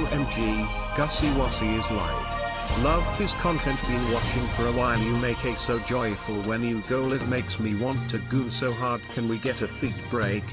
OMG, Gussie Wassie is live. Love his content, been watching for a while. You make a so joyful when you go live, makes me want to goon so hard. Can we get a feet break?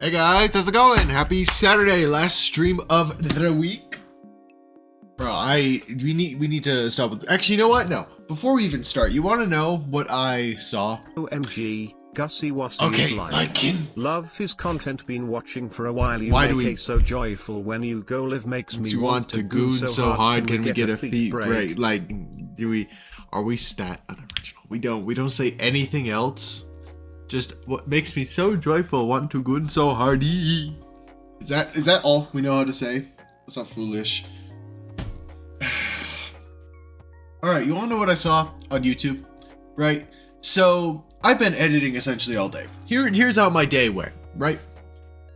Hey guys, how's it going? Happy Saturday, last stream of the week. Bro, we need to stop with. Actually, you know what? No. Before we even start, you want to know what I saw? OMG, Gussie Wassie is Okay, live. Love his content, been watching for a while. You Why make do we- a so joyful when you go live, makes me You want to goon so hard? Can we get a feet break? break? Like, are we stat unoriginal? We don't say anything else. Just what makes me so joyful, want to goon so hardy. Is that all we know how to say? That's not foolish. Alright, you wanna know what I saw on YouTube? Right? So I've been editing essentially all day. Here's how my day went, right?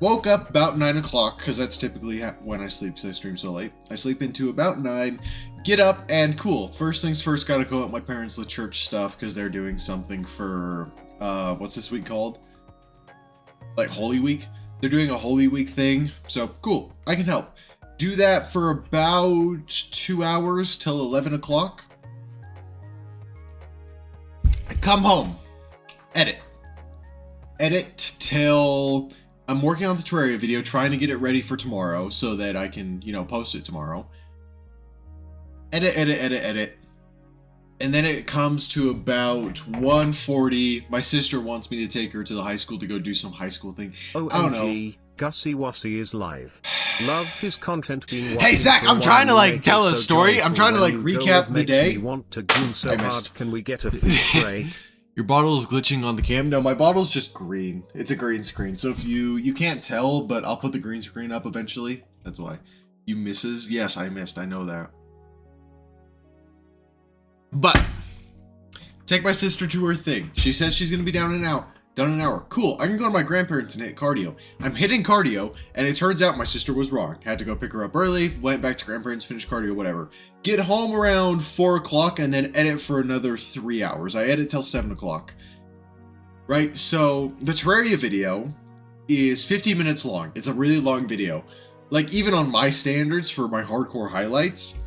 Woke up about 9 o'clock, because that's typically when I sleep, because I stream so late. I sleep into about 9, get up, and cool. First things first, gotta go at my parents with church stuff, because they're doing something for, what's this week called? Like Holy Week? They're doing a Holy Week thing, so cool, I can help. Do that for about 2 hours till 11 o'clock. I come home, edit till I'm working on the Terraria video, trying to get it ready for tomorrow so that I can, post it tomorrow. Edit. And then it comes to about 1:40. My sister wants me to take her to the high school to go do some high school thing. I don't know. OMG, Gussie Wassie is live. Love his content, been watching. Hey Zach, for a I'm trying to while. You like make tell it a so story. I'm joyful trying to when like you go recap live, the makes day. me want to goon so I hard. missed. Can we get a feet break? Your bottle is glitching on the cam. No, my bottle's just green. It's a green screen. So if you can't tell, but I'll put the green screen up eventually. That's why. You misses? Yes, I missed. I know that. But take my sister to her thing. She says she's gonna be down in an hour. Cool. I can go to my grandparents and hit cardio. I'm hitting cardio, and it turns out my sister was wrong. Had to go pick her up early. Went back to grandparents, finished cardio, whatever. Get home around 4 o'clock, and then edit for another 3 hours. I edit till 7 o'clock. Right. So the Terraria video is 50 minutes long. It's a really long video. Like even on my standards for my hardcore highlights,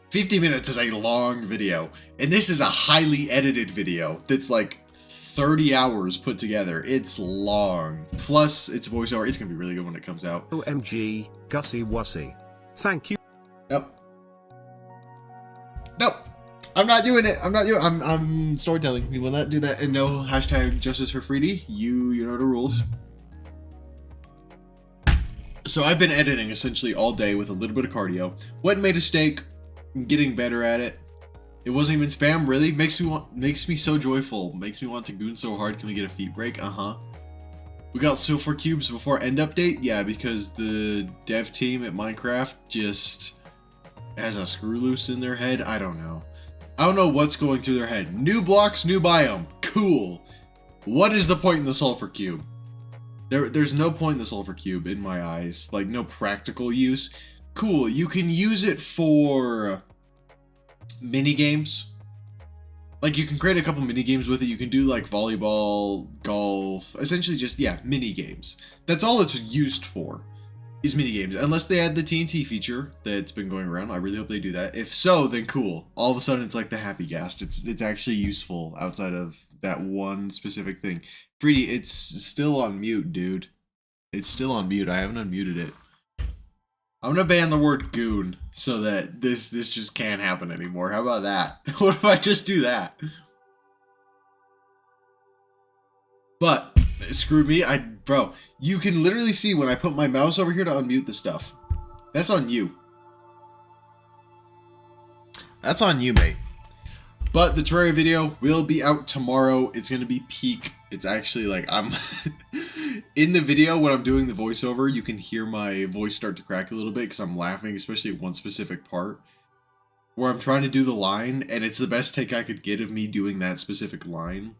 50 minutes is a long video, and this is a highly edited video that's like 30 hours put together. It's long. Plus, it's voiceover. It's gonna be really good when it comes out. OMG, Gussie Wassie. Thank you. Nope. I'm not doing it. I'm storytelling. We will not do that. And no hashtag justice for Freedy. You know the rules. So I've been editing essentially all day with a little bit of cardio. Went and made a steak. I'm getting better at it. It wasn't even spam, really. Makes me so joyful. Makes me want to goon so hard. Can we get a feet break? We got silver cubes before end update? Yeah, because the dev team at Minecraft just has a screw loose in their head. I don't know. I don't know what's going through their head. New blocks, new biome. Cool. What is the point in the sulfur cube? There's no point in the sulfur cube in my eyes. Like, no practical use. Cool, you can use it for mini games. Like, you can create a couple mini games with it. You can do, like, volleyball, golf. Essentially just, yeah, mini games. That's all it's used for, is mini games. Unless they add the TNT feature that's been going around. I really hope they do that. If so, then cool. All of a sudden, it's like the Happy Ghast. It's actually useful outside of that one specific thing. Freedy, it's still on mute, dude. It's still on mute. I haven't unmuted it. I'm gonna ban the word goon so that this just can't happen anymore. How about that? What if I just do that? But screw me, bro, you can literally see when I put my mouse over here to unmute the stuff. That's on you. That's on you, mate. But the Terraria video will be out tomorrow. It's gonna be peak. It's actually like I'm in the video when I'm doing the voiceover, you can hear my voice start to crack a little bit because I'm laughing, especially at one specific part where I'm trying to do the line, and it's the best take I could get of me doing that specific line.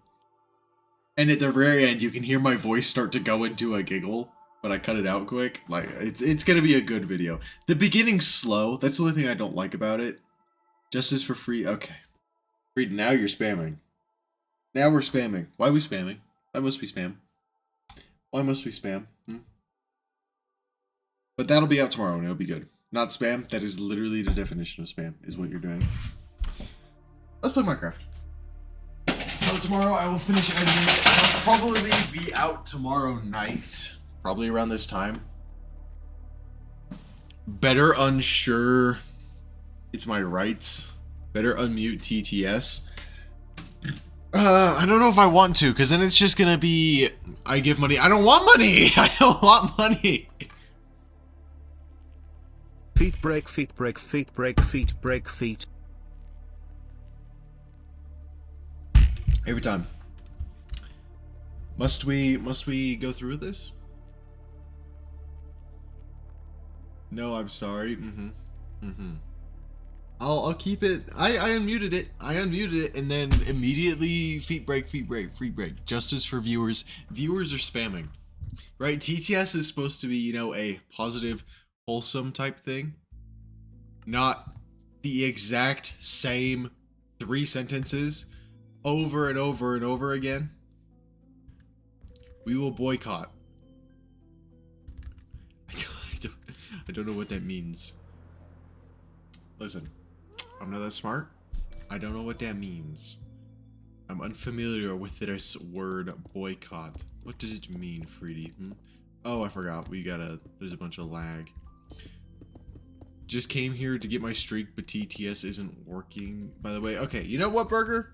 And at the very end, you can hear my voice start to go into a giggle, but I cut it out quick. Like, it's gonna be a good video. The beginning's slow. That's the only thing I don't like about it. Justice for free. Okay. Reed, now you're spamming. Now we're spamming. Why are we spamming? Why must we spam? Why must we spam? But that'll be out tomorrow and it'll be good. Not spam. That is literally the definition of spam, is what you're doing. Let's play Minecraft. So tomorrow I will finish editing. It'll probably be out tomorrow night. Probably around this time. Better unsure. It's my rights. Better unmute TTS. I don't know if I want to, because then it's just gonna be, I give money. I don't want money! I don't want money! Feet break, feet break, feet break, feet break, feet. Every time. Must we go through with this? No, I'm sorry. I'll keep it. I unmuted it. I unmuted it, and then immediately feet break, feet break, feet break. Justice for viewers. Viewers are spamming, right? TTS is supposed to be, you know, a positive, wholesome type thing, not the exact same 3 sentences over and over and over again. We will boycott. I don't know what that means. Listen. I'm not that smart. I don't know what that means. I'm unfamiliar with this word boycott. What does it mean, Freedy? Oh, I forgot. There's a bunch of lag. Just came here to get my streak, but TTS isn't working, by the way. Okay, you know what, Burger?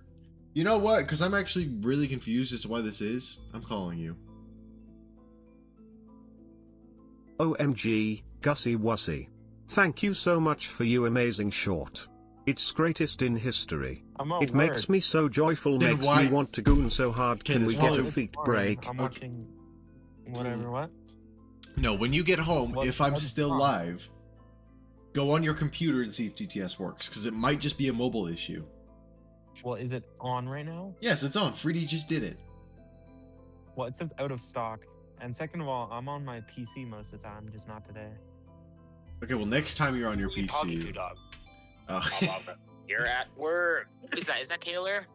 You know what? Because I'm actually really confused as to why this is. I'm calling you. OMG, Gussie Wussie. Thank you so much for you amazing short. It's greatest in history. It makes me so joyful, Then makes why- me want to goon so hard. Okay, Can we that's get a fine. feet break? I'm watching whatever, what? No, when you get home, What- if I'm what's still wrong? live, go on your computer and see if TTS works, because it might just be a mobile issue. Well, is it on right now? Yes, it's on. Freedy just did it. Well, it says out of stock. And second of all, I'm on my PC most of the time, just not today. Okay, well, next time you're on your Who you talking to, PC. dog? Oh. You're at work. What is that? Is that Taylor?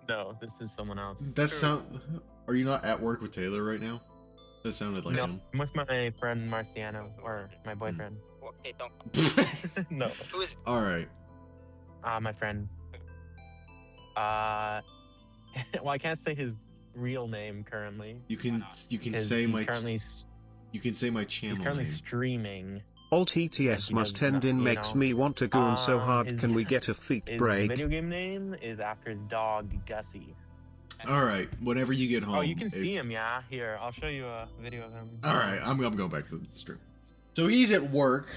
No, this is someone else. That sound. Are you not at work with Taylor right now? That sounded like No, him. I'm with my friend Marciano, or my boyfriend. Okay, don't. No, Who is? All right. my friend. Well, I can't say his real name currently. You can Because say he's my currently channel he's currently name. streaming. Alt ETS He must does end not, in you makes know. me want to goon so hard. His- Can we get a feet His break? video game name is after his dog Gussie. All right. Whenever you get home. Oh, you can see if- him, yeah. Here, I'll show you a video of him. All right. I'm going back to the stream. So he's at work.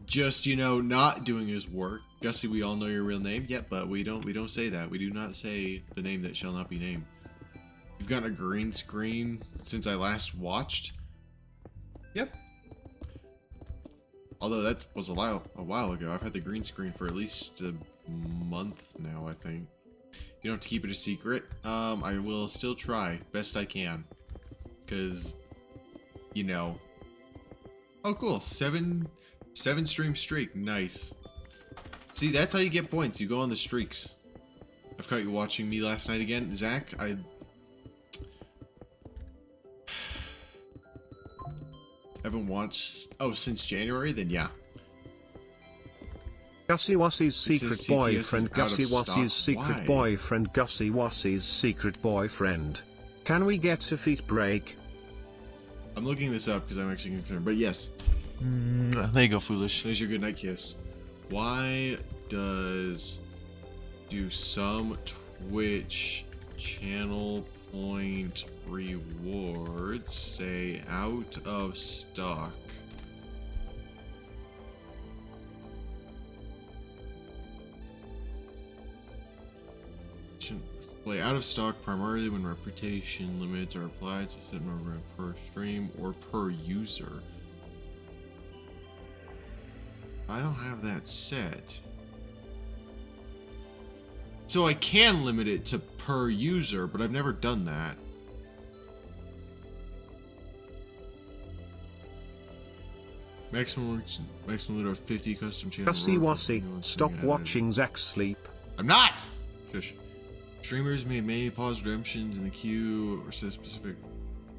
Just, you know, not doing his work. Gussie, we all know your real name. Yep, but we don't say that. We do not say the name that shall not be named. You've gotten a green screen since I last watched. Yep. Although that was a while ago. I've had the green screen for at least a month now, I think. You don't have to keep it a secret. I will still try best I can. Cause, you know. Oh, cool. 7 stream streak. Nice. See, that's how you get points. You go on the streaks. I've caught you watching me last night again. Zach, I haven't watched... Oh, since January? Then yeah. Gussie Wassie's It says secret TTS boyfriend. is out of Gussie stock. Wassie's secret Why? boyfriend. Gussie Wassie's secret boyfriend. Can we get a feet break? I'm looking this up because I'm actually confirmed. But yes. There you go, Foolish. There's your goodnight kiss. Why do some Twitch channel point rewards say out of stock? Play out of stock primarily when reputation limits are applied to set number per stream or per user. I don't have that set. So I can limit it to per user, but I've never done that. Maximum load of 50 custom channel. Gussie roles, Wassie, anyone stop streaming watching Zach sleep. I'm not! Shush. Streamers may mainly pause redemptions in the queue or set a specific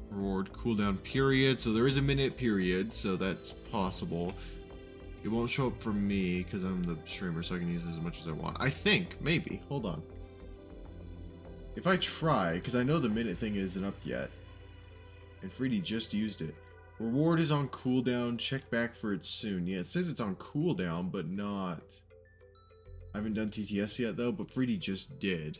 reward cooldown period. So there is a minute period, so that's possible. It won't show up for me because I'm the streamer, so I can use it as much as I want. I think, maybe. Hold on. If I try, because I know the minute thing isn't up yet. And Freedy just used it. Reward is on cooldown. Check back for it soon. Yeah, it says it's on cooldown, but not... I haven't done TTS yet, though, but Freedy just did.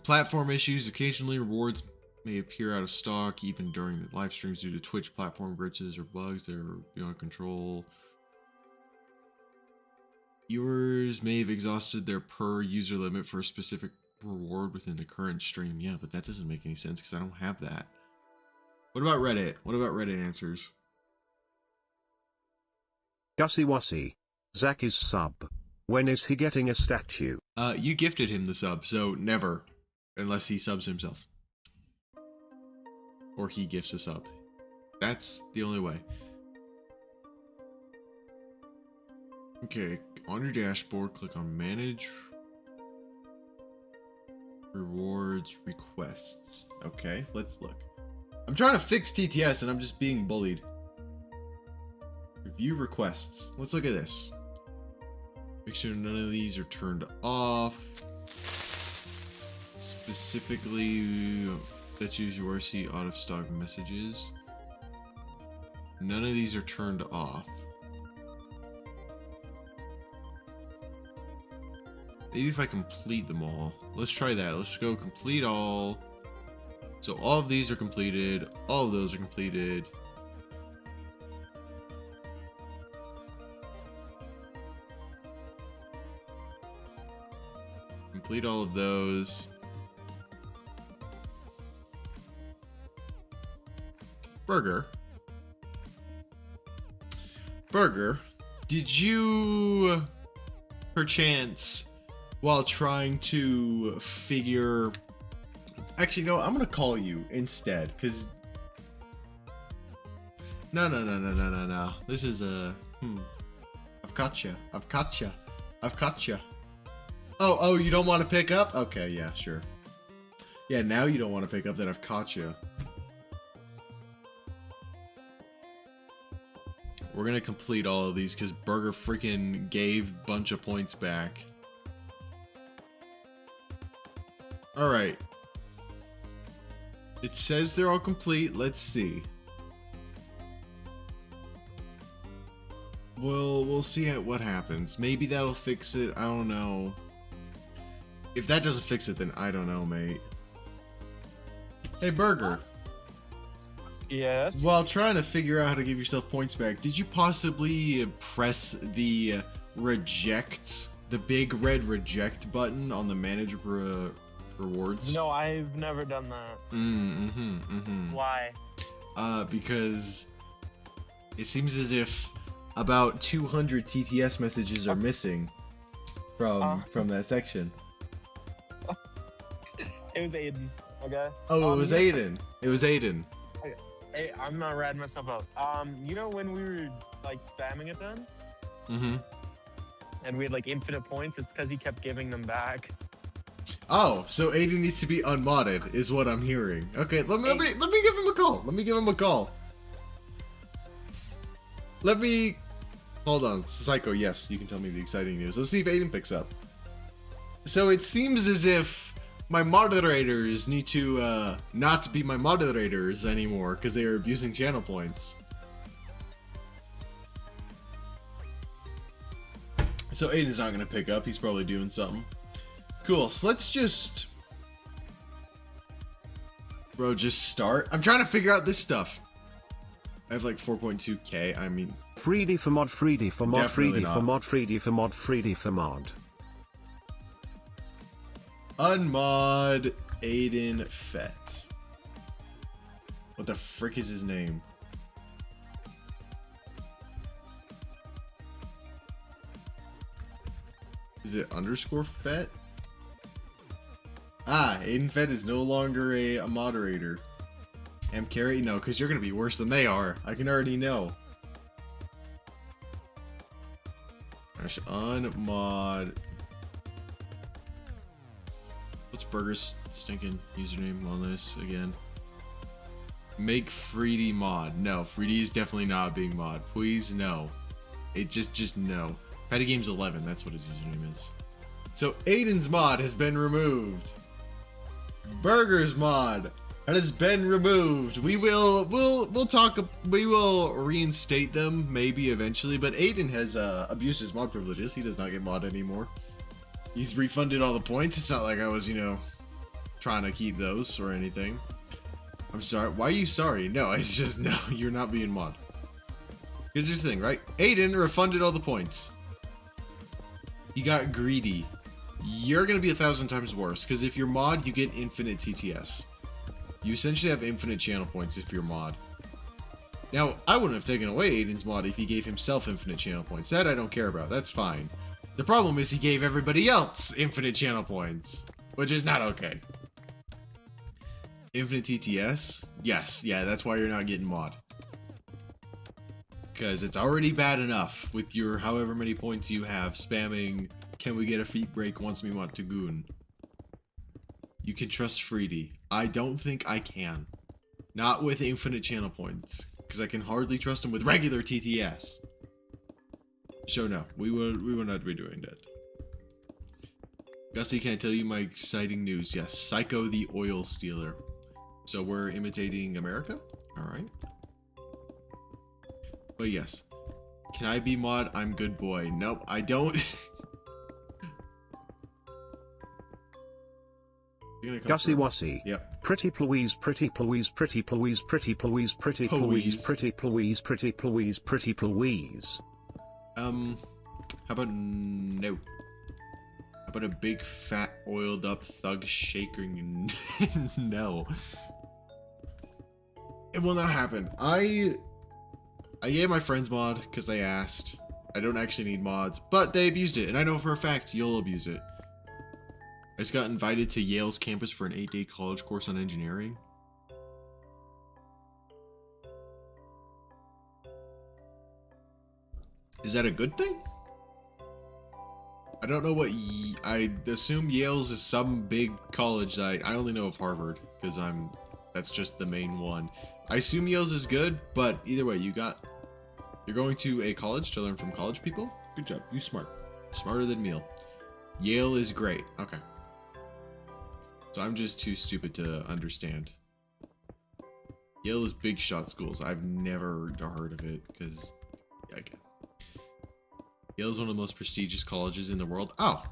Platform issues. Occasionally, rewards may appear out of stock, even during the live streams due to Twitch platform glitches or bugs that are beyond control. Viewers may have exhausted their per user limit for a specific reward within the current stream. Yeah, but that doesn't make any sense because I don't have that. What about Reddit? What about Reddit answers? Gussie Wassie. Zach is sub. When is he getting a statue? You gifted him the sub, so never. Unless he subs himself. Or he gifts a sub. That's the only way. Okay, on your dashboard, click on Manage Rewards Requests. Okay, let's look. I'm trying to fix TTS and I'm just being bullied. Review requests. Let's look at this. Make sure none of these are turned off. Specifically, let's use URC out of stock messages. None of these are turned off. Maybe if I complete them all. Let's try that. Let's go complete all. So all of these are completed. All of those are completed. Complete all of those. Burger, did you perchance, while trying to figure... Actually, no, I'm gonna call you instead, because... No. This is a... I've got you. Oh, you don't want to pick up? Okay, yeah, sure. Yeah, now you don't want to pick up that I've caught you. We're gonna complete all of these because Burger freaking gave a bunch of points back. Alright. It says they're all complete. Let's see. We'll see what happens. Maybe that'll fix it. I don't know. If that doesn't fix it, then I don't know, mate. Hey, Burger. Yes. While trying to figure out how to give yourself points back, did you possibly press the reject, the big red reject button on the manage rewards? No, I've never done that. Why? Because it seems as if about 200 TTS messages are missing from that section. It was Aiden. Okay. Oh, it was Aiden. It was Aiden. Hey, I'm not ratting myself out. You know when we were like spamming it then? Mm-hmm. and we had like infinite points, it's because he kept giving them back. Oh, so Aiden needs to be unmodded, is what I'm hearing. Okay, let me give him a call. Let me give him a call. Hold on, Psycho, yes, you can tell me the exciting news. Let's see if Aiden picks up. So it seems as if my moderators need to not be my moderators anymore because they are abusing channel points. So Aiden's not going to pick up. He's probably doing something. Cool, so let's just... Bro, just start. I'm trying to figure out this stuff. I have like 4.2k, I mean... Freedy for mod, Freedy for mod, Definitely Freedy for mod, Freedy for mod, Freedy for mod. Unmod Aiden Fett. What the frick is his name? Is it underscore Fett? Ah, Aiden Fett is no longer a moderator. Carry? No, because you're going to be worse than they are. I can already know. Unmod. What's Burger's stinking username on this again? Make Freedy mod. No, Freedy is definitely not being mod. Please, no. It just no. Petty Games 11, that's what his username is. So Aiden's mod has been removed. Burger's mod has been removed. We'll reinstate them maybe eventually, but Aiden has abused his mod privileges. He does not get mod anymore. He's refunded all the points. It's not like I was, trying to keep those or anything. I'm sorry. Why are you sorry? No, it's just, no, you're not being mod. Here's the thing, right? Aiden refunded all the points. He got greedy. You're going to be 1,000 times worse, because if you're mod, you get infinite TTS. You essentially have infinite channel points if you're mod. Now, I wouldn't have taken away Aiden's mod if he gave himself infinite channel points. That I don't care about. That's fine. The problem is he gave everybody else infinite channel points, which is not okay. Infinite TTS? Yes. Yeah, that's why you're not getting mod. Because it's already bad enough with your however many points you have spamming, can we get a feet break once we want to goon? You can trust Freedy. I don't think I can. Not with infinite channel points. Because I can hardly trust him with regular TTS. So no, we will not be doing that. Gussie, can I tell you my exciting news? Yes, Psycho the Oil Stealer. So we're imitating America? Alright. But yes. Can I be mod? I'm good boy. Nope, I don't. Gussie Wassie. Yep. Pretty please, pretty please, pretty please, pretty please, pretty please, pretty please, pretty please, pretty please. How about no? How about a big fat oiled up thug shaking? No. It will not happen. I gave my friends mod because they asked. I don't actually need mods, but they abused it, and I know for a fact you'll abuse it. I just got invited to Yale's campus for an 8-day college course on engineering. Is that a good thing? I don't know what I assume Yale's is some big college that I only know of Harvard because that's just the main one. I assume Yale's is good, but either way, you're going to a college to learn from college people. Good job, you smart, smarter than Meal. Yale is great. Okay. So I'm just too stupid to understand. Yale is big shot schools. I've never heard of it because, okay. Yale is one of the most prestigious colleges in the world. Oh,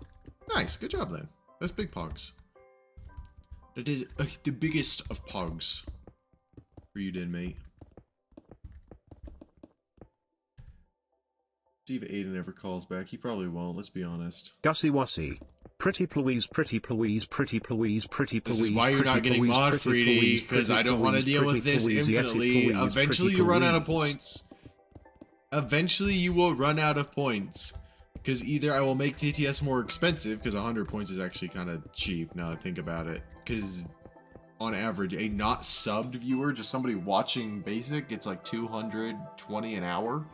nice. Good job then. That's big pogs. That is the biggest of pogs for you then, mate. See if Aiden ever calls back. He probably won't. Let's be honest. Gussie Wassie. Pretty please, pretty please, pretty please, pretty please. This is why you're not getting mod Freedy, because I don't want to deal with this infinitely. Eventually you run out of points. Eventually you will run out of points. Because either I will make TTS more expensive, because 100 points is actually kind of cheap now that I think about it. Because on average, a not subbed viewer, just somebody watching basic, gets like 220 an hour.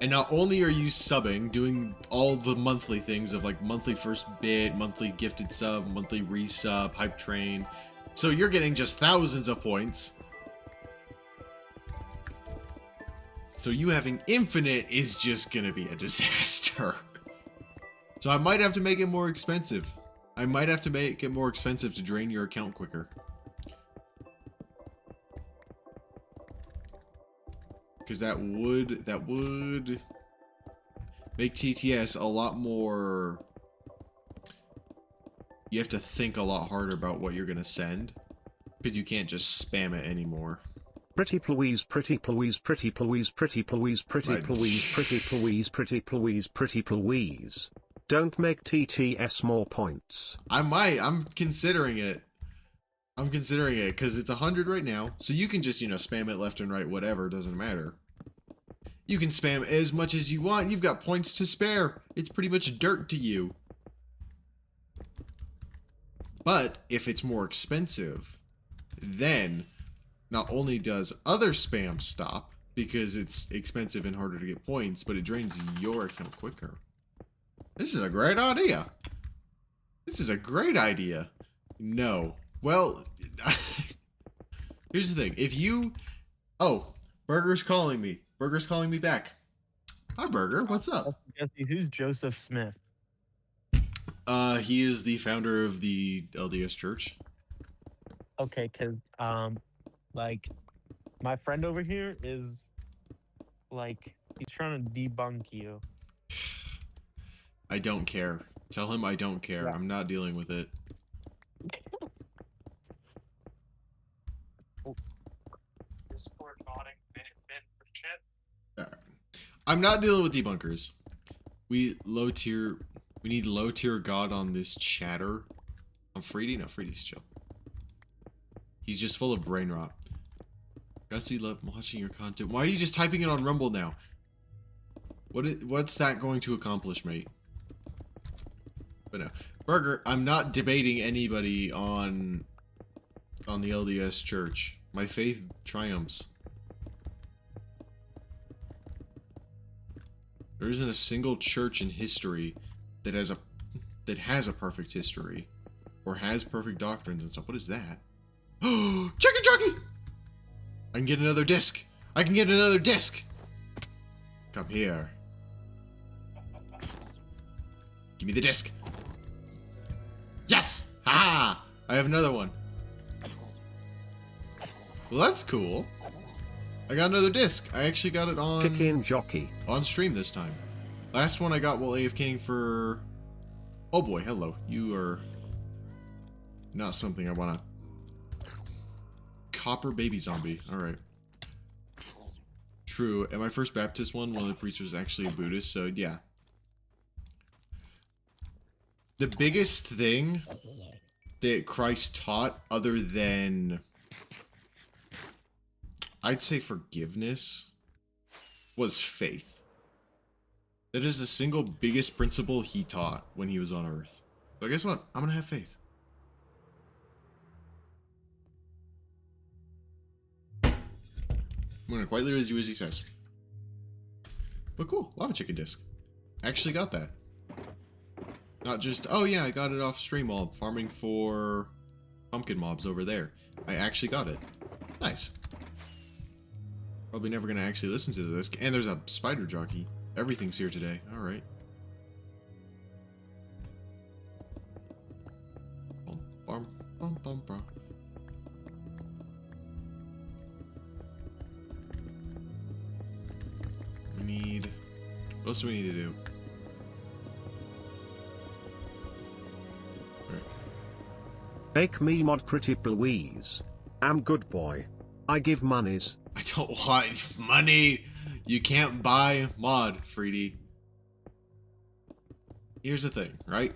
And not only are you subbing, doing all the monthly things of like monthly first bid, monthly gifted sub, monthly resub, hype train. So you're getting just thousands of points. So you having infinite is just gonna be a disaster. So I might have to make it more expensive. I might have to make it more expensive to drain your account quicker. Because that would make TTS a lot more... You have to think a lot harder about what you're gonna send. Because you can't just spam it anymore. Pretty please, pretty please, pretty please, pretty please, pretty please, pretty please, pretty please, pretty please. Don't make TTS more points. I'm considering it. I'm considering it because it's 100 right now. So you can just, you know, spam it left and right, whatever, doesn't matter. You can spam as much as you want. You've got points to spare. It's pretty much dirt to you. But if it's more expensive, then not only does other spam stop because it's expensive and harder to get points, but it drains your account quicker. This is a great idea. This is a great idea. No. Well, here's the thing. If you... Oh, Burger's calling me. Burger's calling me back. Hi, Burger. What's up? Jesse, who's Joseph Smith? He is the founder of the LDS Church. Okay, because, like, my friend over here is, like, he's trying to debunk you. I don't care. Tell him I don't care. Yeah. I'm not dealing with it. I'm not dealing with debunkers. We need low tier god on this chatter. On Freedy? No, Freedy's chill. He's just full of brain rot. Gusty, love watching your content. Why are you just typing it on Rumble now? What's that going to accomplish, mate? But no. Burger, I'm not debating anybody on the LDS Church. My faith triumphs. There isn't a single church in history that has a perfect history. Or has perfect doctrines and stuff. What is that? Chicken jockey! I can get another disc! I can get another disc! Come here. Give me the disc. Yes! Haha! I have another one. Well, that's cool. I got another disc. I actually got it on... Chicken jockey. On stream this time. Last one I got while AFKing for... Oh boy, hello. You are... Not something I want to... Copper baby zombie. Alright. True. And my first Baptist one of the preachers was actually a Buddhist, so yeah. The biggest thing that Christ taught, other than... I'd say forgiveness, was faith. That is the single biggest principle he taught when he was on Earth. So guess what? I'm gonna have faith. I'm gonna quite literally do as he says. But cool, lava chicken disc. I actually got that. Not just, oh yeah, I got it off stream while farming for pumpkin mobs over there. I actually got it. Nice. Probably never gonna actually listen to this. And there's a spider jockey. Everything's here today. Alright. We need... What else do we need to do? Make me mod pretty please. I'm good boy. I give monies. I don't want money. You can't buy mod, Freedy. Here's the thing, right?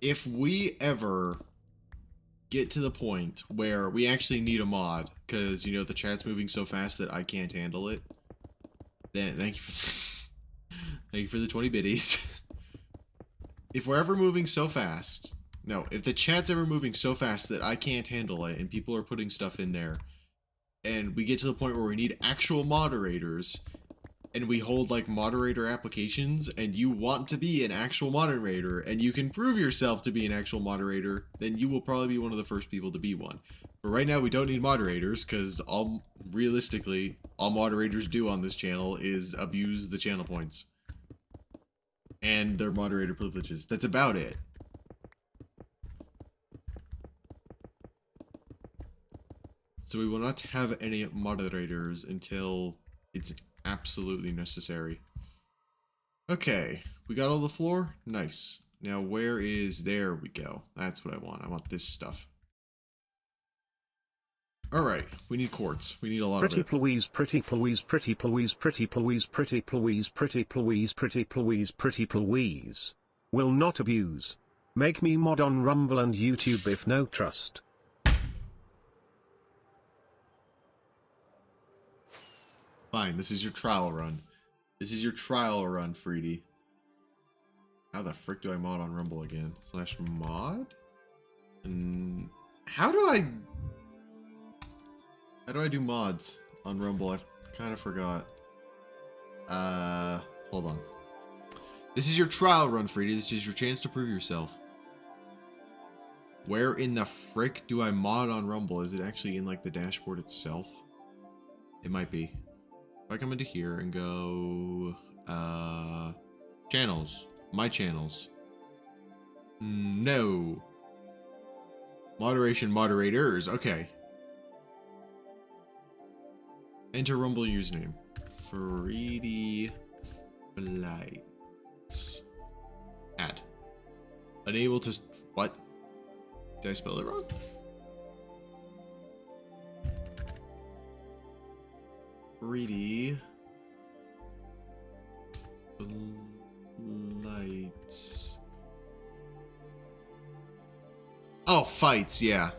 If we ever get to the point where we actually need a mod, because, you know, the chat's moving so fast that I can't handle it, then thank you for the, thank you for the 20 biddies. If we're ever moving so fast, no, if the chat's ever moving so fast that I can't handle it and people are putting stuff in there, and we get to the point where we need actual moderators, and we hold like moderator applications, and you want to be an actual moderator, and you can prove yourself to be an actual moderator, then you will probably be one of the first people to be one. But right now we don't need moderators, because realistically, all moderators do on this channel is abuse the channel points. And their moderator privileges. That's about it. So we will not have any moderators until it's absolutely necessary. Okay, we got all the floor? Nice. Now where is... There we go. That's what I want. I want this stuff. Alright, we need quartz. We need a lot of it. Pretty please, pretty please, pretty please, pretty please, pretty please, pretty please, pretty please. Will not abuse. Make me mod on Rumble and YouTube if no trust. Fine, this is your trial run. This is your trial run, Freedy. How the frick do I mod on Rumble again? /mod? And how do I do mods on Rumble? I kind of forgot. Hold on. This is your trial run, Freedy. This is your chance to prove yourself. Where in the frick do I mod on Rumble? Is it actually in like the dashboard itself? It might be. If I come into here and go, channels, my channels. No. Moderation, moderators. Okay. Enter Rumble username. Freedy Blights. Add. Unable to... What? Did I spell it wrong? Freedy Blights. Oh, fights, yeah.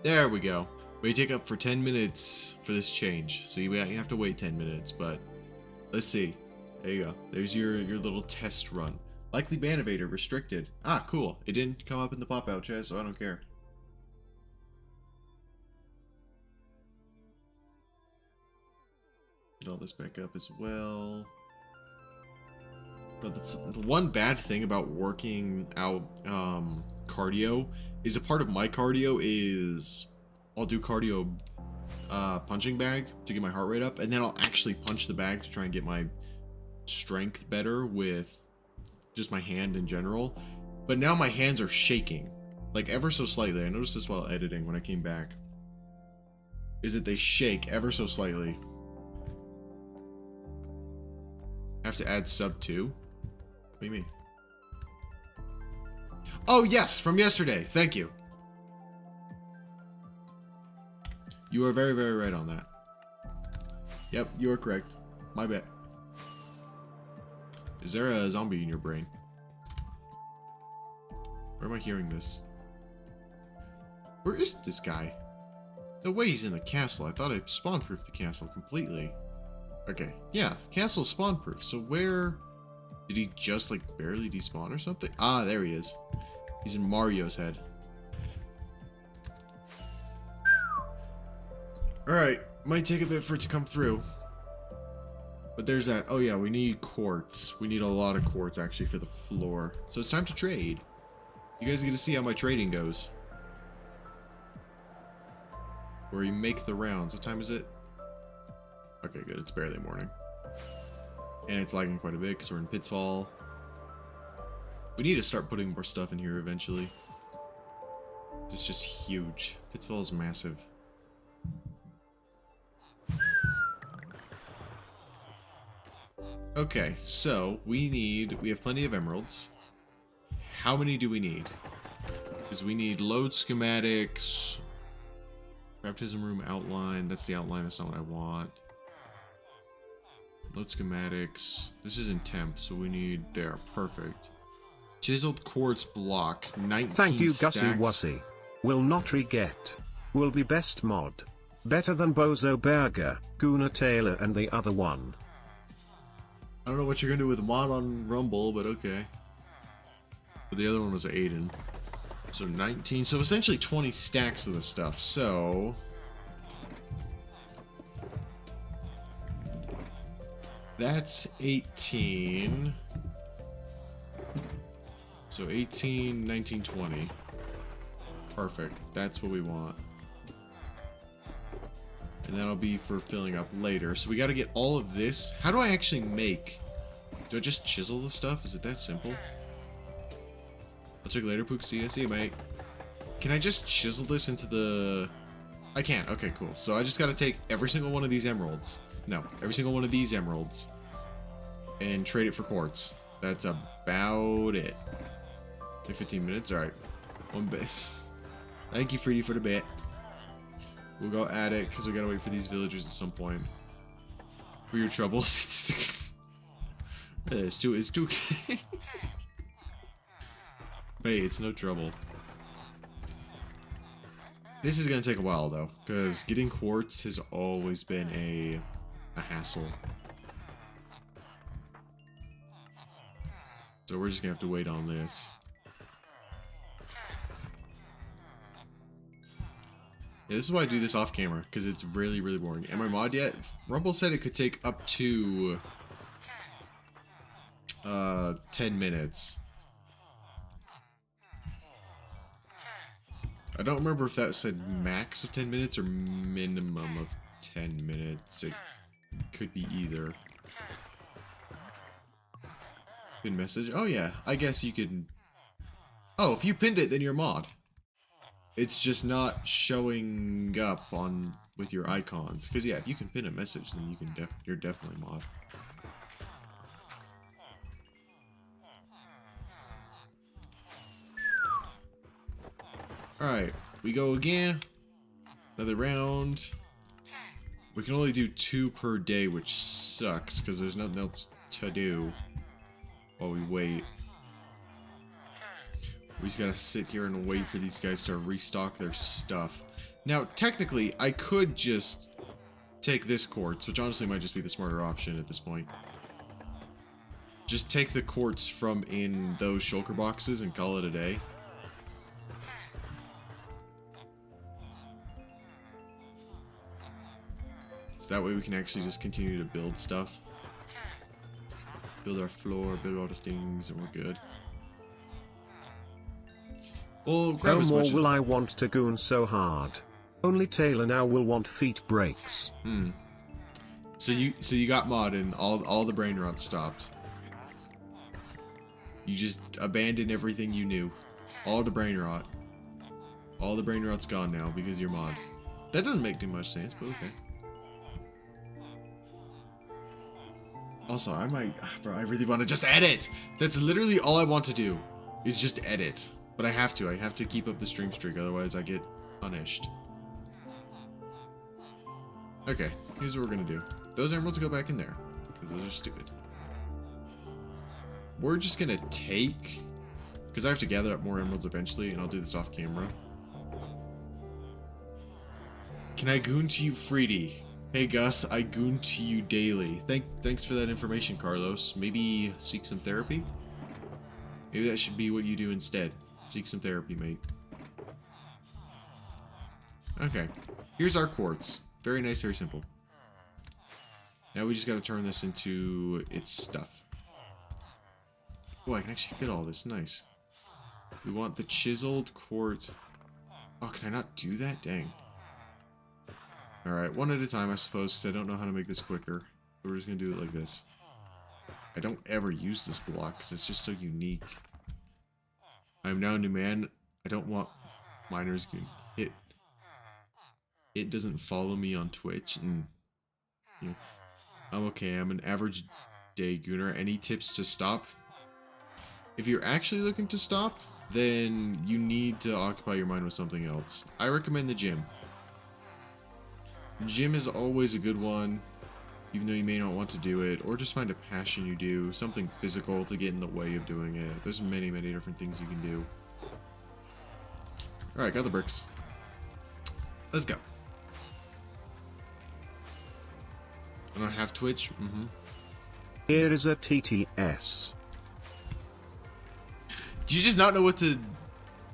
There we go. We take up for 10 minutes for this change. So you have to wait 10 minutes, but let's see. There you go. There's your little test run. Likely ban evader restricted. Ah, cool. It didn't come up in the pop-out chat, so I don't care. Get all this back up as well. But that's the one bad thing about working out cardio is a part of my cardio is I'll do cardio punching bag to get my heart rate up, and then I'll actually punch the bag to try and get my strength better with just my hand in general. But now my hands are shaking, like ever so slightly. I noticed this while editing when I came back. Is that they shake ever so slightly. I have to add sub 2. What do you mean? Oh yes, from yesterday. Thank you. You are very, very right on that. Yep, you are correct. My bad. Is there a zombie in your brain? Where am I hearing this? Where is this guy? No way he's in the castle. I thought I spawn-proofed the castle completely. Okay, yeah, castle spawn-proof. So where... Did he just, like, barely despawn or something? Ah, there he is. He's in Mario's head. Alright, might take a bit for it to come through. But there's that. Oh yeah, we need quartz. We need a lot of quartz, actually, for the floor. So it's time to trade. You guys get to see how my trading goes. Where you make the rounds. What time is it? Okay, good. It's barely morning. And it's lagging quite a bit because we're in Pitfall. We need to start putting more stuff in here eventually. It's just huge. Pitfall is massive. Okay, so we have plenty of emeralds. How many do we need? Because we need load schematics, baptism room outline. That's the outline. That's not what I want. Load schematics. This is in temp, so we need there. Perfect. Chiseled quartz block. 19 Thank you, stacks. Gussie Wussy. Will not re-get. Will be best mod. Better than Bozo Burger, Guna Taylor, and the other one. I don't know what you're gonna do with mod on Rumble, but okay. But the other one was Aiden. So 19. So essentially 20 stacks of the stuff. So That's 18. So 18, 19, 20. Perfect. That's what we want. And that'll be for filling up later. So we got to get all of this. How do I actually make? Do I just chisel the stuff? Is it that simple? I'll check later, Pook. See you, mate. Can I just chisel this into the... I can't. Okay, cool. So I just got to take every single one of these emeralds. No, every single one of these emeralds. And trade it for quartz. That's about it. Take 15 minutes. Alright. One bit. Thank you, Fruity, for the bit. We'll go at it, because we gotta wait for these villagers at some point. For your troubles. It's too... Hey, it's no trouble. This is gonna take a while, though, because getting quartz has always been a hassle. So we're just gonna have to wait on this. Yeah, this is why I do this off camera, because it's really, really boring. Am I mod yet? Rumble said it could take up to 10 minutes. I don't remember if that said max of 10 minutes or minimum of 10 minutes. It could be either. Pin message. Oh yeah, I guess you could... Oh, if you pinned it, then you're mod. It's just not showing up on with your icons. Because yeah, if you can pin a message, then you can you're definitely mod. Alright, we go again. Another round. We can only do 2 per day, which sucks, because there's nothing else to do while we wait. We just gotta sit here and wait for these guys to restock their stuff. Now, technically, I could just take this quartz, which honestly might just be the smarter option at this point. Just take the quartz from in those shulker boxes and call it a day. So that way we can actually just continue to build stuff. Build our floor, build all the things, and we're good. Well, grab No as more much will I want to goon so hard. Only Taylor now will want feet breaks. So you got mod and all the brain rot stopped. You just abandoned everything you knew. All the brain rot. All the brain rot's gone now because you're mod. That doesn't make too much sense, but okay. Also, I really want to just edit. That's literally all I want to do, is just edit. But I have to keep up the stream streak, otherwise I get punished. Okay, here's what we're gonna do. Those emeralds go back in there, because those are stupid. We're just gonna take, because I have to gather up more emeralds eventually, and I'll do this off camera. Can I goon to you, Freedy? Hey Gus, I goon to you daily. Thanks for that information, Carlos. Maybe seek some therapy? Maybe that should be what you do instead. Seek some therapy, mate. Okay. Here's our quartz. Very nice, very simple. Now we just gotta turn this into its stuff. Oh, I can actually fit all this. Nice. We want the chiseled quartz. Oh, can I not do that? Dang. Alright, one at a time, I suppose, because I don't know how to make this quicker. But we're just gonna do it like this. I don't ever use this block, because it's just so unique. I'm now a new man. I don't want miners goon. It doesn't follow me on Twitch. You know, I'm okay. I'm an average day gooner. Any tips to stop? If you're actually looking to stop, then you need to occupy your mind with something else. I recommend the gym. Gym is always a good one, even though you may not want to do it, or just find a passion you do, something physical to get in the way of doing it. There's many, many different things you can do. Alright, got the bricks. Let's go. I don't have Twitch? Here is a TTS. Do you just not know what to...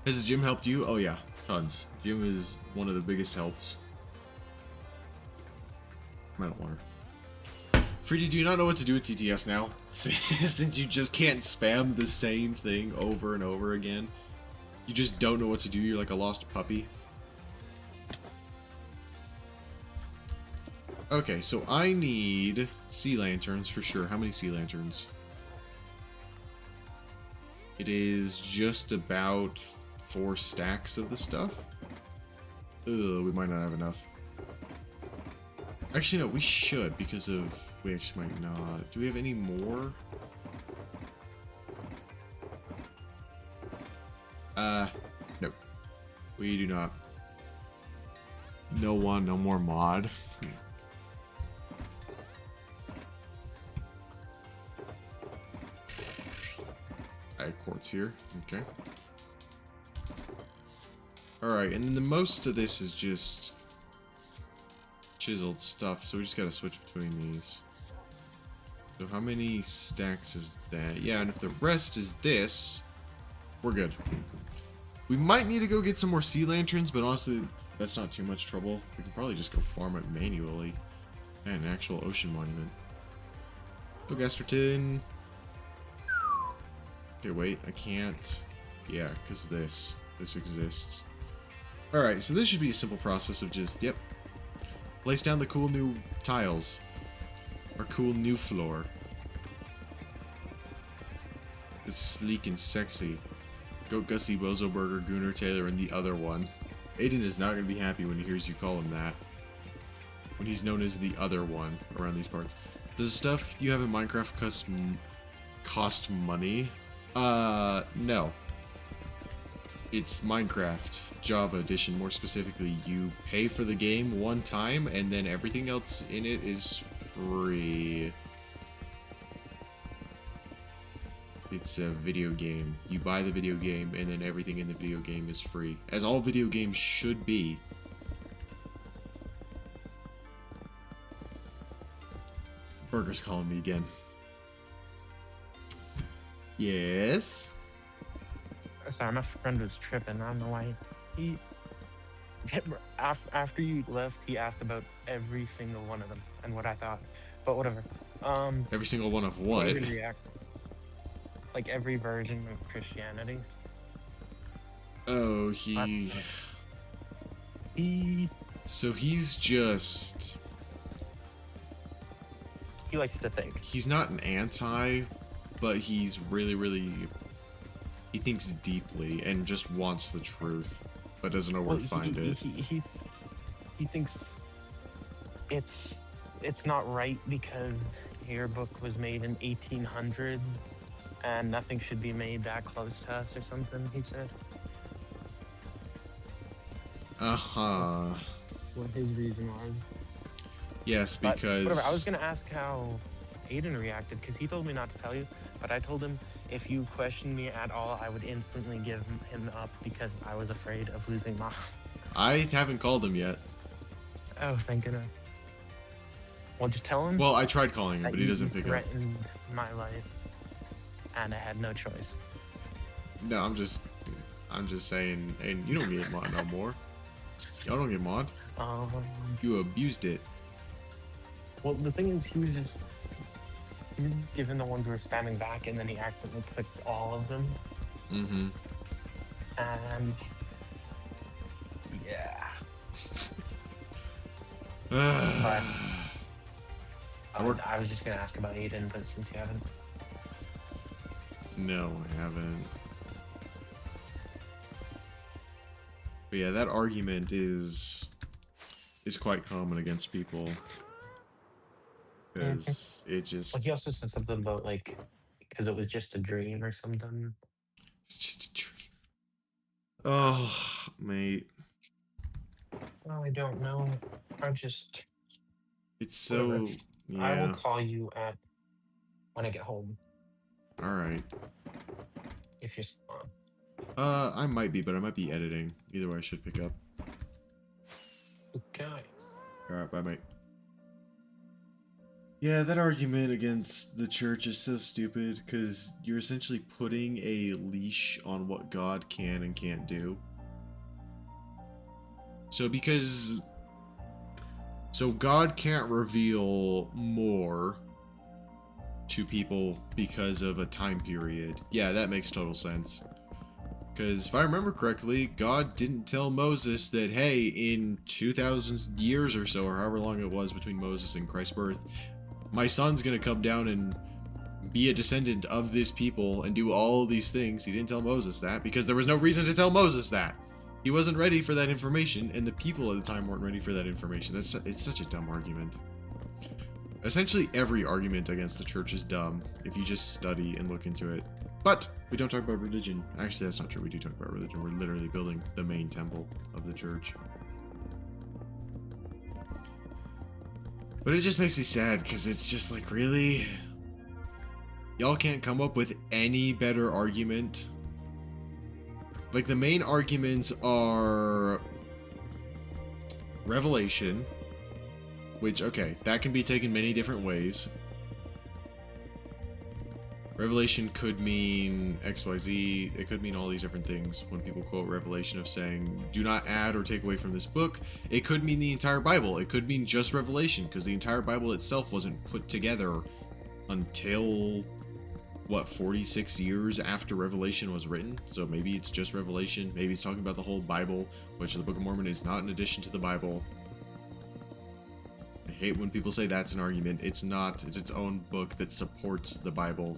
Has the gym helped you? Oh yeah, tons. Gym is one of the biggest helps. I'm out of water. Freedy, do you not know what to do with TTS now? Since you just can't spam the same thing over and over again. You just don't know what to do, you're like a lost puppy. Okay, so I need sea lanterns for sure. How many sea lanterns? It is just about 4 stacks of the stuff. Ugh, we might not have enough. Actually, no, we should because of... We actually might not. Do we have any more? Nope. We do not. No more mod. I have quartz here. Okay. Alright, and then the most of this is just chiseled stuff, so we just gotta switch between these. So how many stacks is that? Yeah, and if the rest is this, we're good. We might need to go get some more sea lanterns, but honestly, that's not too much trouble. We can probably just go farm it manually. And an actual ocean monument. Oh, Gasterton. Okay, wait, I can't. Yeah, because this exists. Alright, so this should be a simple process of just, yep. Place down the cool new tiles. Our cool new floor. It's sleek and sexy. Goat Gussie, Bozo Burger, Gooner Taylor, and the other one. Aiden is not going to be happy when he hears you call him that. When he's known as the other one around these parts. Does stuff you have in Minecraft cost money? No. It's Minecraft, Java Edition more specifically. You pay for the game one time, and then everything else in it is free. It's a video game. You buy the video game, and then everything in the video game is free. As all video games should be. Burger's calling me again. Yes? Sorry, my friend was tripping. I don't know why. He after you left, he asked about every single one of them and what I thought. But whatever. Every single one of what? Like every version of Christianity. Oh, he... So he's just... He likes to think. He's not an anti, but he's really... He thinks deeply and just wants the truth, but doesn't know where to find it. He thinks it's not right because your book was made in 1800 and nothing should be made that close to us or something, he said. Uh-huh. What his reason was. Yes, But because... whatever, I was gonna ask how Aiden reacted because he told me not to tell you, but I told him if you questioned me at all, I would instantly give him up because I was afraid of losing Mom. I haven't called him yet. Oh, thank goodness. Well, just tell him. Well, I tried calling him, that but he doesn't pick up. threatened my life, and I had no choice. No, I'm just saying, and you don't get mod no more. Y'all don't get mod. You abused it. Well, the thing is, he was just given the ones who were spamming back, and then he accidentally clicked all of them. Mm-hmm. And yeah. But I was just gonna ask about Aiden, but since you haven't. No, I haven't. But yeah, that argument is quite common against people. Because it just... Well, he also said something about, like, because it was just a dream or something. It's just a dream. Oh, mate. Well, I don't know. It's so... Whatever. Yeah. I will call you when I get home. Alright. If you're still on. I might be, but I might be editing. Either way, I should pick up. Okay. Alright, bye, mate. Yeah, that argument against the church is so stupid, because you're essentially putting a leash on what God can and can't do. So God can't reveal more to people because of a time period. Yeah, that makes total sense. Because if I remember correctly, God didn't tell Moses that, hey, in 2,000 years or so, or however long it was between Moses and Christ's birth, my son's going to come down and be a descendant of this people and do all these things. He didn't tell Moses that because there was no reason to tell Moses that. He wasn't ready for that information, and the people at the time weren't ready for that information. It's such a dumb argument. Essentially, every argument against the church is dumb if you just study and look into it. But we don't talk about religion. Actually, that's not true. We do talk about religion. We're literally building the main temple of the church. But it just makes me sad because it's just like, really? Y'all can't come up with any better argument? Like, the main arguments are Revelation, which, okay, that can be taken many different ways. Revelation could mean XYZ, it could mean all these different things when people quote Revelation of saying, do not add or take away from this book. It could mean the entire Bible. It could mean just Revelation, because the entire Bible itself wasn't put together until, what, 46 years after Revelation was written? So maybe it's just Revelation, maybe it's talking about the whole Bible, which the Book of Mormon is not an addition to the Bible. I hate when people say that's an argument. It's not. It's its own book that supports the Bible.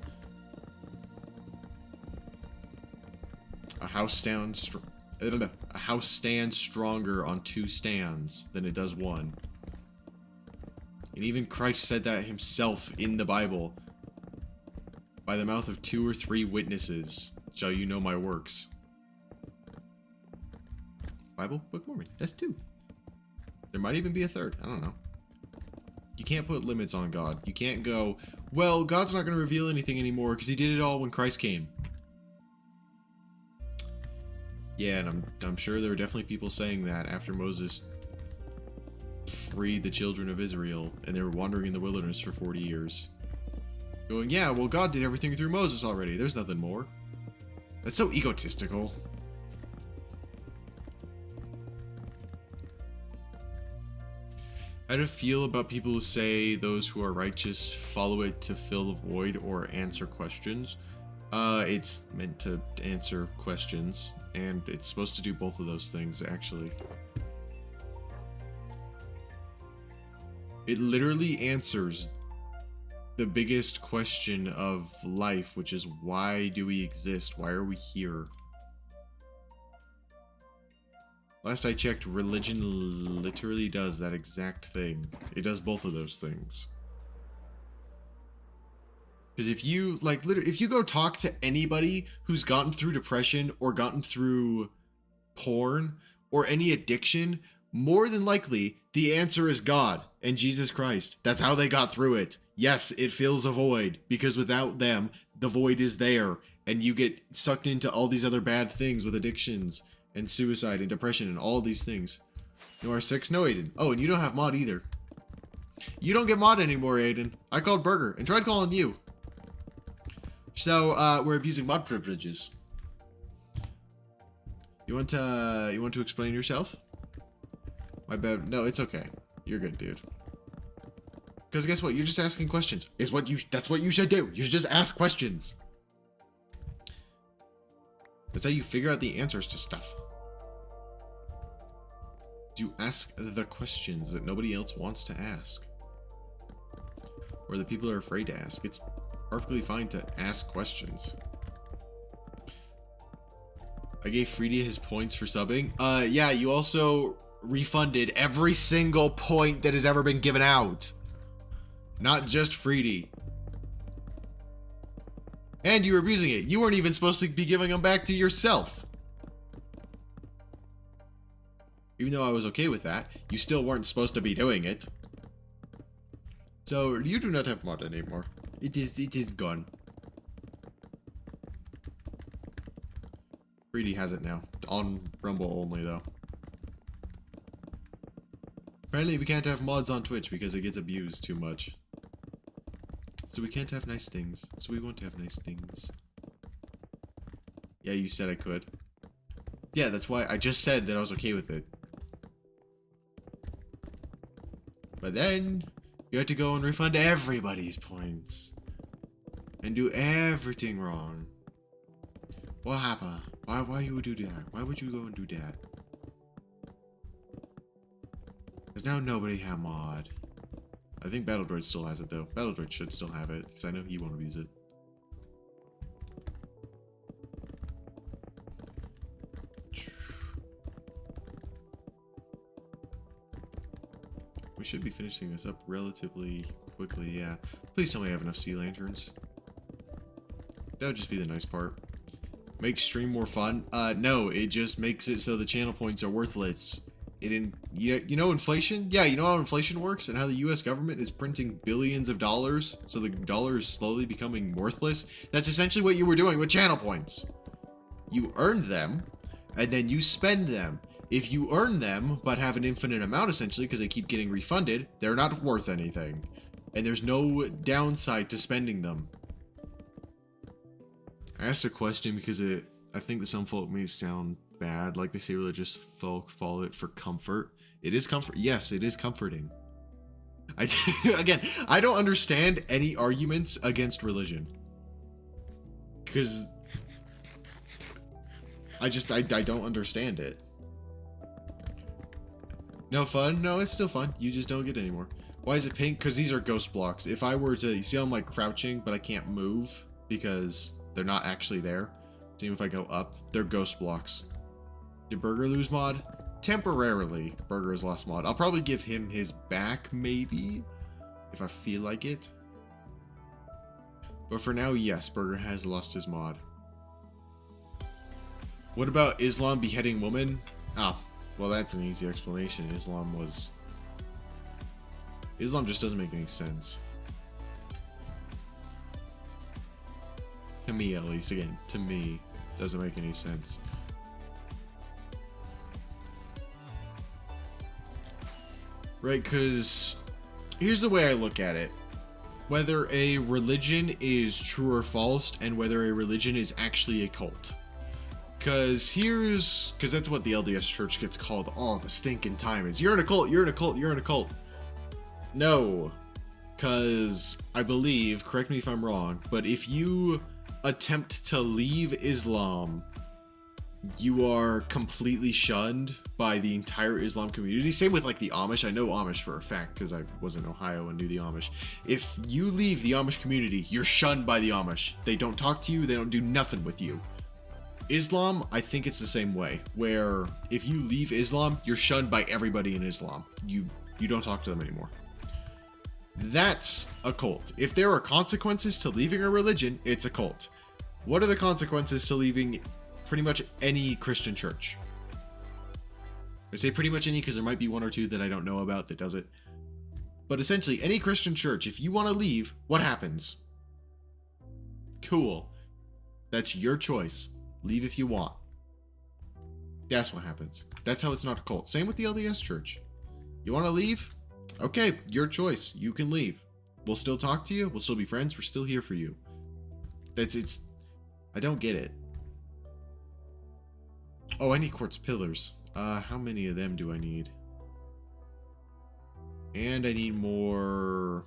A house stands stronger on two stands than it does one. And even Christ said that himself in the Bible. By the mouth of 2 or 3 witnesses shall you know my works. Bible, Book of Mormon. That's 2. There might even be a 3rd. I don't know. You can't put limits on God. You can't go, well, God's not going to reveal anything anymore because he did it all when Christ came. Yeah, and I'm sure there were definitely people saying that after Moses freed the children of Israel and they were wandering in the wilderness for 40 years. Going, yeah, well, God did everything through Moses already. There's nothing more. That's so egotistical. How do you feel about people who say those who are righteous follow it to fill the void or answer questions? It's meant to answer questions, and it's supposed to do both of those things, actually. It literally answers the biggest question of life, which is, why do we exist? Why are we here? Last I checked, religion literally does that exact thing. It does both of those things. Because if you, like, literally, if you go talk to anybody who's gotten through depression or gotten through porn or any addiction, more than likely, the answer is God and Jesus Christ. That's how they got through it. Yes, it fills a void, because without them, the void is there, and you get sucked into all these other bad things with addictions and suicide and depression and all these things. You are 6? No, Aiden. Oh, and you don't have mod either. You don't get mod anymore, Aiden. I called Burger and tried calling you. So, we're abusing mod privileges. You want to explain yourself? My bad. No, it's okay. You're good, dude. Because guess what? You're just asking questions. That's what you should do. You should just ask questions. That's how you figure out the answers to stuff. You ask the questions that nobody else wants to ask. Or that people are afraid to ask. It's perfectly fine to ask questions. I gave Freedy his points for subbing. Yeah, you also refunded every single point that has ever been given out. Not just Freedy. And you were abusing it. You weren't even supposed to be giving them back to yourself. Even though I was okay with that, you still weren't supposed to be doing it. So, you do not have mod anymore. It is gone. Freedy has it now. On Rumble only, though. Apparently, we can't have mods on Twitch because it gets abused too much. So we can't have nice things. So we won't have nice things. Yeah, you said I could. Yeah, that's why I just said that I was okay with it. But then, you had to go and refund everybody's points. and do everything wrong. What happened? Why you would do that? Why would you go and do that? Because now nobody have mod. I think Battledroid still has it though. Battledroid should still have it, because I know he won't abuse it. We should be finishing this up relatively quickly, yeah. Please tell me I have enough sea lanterns. That would just be the nice part. Make stream more fun? No, it just makes it so the channel points are worthless. You know inflation? Yeah, you know how inflation works and how the US government is printing billions of dollars, so the dollar is slowly becoming worthless? That's essentially what you were doing with channel points. You earned them, and then you spend them. If you earn them, but have an infinite amount essentially, because they keep getting refunded, they're not worth anything. And there's no downside to spending them. I asked a question because I think that some folk may sound bad, like they say religious folk follow it for comfort. It is comfort. Yes, it is comforting. Again, I don't understand any arguments against religion. Because I don't understand it. No fun? No, it's still fun. You just don't get any more. Why is it pink? Because these are ghost blocks. If I were to, you see how I'm like crouching, but I can't move because they're not actually there. See if I go up, they're ghost blocks. Did Burger lose mod? Temporarily, Burger has lost mod. I'll probably give him his back, maybe, if I feel like it. But for now, yes, Burger has lost his mod. What about Islam beheading women? Oh, well, that's an easy explanation. Islam just doesn't make any sense. To me, at least. Again, to me, doesn't make any sense. Right, because here's the way I look at it. Whether a religion is true or false, and whether a religion is actually a cult. Because that's what the LDS Church gets called all the stinking time is. You're in a cult, you're in a cult, you're in a cult. No. Because I believe, correct me if I'm wrong, but if you attempt to leave Islam, you are completely shunned by the entire Islam community. Same with like the Amish. I know Amish for a fact because I was in Ohio and knew the Amish. If you leave the Amish community, you're shunned by the Amish. They don't talk to you. They don't do nothing with you. Islam, I think it's the same way, where if you leave Islam, you're shunned by everybody in Islam. You don't talk to them anymore. That's a cult. If there are consequences to leaving a religion, it's a cult. What are the consequences to leaving pretty much any Christian church? I say pretty much any because there might be one or two that I don't know about that does it. But essentially, any Christian church, if you want to leave, what happens? Cool. That's your choice. Leave if you want. That's what happens. That's how it's not a cult. Same with the LDS Church. You want to leave? Okay, your choice. You can leave. We'll still talk to you. We'll still be friends. We're still here for you. I don't get it. Oh, I need quartz pillars. How many of them do I need? And I need more...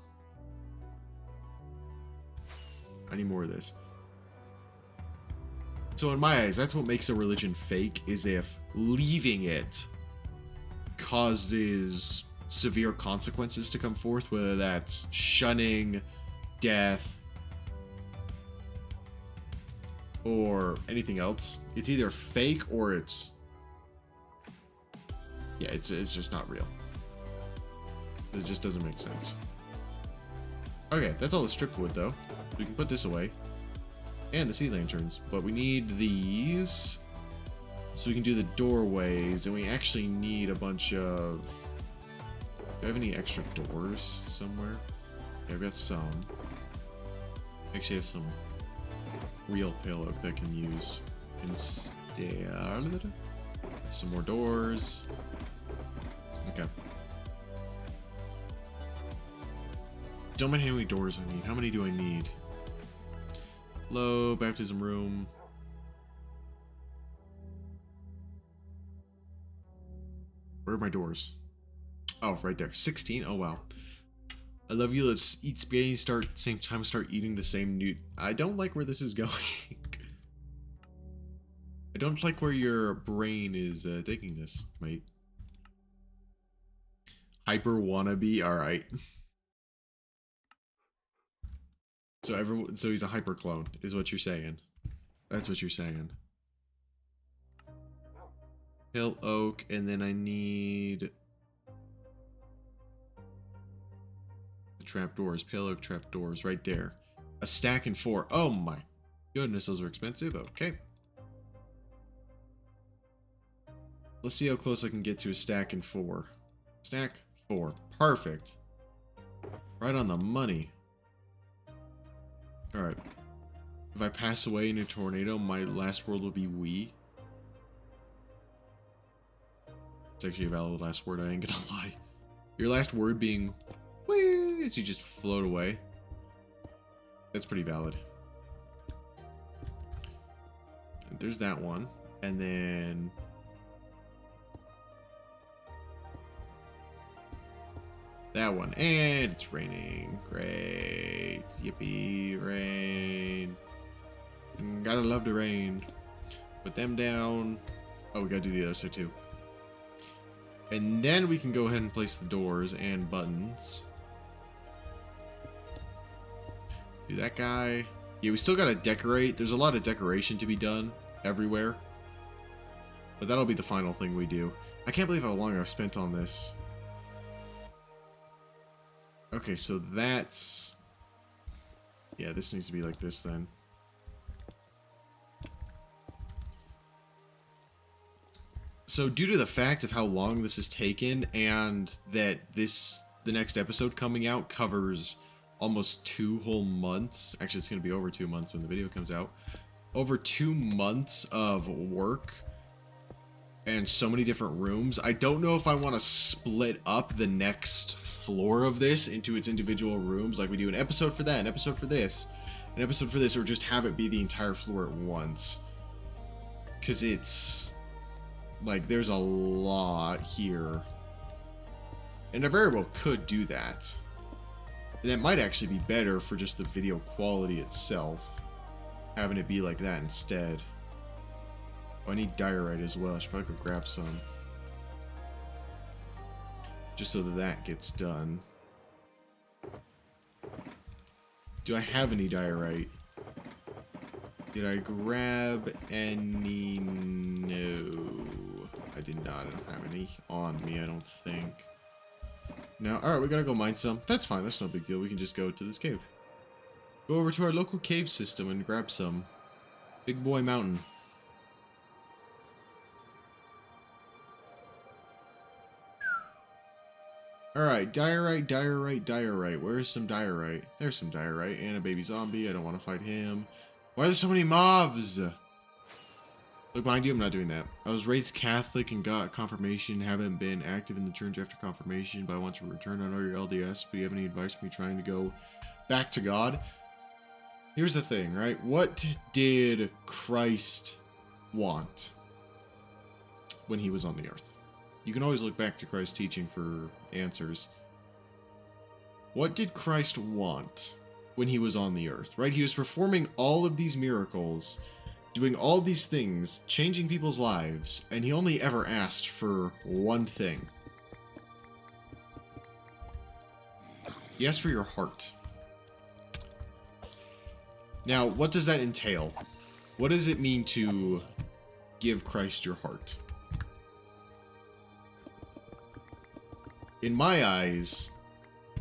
I need more of this. So in my eyes, that's what makes a religion fake, is if leaving it causes severe consequences to come forth, whether that's shunning, death, or anything else. It's either fake or it's... yeah, it's just not real. It just doesn't make sense. Okay, that's all the stripped wood, though. We can put this away. And the sea lanterns. But we need these so we can do the doorways. And we actually need a bunch of... do I have any extra doors somewhere? Yeah, I've got some. Actually, I have some real pale oak that I can use instead. Some more doors. Okay. Don't mind how many doors I need. How many do I need? Hello, baptism room. Where are my doors? Oh, right there. 16? Oh, wow. I love you. Let's eat spaghetti. Same time. Start eating the same new. I don't like where this is going. I don't like where your brain is taking this, mate. Hyper wannabe. All right. So he's a hyper clone, is what you're saying. That's what you're saying. Hill oak, and then I need the trapdoors. Pale oak trapdoors, right there. A stack and 4. Oh my goodness, those are expensive. Okay. Let's see how close I can get to a stack and 4. Stack 4. Perfect. Right on the money. Alright. If I pass away in a tornado, my last word will be we. It's actually a valid last word, I ain't gonna lie. Your last word being wee as you just float away. That's pretty valid. There's that one. And then that one. And it's raining. Great. Yippee. Rain. Gotta love the rain. Put them down. Oh, we gotta do the other side too. And then we can go ahead and place the doors and buttons. Do that guy. Yeah, we still gotta decorate. There's a lot of decoration to be done everywhere. But that'll be the final thing we do. I can't believe how long I've spent on this. Okay, so that's... Yeah, this needs to be like this then. So due to the fact of how long this has taken and that the next episode coming out covers almost 2 whole months. Actually, it's going to be over 2 months when the video comes out. Over 2 months of work and so many different rooms. I don't know if I want to split up the next floor of this into its individual rooms, like we do an episode for that, an episode for this, an episode for this, or just have it be the entire floor at once. Because it's... like, there's a lot here. And I very well could do that. And that might actually be better for just the video quality itself. Having it be like that instead. Oh, I need diorite as well. I should probably go grab some. Just so that that gets done. Do I have any diorite? Did I grab any? No. I did not. I don't have any on me, I don't think. No. Alright, we gotta go mine some. That's fine. That's no big deal. We can just go to this cave. Go over to our local cave system and grab some. Big Boy Mountain. Alright, diorite. Where's some diorite? There's some diorite. And a baby zombie. I don't want to fight him. Why are there so many mobs? Look behind you, I'm not doing that. I was raised Catholic and got confirmation. Haven't been active in the church after confirmation, but I want to return. I know your LDS, but do you have any advice for me trying to go back to God? Here's the thing, right? What did Christ want when he was on the earth? You can always look back to Christ's teaching for answers. What did Christ want when he was on the earth, right? He was performing all of these miracles, doing all these things, changing people's lives, and he only ever asked for one thing. He asked for your heart. Now, what does that entail? What does it mean to give Christ your heart? In my eyes,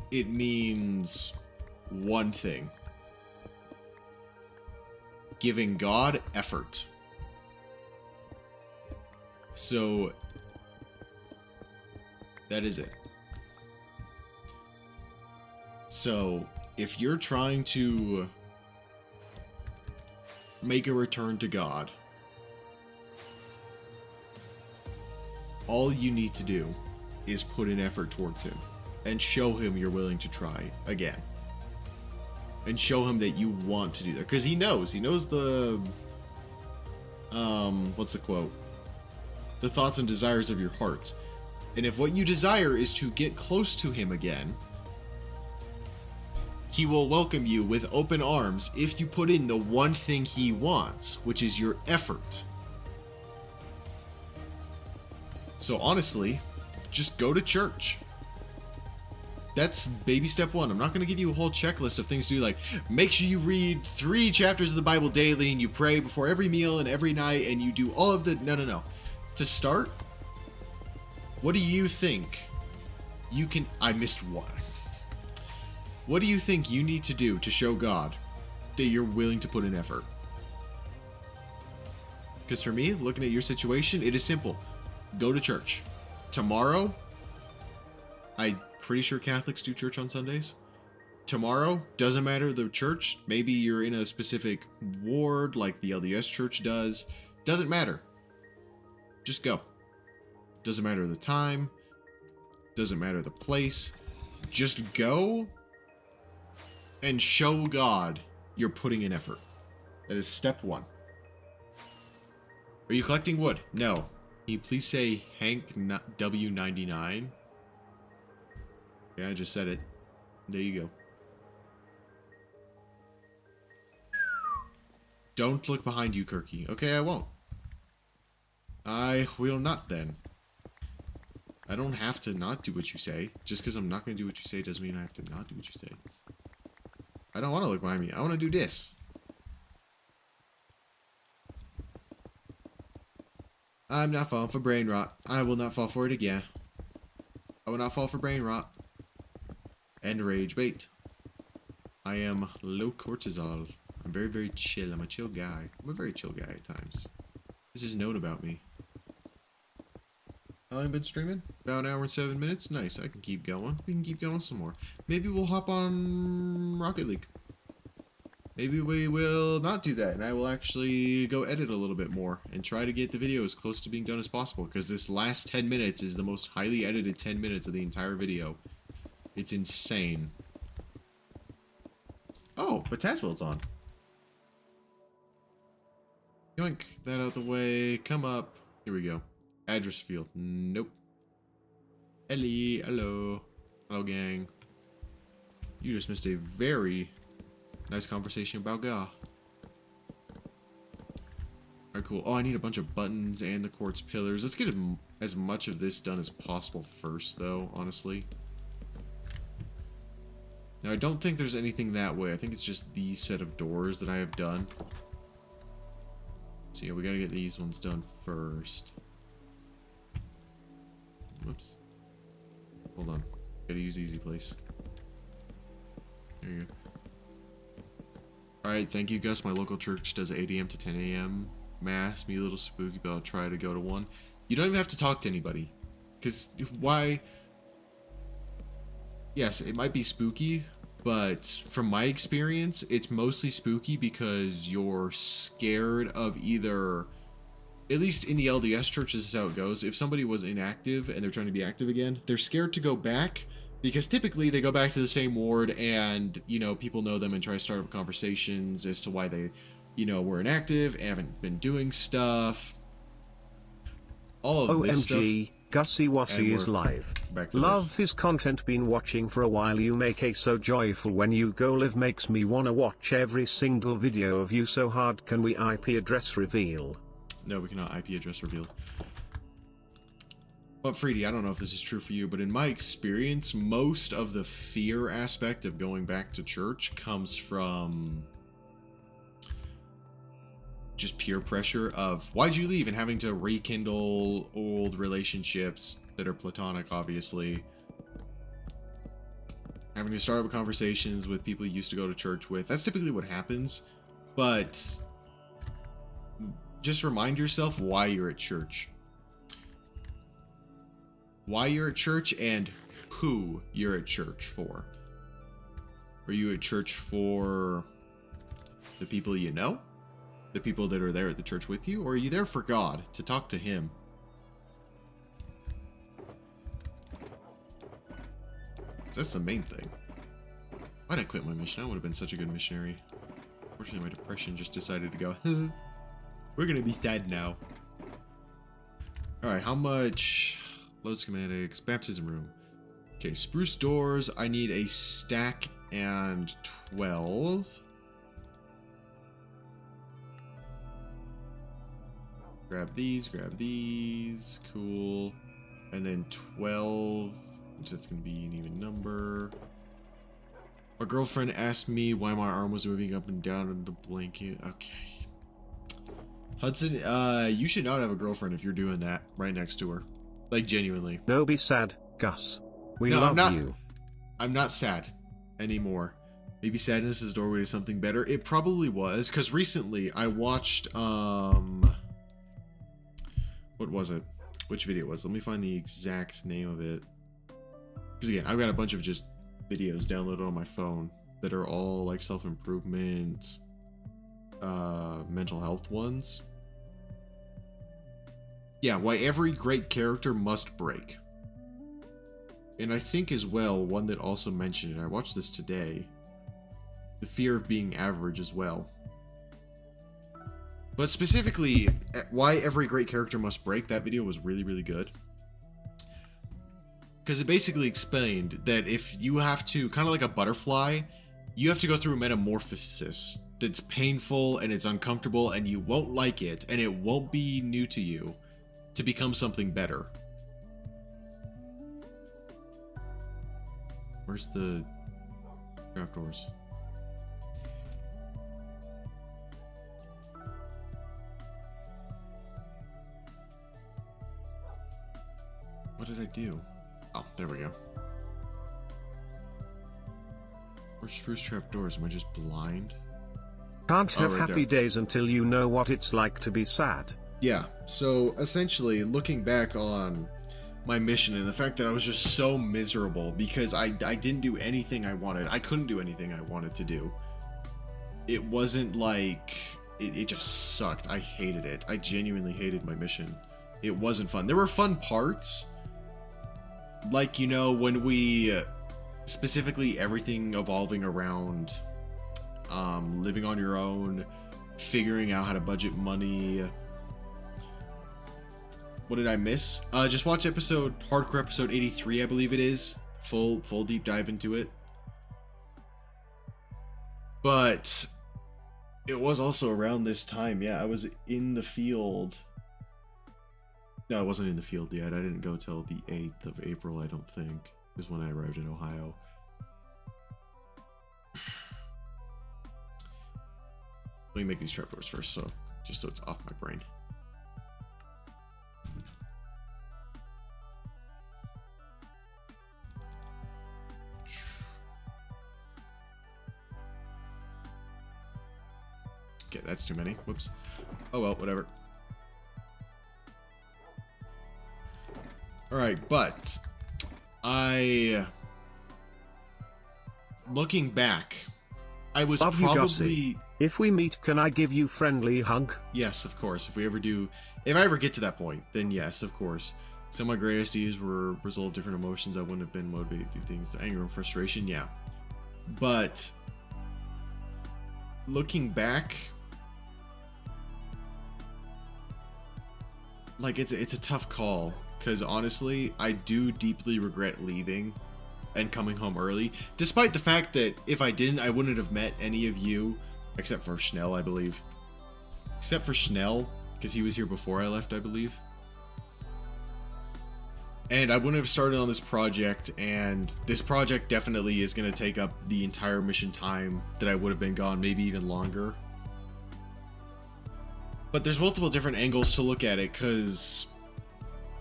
it means one thing. Giving God effort. So, that is it. So, if you're trying to make a return to God, all you need to do is put an effort towards him and show him you're willing to try again. And show him that you want to do that. Because he knows the, what's the quote? The thoughts and desires of your heart. And if what you desire is to get close to him again, He will welcome you with open arms if you put in the one thing he wants, which is your effort. So honestly, just go to church. That's baby step one. I'm not going to give you a whole checklist of things to do, like make sure you read 3 chapters of the Bible daily and you pray before every meal and every night and you do all of the... No. To start, what do you think you can... I missed one. What do you think you need to do to show God that you're willing to put in effort? Because for me, looking at your situation, it is simple. Go to church. Tomorrow, I'm pretty sure Catholics do church on Sundays. Tomorrow, doesn't matter the church. Maybe you're in a specific ward like the LDS church does. Doesn't matter. Just go. Doesn't matter the time. Doesn't matter the place. Just go and show God you're putting in effort. That is step one. Are you collecting wood? No. Can you please say Hank W99? Yeah, I just said it. There you go. Don't look behind you, Kirky. Okay, I won't. I will not then. I don't have to not do what you say. Just because I'm not going to do what you say doesn't mean I have to not do what you say. I don't want to look behind me. I want to do this. I'm not falling for brain rot. I will not fall for it again. I will not fall for brain rot. And rage bait. I am low cortisol. I'm very, very chill. I'm a chill guy. I'm a very chill guy at times. This is known about me. How long have I been streaming? About 1 hour and 7 minutes? Nice, I can keep going. We can keep going some more. Maybe we'll hop on Rocket League. Maybe we will not do that, and I will actually go edit a little bit more and try to get the video as close to being done as possible, because this last 10 minutes is the most highly edited 10 minutes of the entire video. It's insane. Oh, but Tazwell's on. Yoink, that out the way. Come up. Here we go. Address field. Nope. Ellie, hello. Hello, gang. You just missed a very nice conversation about God. Alright, cool. Oh, I need a bunch of buttons and the quartz pillars. Let's get as much of this done as possible first, though, honestly. Now, I don't think there's anything that way. I think it's just these set of doors that I have done. So, yeah, we gotta get these ones done first. Whoops. Hold on. Gotta use Easy Place. There you go. Alright, thank you, Gus. My local church does 8 a.m. to 10 a.m. Mass. Me a little spooky, but I'll try to go to one. You don't even have to talk to anybody. Because, why... Yes, it might be spooky, but from my experience, it's mostly spooky because you're scared of either... At least in the LDS church, this is how it goes. If somebody was inactive and they're trying to be active again, they're scared to go back because typically they go back to the same ward and, you know, people know them and try to start up conversations as to why they, you know, were inactive, haven't been doing stuff. All of this stuff. OMG, Gussie Wassie is live. Love his content, been watching for a while. You make it so joyful when you go live, makes me wanna watch every single video of you so hard. Can we IP address reveal? No, we cannot IP address reveal. But Freedy, I don't know if this is true for you, but in my experience, most of the fear aspect of going back to church comes from just peer pressure of why'd you leave and having to rekindle old relationships that are platonic, obviously. Having to start up conversations with people you used to go to church with. That's typically what happens, but just remind yourself why you're at church. Why you're at church and who you're at church for. Are you at church for the people you know? The people that are there at the church with you? Or are you there for God, to talk to Him? That's the main thing. Why'd I quit my mission? I would have been such a good missionary. Unfortunately, my depression just decided to go, we're gonna be sad now. Alright, how much? Load schematics, baptism room. Okay, spruce doors. I need a stack and 12. Grab these, cool. And then 12, which that's gonna be an even number. My girlfriend asked me why my arm was moving up and down in the blanket. Okay. Hudson, you should not have a girlfriend if you're doing that right next to her. Like, genuinely. No, be sad, Gus. We No, love you. I'm not sad anymore. Maybe sadness is the doorway to something better. It probably was, because recently I watched, what was it? Which video it was? Let me find the exact name of it. Because again, I've got a bunch of just videos downloaded on my phone that are all like self-improvement, mental health ones. Yeah, why every great character must break. And I think as well, one that also mentioned, and I watched this today, the fear of being average as well. But specifically, why every great character must break, that video was really, really good. Because it basically explained that if you have to, kind of like a butterfly, you have to go through a metamorphosis that's painful and it's uncomfortable and you won't like it and it won't be new to you to become something better. Where's the trapdoors? What did I do? Oh, there we go. Where's spruce trapdoors? Am I just blind? Can't have right happy there. days until you know what it's like to be sad. Yeah, so essentially, looking back on my mission and the fact that I was just so miserable because I didn't do anything I wanted. I couldn't do anything I wanted to do. It wasn't like... It just sucked. I hated it. I genuinely hated my mission. It wasn't fun. There were fun parts. Like, you know, when we... specifically everything evolving around living on your own, figuring out how to budget money. What did I miss? Just watch hardcore episode 83, I believe it is. Full deep dive into it. But it was also around this time. Yeah, I was in the field. No, I wasn't in the field yet. I didn't go till the 8th of April, I don't think, is when I arrived in Ohio. Let me make these trapdoors first, just so it's off my brain. Okay, that's too many. Whoops. Oh well, whatever. Alright, but looking back, I was Love you, probably... Gussie. If we meet, can I give you friendly hug? Yes, of course. If I ever get to that point, then yes, of course. Some of my greatest ideas were a result of different emotions. I wouldn't have been motivated to do things. The anger and frustration, yeah. But looking back, like it's a tough call, because honestly, I do deeply regret leaving and coming home early, despite the fact that if I didn't, I wouldn't have met any of you. Except for Schnell, I believe. Except for Schnell, because he was here before I left, I believe. And I wouldn't have started on this project, and this project definitely is going to take up the entire mission time that I would have been gone, maybe even longer. But there's multiple different angles to look at it, because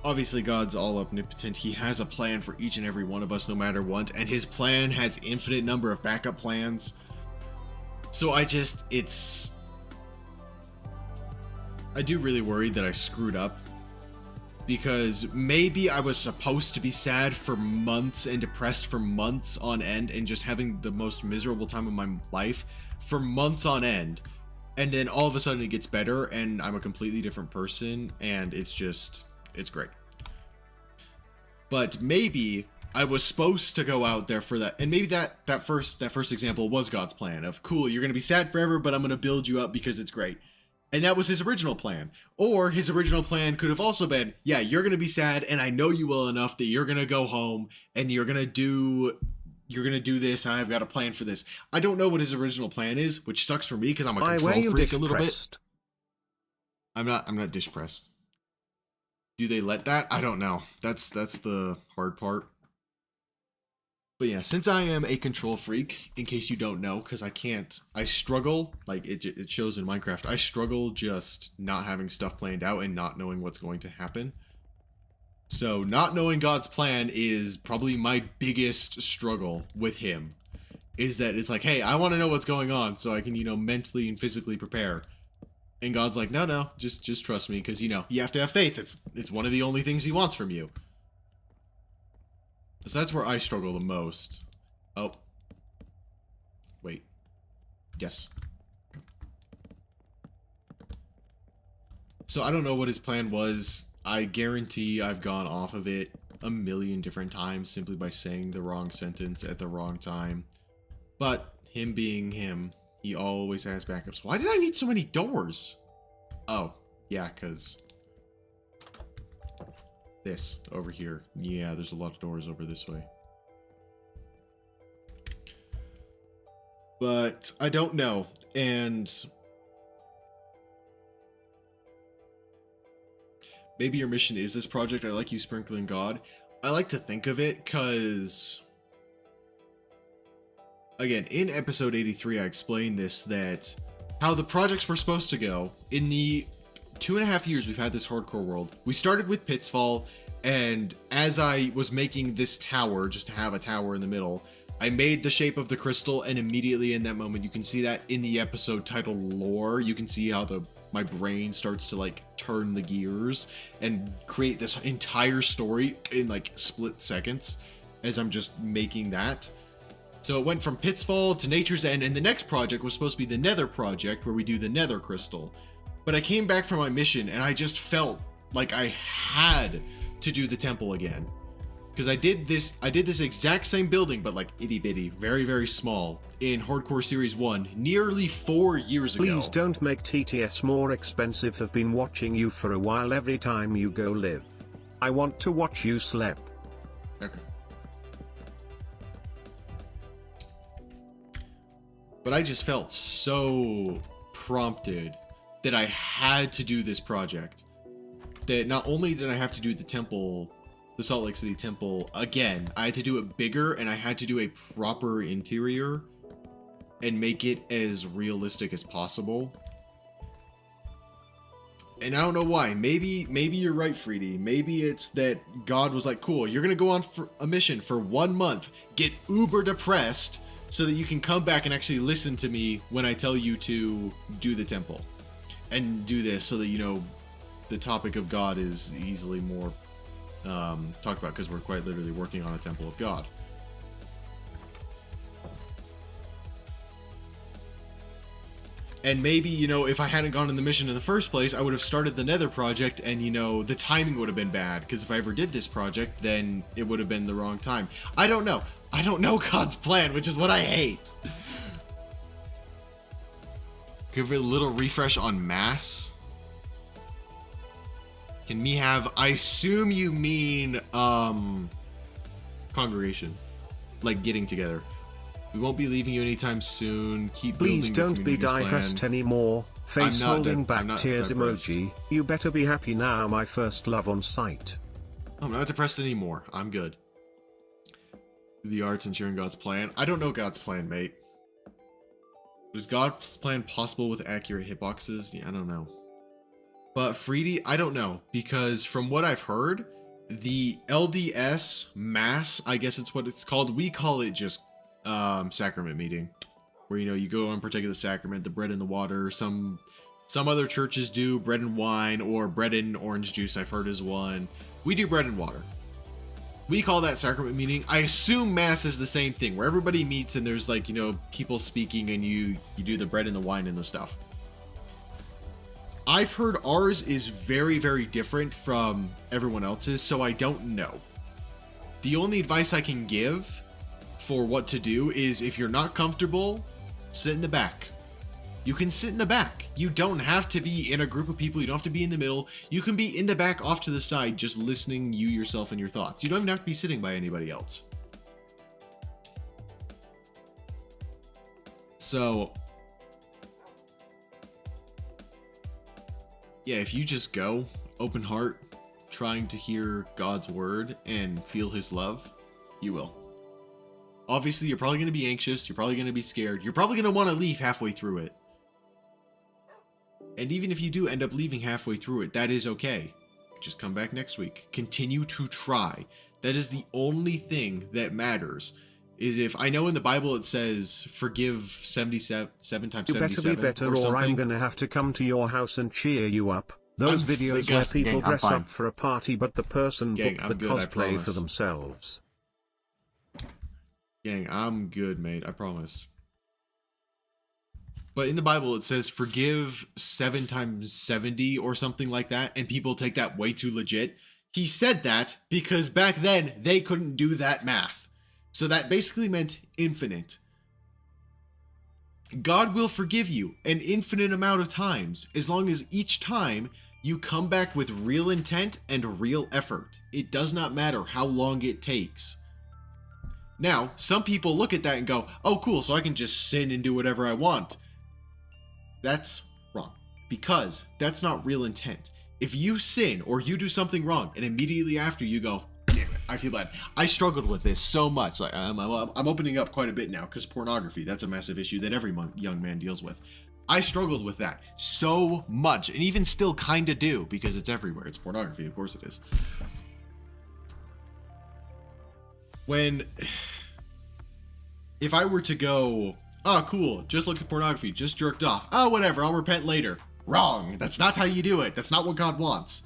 obviously God's all omnipotent. He has a plan for each and every one of us, no matter what, and his plan has infinite number of backup plans. So I do really worry that I screwed up, because maybe I was supposed to be sad for months and depressed for months on end and just having the most miserable time of my life for months on end, and then all of a sudden it gets better and I'm a completely different person and it's great. But maybe I was supposed to go out there for that, and maybe that first example was God's plan of, cool, you're gonna be sad forever, but I'm gonna build you up because it's great. And that was his original plan. Or his original plan could have also been, yeah, you're gonna be sad, and I know you well enough that you're gonna go home and you're gonna do you're gonna do this, and I've got a plan for this. I don't know what his original plan is, which sucks for me because I'm a control freak a little bit. I'm not dish pressed. Do they let that? I don't know. That's the hard part. But yeah, since I am a control freak, in case you don't know, because I struggle, like it shows in Minecraft, I struggle just not having stuff planned out and not knowing what's going to happen. So not knowing God's plan is probably my biggest struggle with him. Is that it's like, hey, I want to know what's going on so I can, mentally and physically prepare. And God's like, no, just trust me, because, you have to have faith. It's one of the only things he wants from you. So that's where I struggle the most. Oh. Wait. Yes. So I don't know what his plan was. I guarantee I've gone off of it a million different times simply by saying the wrong sentence at the wrong time. But him being him, he always has backups. Why did I need so many doors? Oh, yeah, because this over here. Yeah, there's a lot of doors over this way. But I don't know. And maybe your mission is this project. I like you sprinkling God. I like to think of it because, again, in episode 83, I explained this, that how the projects were supposed to go. In the 2.5 years we've had this hardcore world, we started with Pitfall, and as I was making this tower, just to have a tower in the middle, I made the shape of the crystal, and immediately in that moment, you can see that in the episode titled Lore, you can see how my brain starts to like turn the gears and create this entire story in like split seconds as I'm just making that. So it went from Pitfall to Nature's End, and the next project was supposed to be the Nether project, where we do the Nether crystal. But I came back from my mission and I just felt like I had to do the temple again. Because I did this exact same building, but like itty bitty, very, very small, in Hardcore Series 1 nearly 4 years ago. Please don't make TTS more expensive. Have been watching you for a while every time you go live. I want to watch you slap. Okay. But I just felt so prompted that I had to do this project. That not only did I have to do the temple, the Salt Lake City temple again, I had to do it bigger, and I had to do a proper interior and make it as realistic as possible. And I don't know why. Maybe you're right, Freedy. Maybe it's that God was like, cool, you're gonna go on for a mission for 1 month, get uber depressed, so that you can come back and actually listen to me when I tell you to do the temple. And do this so that, the topic of God is easily more talked about, because we're quite literally working on a temple of God. And maybe, if I hadn't gone on the mission in the first place, I would have started the Nether project, and, the timing would have been bad, because if I ever did this project, then it would have been the wrong time. I don't know. I don't know God's plan, which is what I hate. Give it a little refresh on mass. Can me have, I assume you mean, congregation. Like getting together. We won't be leaving you anytime soon. Keep building. Please don't be depressed anymore. Face holding back tears emoji. You better be happy now, my first love on sight. I'm not depressed anymore. I'm good. The arts and sharing God's plan. I don't know God's plan, mate. Is God's plan possible with accurate hitboxes? Yeah, I don't know. But Freedy, I don't know, because from what I've heard, the LDS Mass, I guess it's what it's called. We call it just sacrament meeting, where you go and partake of the sacrament, the bread and the water. Some other churches do bread and wine, or bread and orange juice, I've heard is one. We do bread and water. We call that sacrament meeting. I assume Mass is the same thing, where everybody meets and there's like, people speaking, and you do the bread and the wine and the stuff. I've heard ours is very, very different from everyone else's, so I don't know. The only advice I can give for what to do is, if you're not comfortable, sit in the back. You can sit in the back. You don't have to be in a group of people. You don't have to be in the middle. You can be in the back off to the side, just listening, you, yourself, and your thoughts. You don't even have to be sitting by anybody else. So, yeah, if you just go open heart, trying to hear God's word and feel his love, you will. Obviously, you're probably going to be anxious. You're probably going to be scared. You're probably going to want to leave halfway through it. And even if you do end up leaving halfway through it, that is okay. Just come back next week. Continue to try. That is the only thing that matters. Is if I know in the Bible it says forgive 77 times 77 You better be better, or I'm gonna have to come to your house and cheer you up. Those videos where people dress up for a party but the person booked the cosplay for themselves. Gang, I'm good, mate. I promise. But in the Bible it says forgive 7 times 70 or something like that, and people take that way too legit. He said that because back then they couldn't do that math. So that basically meant infinite. God will forgive you an infinite amount of times as long as each time you come back with real intent and real effort. It does not matter how long it takes. Now, some people look at that and go, oh cool, so I can just sin and do whatever I want. That's wrong, because that's not real intent. If you sin or you do something wrong and immediately after you go, damn it, I feel bad. I struggled with this so much. Like I'm opening up quite a bit now because pornography, that's a massive issue that every young man deals with. I struggled with that so much, and even still kind of do, because it's everywhere. It's pornography, of course it is. If I were to go, oh cool, just looked at pornography, just jerked off, oh whatever, I'll repent later. Wrong. That's not how you do it. That's not what God wants.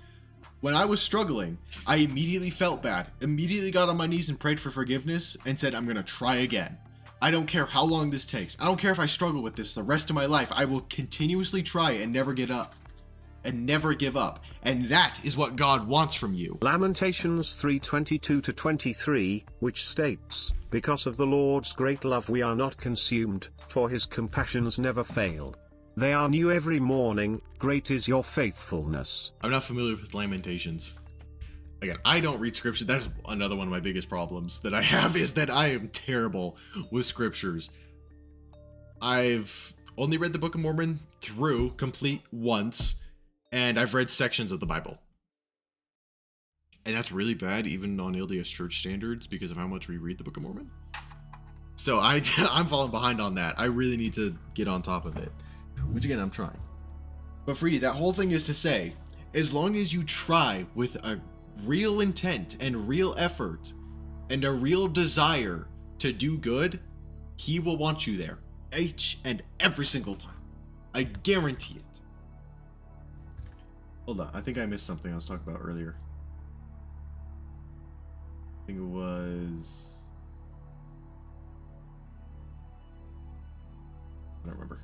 When I was struggling, I immediately felt bad, immediately got on my knees and prayed for forgiveness and said, I'm going to try again. I don't care how long this takes. I don't care if I struggle with this the rest of my life. I will continuously try and never get up. And never give up. And that is what God wants from you. Lamentations 3:22-23, which states, because of the Lord's great love we are not consumed, for his compassions never fail. They are new every morning, great is your faithfulness. I'm not familiar with Lamentations. Again, I don't read scripture. That's another one of my biggest problems that I have, is that I am terrible with scriptures. I've only read the Book of Mormon through complete once, and I've read sections of the Bible. And that's really bad, even on LDS church standards, because of how much we read the Book of Mormon. So I'm falling behind on that. I really need to get on top of it. Which again, I'm trying. But Freedy, that whole thing is to say, as long as you try with a real intent and real effort and a real desire to do good, he will want you there each and every single time. I guarantee it. Hold on, I think I missed something I was talking about earlier. I think it was... I don't remember.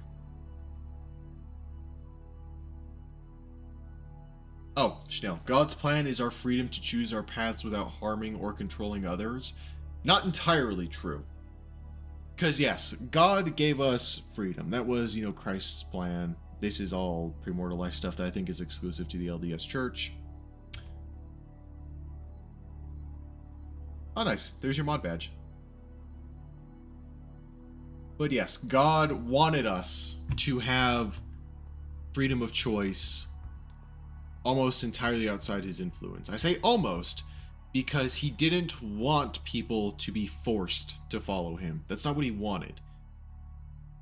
Oh, Schnell. God's plan is our freedom to choose our paths without harming or controlling others. Not entirely true. Because yes, God gave us freedom. That was, Christ's plan. This is all premortal life stuff that I think is exclusive to the LDS Church. Oh, nice. There's your mod badge. But yes, God wanted us to have freedom of choice almost entirely outside his influence. I say almost because he didn't want people to be forced to follow him. That's not what he wanted.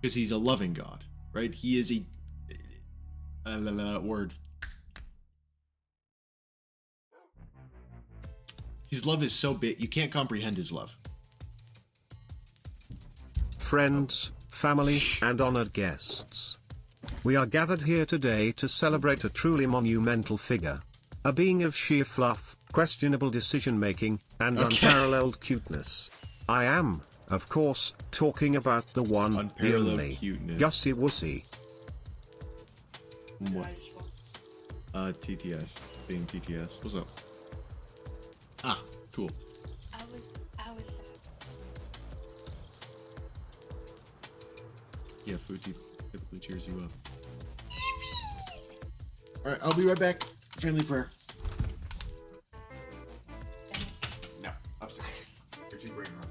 Because he's a loving God, right? He is word. His love is so big, you can't comprehend his love. Friends, family, and honored guests. We are gathered here today to celebrate a truly monumental figure. A being of sheer fluff, questionable decision-making, and unparalleled cuteness. I am, of course, talking about the one, the only, Gussie Wussy. What? TTS. Being TTS. What's up? Ah, cool. I was sad. Yeah, Fuji typically cheers you up. Alright, I'll be right back. Family prayer. No, upstairs. You're too brain run.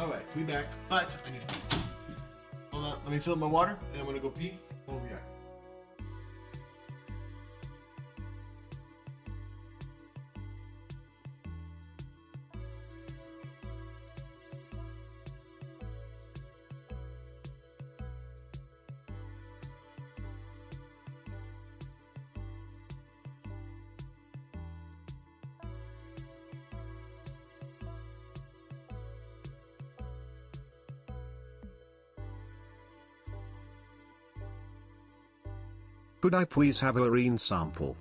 Alright, we back, but I need to pee. Hold on, let me fill up my water, and I'm gonna go pee. We'll be back. Could I please have a urine sample?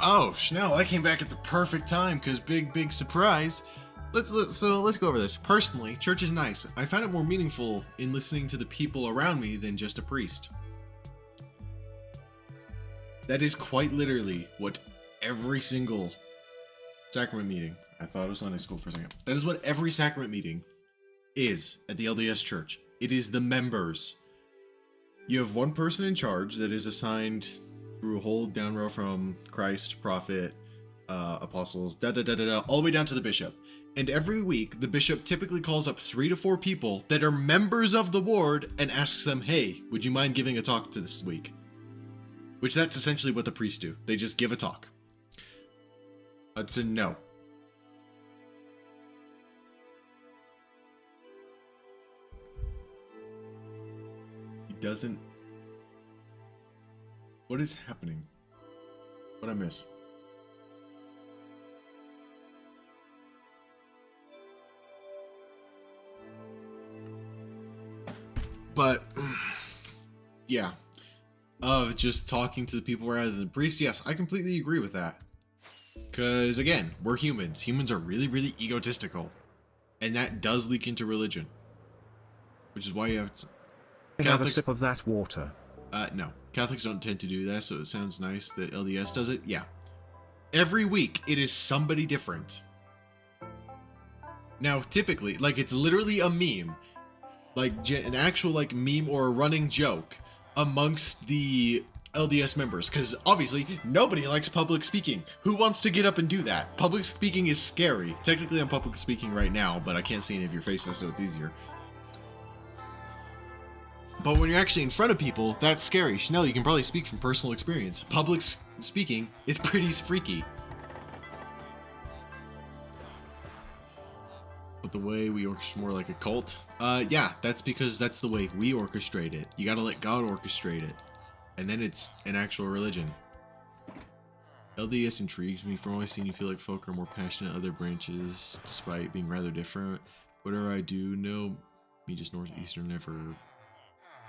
Oh, Schnell, I came back at the perfect time because big surprise. Let's go over this. Personally, church is nice. I find it more meaningful in listening to the people around me than just a priest. That is quite literally what every single sacrament meeting, I thought it was Sunday school for a second. That is what every sacrament meeting is at the LDS church. It is the members. You have one person in charge that is assigned through a whole down row from Christ, prophet, apostles, all the way down to the bishop. And every week, the bishop typically calls up 3 to 4 people that are members of the ward and asks them, hey, would you mind giving a talk to this week? Which that's essentially what the priests do. They just give a talk. Hudson, no. He doesn't. What is happening? What'd I miss? But, yeah. Of just talking to the people rather than the priest, yes, I completely agree with that. Because, again, we're humans. Humans are really egotistical. And that does leak into religion. Which is why you have to... Have a sip of that water. No. Catholics don't tend to do that, so it sounds nice that LDS does it. Yeah. Every week, it is somebody different. Now, typically, like, it's literally a meme. Like, an actual, like, meme or a running joke amongst the LDS members. Because, obviously, nobody likes public speaking. Who wants to get up and do that? Public speaking is scary. Technically, I'm public speaking right now, but I can't see any of your faces, so it's easier. But when you're actually in front of people, that's scary. Chanel, you can probably speak from personal experience. Public speaking is pretty freaky. But the way we orchestrate more like a cult, yeah, that's because that's the way we orchestrate it. You gotta let God orchestrate it. And then it's an actual religion. LDS intrigues me. From what I've seen, you feel like folk are more passionate in other branches, despite being rather different. Whatever I do know, me just Northeastern never...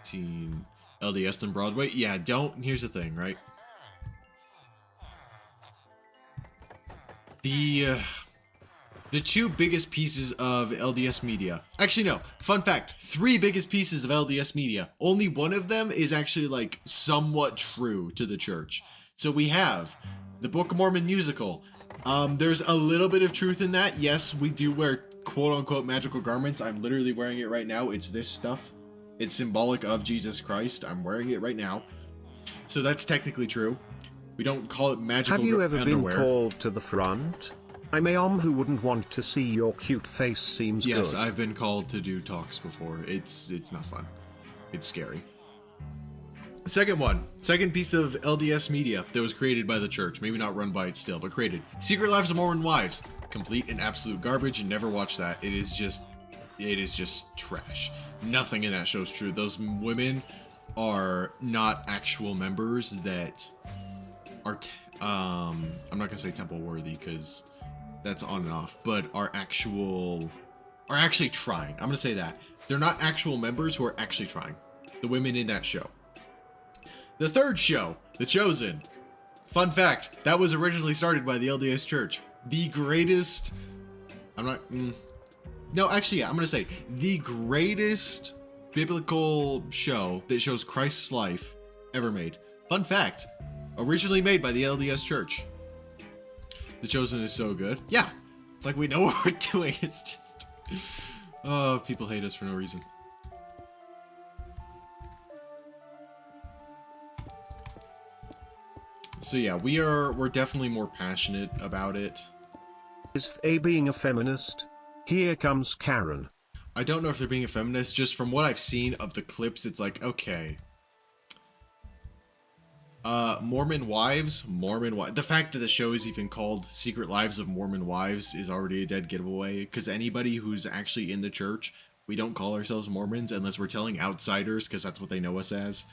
seen LDS than Broadway. Yeah, don't. Here's the thing, right? The 2 biggest pieces of LDS media. Actually, no. Fun fact. 3 biggest pieces of LDS media. Only one of them is actually, like, somewhat true to the church. So we have the Book of Mormon musical. There's a little bit of truth in that. Yes, we do wear quote-unquote magical garments. I'm literally wearing it right now. It's this stuff. It's symbolic of Jesus Christ. I'm wearing it right now. So that's technically true. We don't call it magical underwear. Have you ever been called to the front? I'm a who wouldn't want to see your cute face seems good. Yes, I've been called to do talks before. It's not fun. It's scary. Second piece of LDS media that was created by the church. Maybe not run by it still, but created. Secret Lives of Mormon Wives. complete and absolute garbage, and never watch that. It is just trash. Nothing in that show is true. Those women are not actual members that are I'm not gonna say temple worthy because that's on and off, but are actually trying. I'm gonna say that they're not actual members who are actually trying. The women in that show. The third show, The Chosen. Fun fact, that was originally started by the LDS Church. The greatest... No, actually, yeah, I'm going to say the greatest biblical show that shows Christ's life ever made. Fun fact, originally made by the LDS Church. The Chosen is so good. Yeah, it's like we know what we're doing. It's just... Oh, people hate us for no reason. So yeah, we're definitely more passionate about it. Is they being a feminist? Here comes Karen. I don't know if they're being a feminist. Just from what I've seen of the clips, it's like, okay. Mormon wives. The fact that the show is even called Secret Lives of Mormon Wives is already a dead giveaway. Because anybody who's actually in the church, we don't call ourselves Mormons unless we're telling outsiders, because that's what they know us as.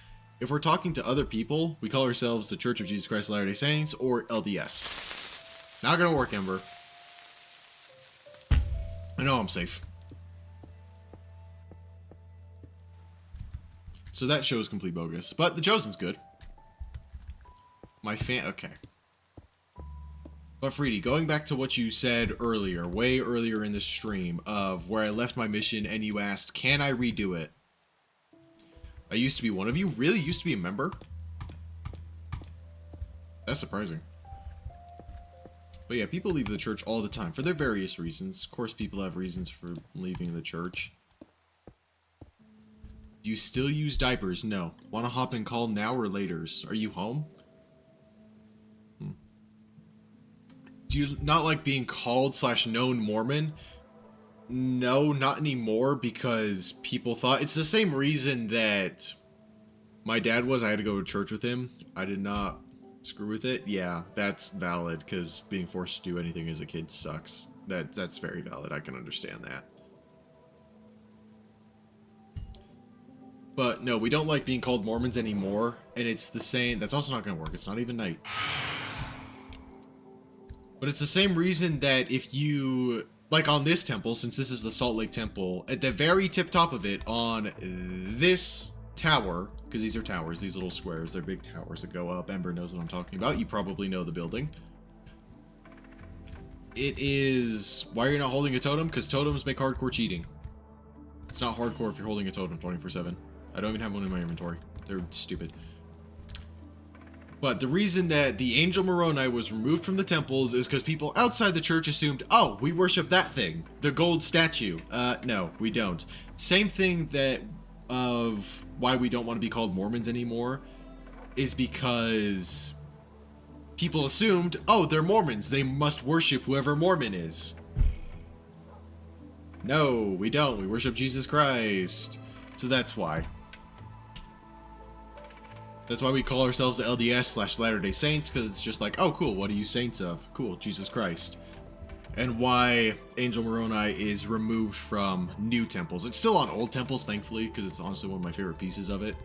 If we're talking to other people, we call ourselves the Church of Jesus Christ of Latter-day Saints or LDS. Not gonna work, Ember. I know I'm safe. So that show is complete bogus, but The Chosen's good. Okay. But Freedy, going back to what you said earlier, way earlier in the stream, of where I left my mission and you asked, can I redo it? I used to be one of you? Really? Used to be a member? That's surprising. But yeah, people leave the church all the time for their various reasons. Of course, people have reasons for leaving the church. Do you still use diapers? No. Want to hop and call now or later? Are you home? Do you not like being called / known Mormon? No, not anymore, because people thought... It's the same reason that my dad was. I had to go to church with him. I did not screw with it. Yeah, that's valid, because being forced to do anything as a kid sucks. That's very valid. I can understand that. But no, we don't like being called Mormons anymore, and it's the same... That's also not going to work. It's not even night. But it's the same reason that if you... Like on this temple, since this is the Salt Lake Temple, at the very tip top of it, on this tower, because these are towers, these little squares, they're big towers that go up. Ember knows what I'm talking about. You probably know the building. It is... Why are you not holding a totem? Because totems make hardcore cheating. It's not hardcore if you're holding a totem 24/7. I don't even have one in my inventory. They're stupid. But the reason that the Angel Moroni was removed from the temples is because people outside the church assumed, oh, we worship that thing, the gold statue. No, we don't. Same thing that of why we don't want to be called Mormons anymore is because people assumed, oh, they're Mormons, they must worship whoever Mormon is. No, we don't. We worship Jesus Christ. So that's why. That's why we call ourselves the LDS / Latter-day Saints, because it's just like, oh, cool, what are you saints of? Cool, Jesus Christ. And why Angel Moroni is removed from new temples. It's still on old temples, thankfully, because it's honestly one of my favorite pieces of it.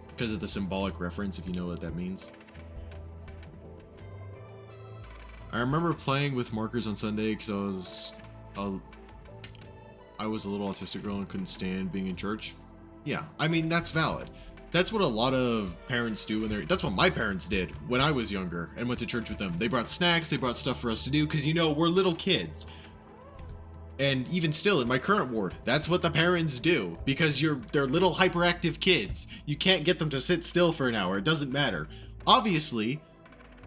Because of the symbolic reference, if you know what that means. I remember playing with markers on Sunday because I was a little autistic girl and couldn't stand being in church. Yeah, I mean, that's valid. That's what a lot of parents do when they're... That's what my parents did when I was younger and went to church with them. They brought snacks, they brought stuff for us to do, because, you know, we're little kids. And even still, in my current ward, that's what the parents do, because they're little hyperactive kids. You can't get them to sit still for an hour. It doesn't matter. Obviously,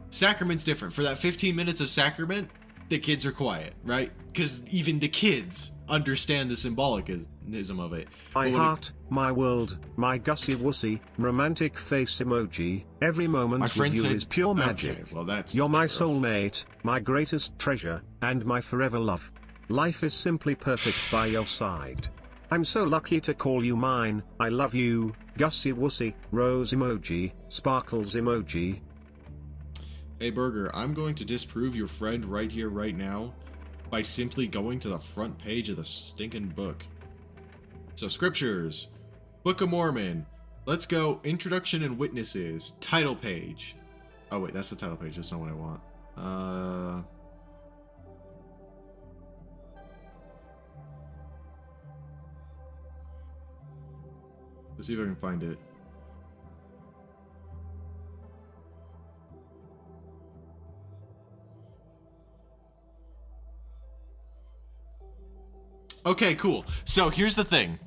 sacrament's different. For that 15 minutes of sacrament, the kids are quiet, right? Because even the kids understand the symbolicism of it. My heart, my world, my gussy wussy, romantic face emoji, every moment with you is pure magic. Okay, well, that's You're my true. soulmate, my greatest treasure, and my forever love. Life is simply perfect by your side. I'm so lucky to call you mine. I love you, gussy wussy, rose emoji, sparkles emoji. Hey Burger, I'm going to disprove your friend right here, right now. by simply going to the front page of the stinking book. So scriptures, Book of Mormon. Let's go Introduction and Witnesses, title page. Oh wait, that's the title page. That's not what I want. Let's see if I can find it. Okay, cool. So here's the thing.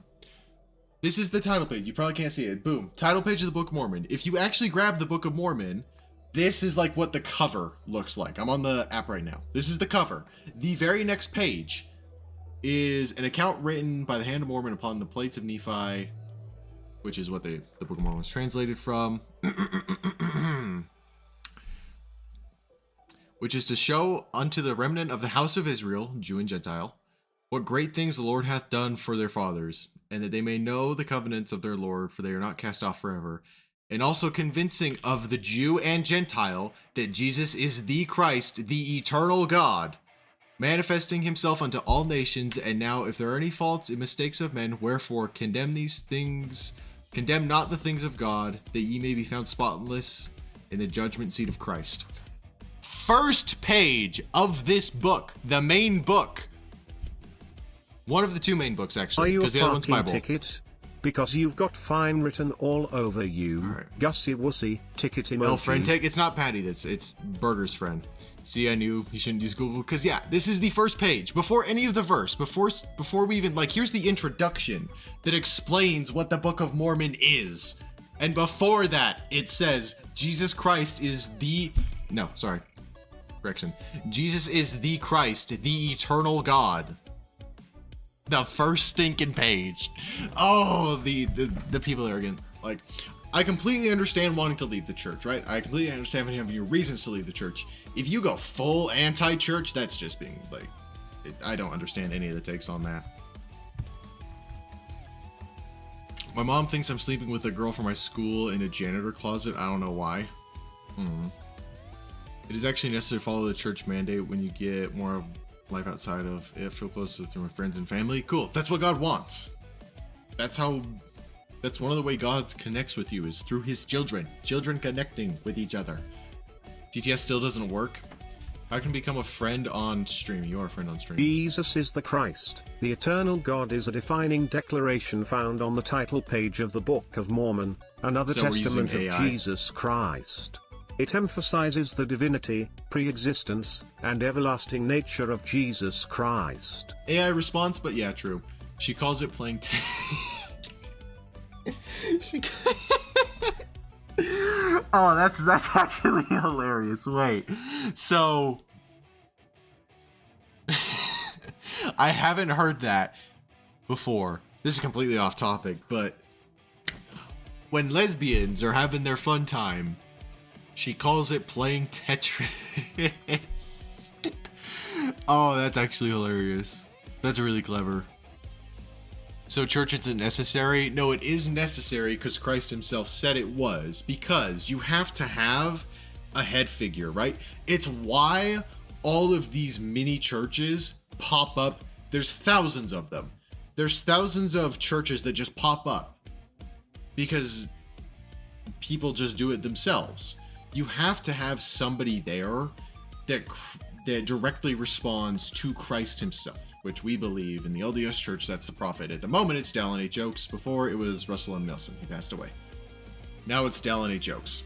This is the title page. You probably can't see it. Boom. Title page of the Book of Mormon. If you actually grab the Book of Mormon, this is like what the cover looks like. I'm on the app right now. This is the cover. The very next page is an account written by the Hand of Mormon upon the plates of Nephi, which is what the Book of Mormon was translated from. Which is to show unto the remnant of the house of Israel, Jew and Gentile, what great things the Lord hath done for their fathers, and that they may know the covenants of their Lord, for they are not cast off forever. And also convincing of the Jew and Gentile that Jesus is the Christ, the eternal God, manifesting himself unto all nations. And now, if there are any faults and mistakes of men, wherefore condemn these things, condemn not the things of God, that ye may be found spotless in the judgment seat of Christ. First page of this book, the main book. One of the two main books, actually, because the other one's Bible. Ticket? Because you've got fine written all over you. Right. Gussy wussy, ticket emoji. Well, friend take, it's not Patty, it's Burger's friend. See, I knew you shouldn't use Google, because yeah, this is the first page. Before any of the verse, before we even, like, here's the introduction that explains what the Book of Mormon is. And before that, it says, Jesus Christ is the, no, sorry, correction. Jesus is the Christ, the eternal God. The first stinking page. Oh, the people are again. Like, I completely understand wanting to leave the church, right? I completely understand having your reasons to leave the church. If you go full anti-church, that's just being like, I don't understand any of the takes on that. My mom thinks I'm sleeping with a girl from my school in a janitor closet. I don't know why. It is actually necessary to follow the church mandate when you get more life outside of it. Feel closer to my friends and family. Cool. That's what God wants. That's one of the way God connects with you, is through his children. Children connecting with each other. TTS still doesn't work. How can become a friend on stream? You are a friend on stream. Jesus is the Christ, the eternal God, is a defining declaration found on the title page of the Book of Mormon, another testament of Jesus Christ. It emphasizes the divinity, pre-existence, and everlasting nature of Jesus Christ. AI response, but yeah, true. She calls it playing Oh, that's actually hilarious. Wait. So I haven't heard that before. This is completely off topic, but when lesbians are having their fun time, she calls it playing Tetris. Oh, that's actually hilarious. That's really clever. So church isn't necessary? No, it is necessary because Christ himself said it was, because you have to have a head figure, right? It's why all of these mini churches pop up. There's thousands of them. There's thousands of churches that just pop up because people just do it themselves. You have to have somebody there that directly responds to Christ himself, which we believe in the LDS Church, that's the prophet. At the moment, it's Dallin H. Oaks. Before, it was Russell M. Nelson. He passed away. Now it's Dallin H. Oaks.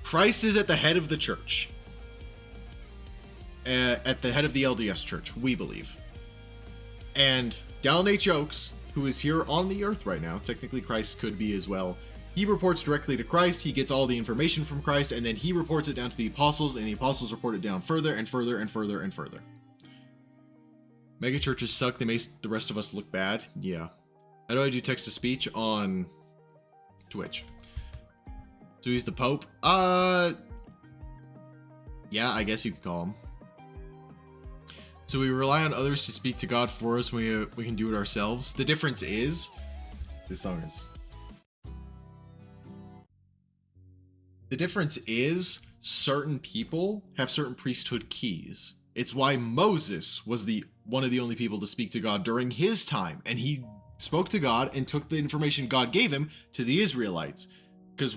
Christ is at the head of the church. At the head of the LDS Church, we believe. And Dallin H. Oaks, who is here on the earth right now, technically Christ could be as well. He reports directly to Christ, he gets all the information from Christ, and then he reports it down to the apostles, and the apostles report it down further and further and further and further. Mega churches suck, they make the rest of us look bad. Yeah. How do I do text-to-speech on Twitch? So he's the Pope? Yeah, I guess you could call him. So we rely on others to speak to God for us when we can do it ourselves. The difference is... This song is... The difference is certain people have certain priesthood keys. It's why Moses was one of the only people to speak to God during his time, and he spoke to God and took the information God gave him to the Israelites. Because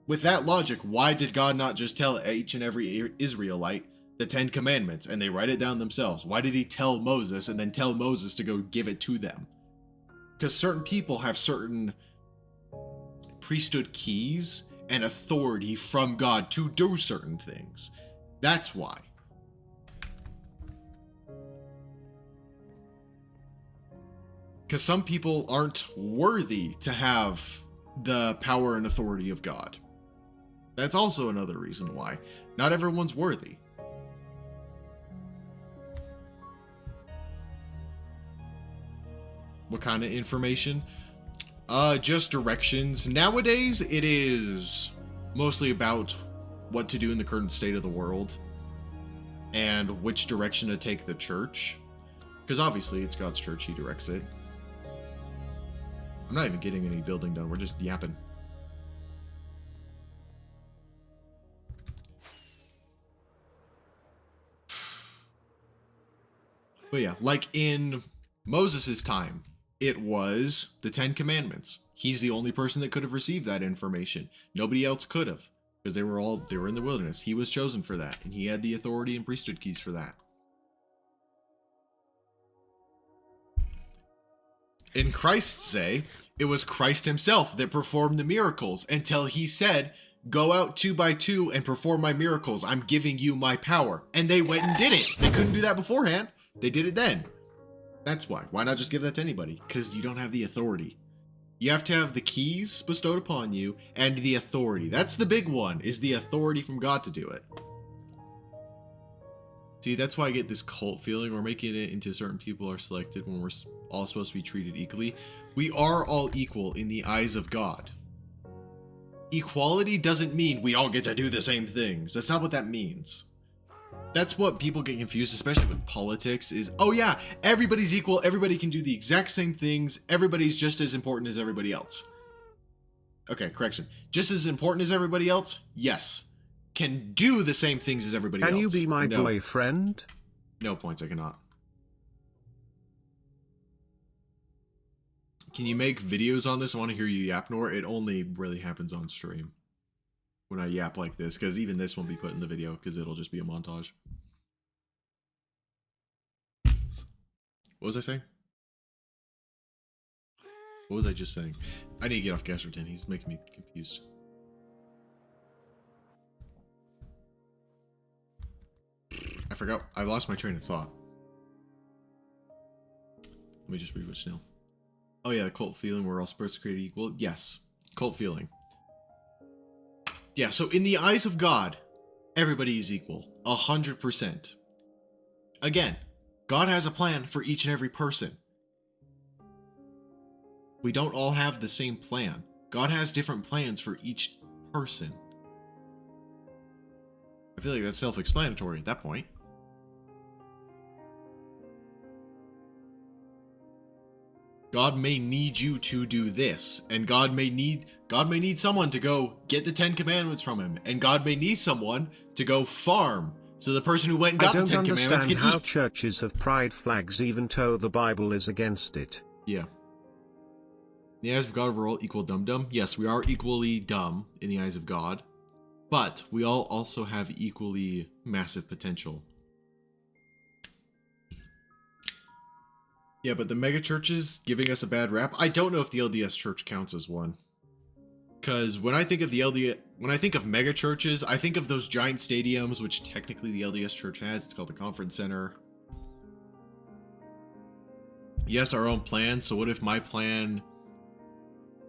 with that logic, why did God not just tell each and every Israelite the 10 Commandments and they write it down themselves? Why did he tell Moses and then tell Moses to go give it to them? Because certain people have certain priesthood keys and authority from God to do certain things. That's why. Because some people aren't worthy to have the power and authority of God. That's also another reason why. Not everyone's worthy. What kind of information? Just directions. Nowadays, it is mostly about what to do in the current state of the world and which direction to take the church. Because obviously, it's God's church, he directs it. I'm not even getting any building done, we're just yapping. But yeah, like in Moses' time, it was the 10 Commandments. He's the only person that could have received that information. Nobody else could have, because they were in the wilderness. He was chosen for that, and he had the authority and priesthood keys for that. In Christ's day, it was Christ himself that performed the miracles until he said, "Go out 2 by 2 and perform my miracles. I'm giving you my power." And they went and did it. They couldn't do that beforehand. They did it then. That's why. Why not just give that to anybody? Because you don't have the authority. You have to have the keys bestowed upon you and the authority. That's the big one, is the authority from God to do it. See, that's why I get this cult feeling. We're making it into certain people are selected when we're all supposed to be treated equally. We are all equal in the eyes of God. Equality doesn't mean we all get to do the same things. That's not what that means. That's what people get confused, especially with politics, is, oh yeah, everybody's equal, everybody can do the exact same things, everybody's just as important as everybody else. Okay, correction. Just as important as everybody else? Yes. Can do the same things as everybody else. Can you be my No. boyfriend? No points, I cannot. Can you make videos on this? I want to hear you yap, Nor. It only really happens on stream when I yap like this, because even this won't be put in the video, because it'll just be a montage. What was I saying? What was I just saying? I need to get off Gasherton. He's making me confused. I forgot. I lost my train of thought. Let me just read what's now. Oh yeah, the cult feeling we're all supposed to create equal. Yes, cult feeling. Yeah, so in the eyes of God, everybody is equal. 100%. Again, God has a plan for each and every person. We don't all have the same plan. God has different plans for each person. I feel like that's self-explanatory at that point. God may need you to do this, and God may need someone to go get the 10 Commandments from him, and God may need someone to go farm, so the person who went and got the 10 Commandments can eat. I don't understand how churches have pride flags even though the Bible is against it. Yeah. In the eyes of God, we're all equal dum-dum. Yes, we are equally dumb in the eyes of God, but we all also have equally massive potential. Yeah, but the mega churches giving us a bad rap, I don't know if the LDS church counts as one. Because when I think of mega churches, I think of those giant stadiums, which technically the LDS church has. It's called the Conference Center. Yes, our own plan. So what if my plan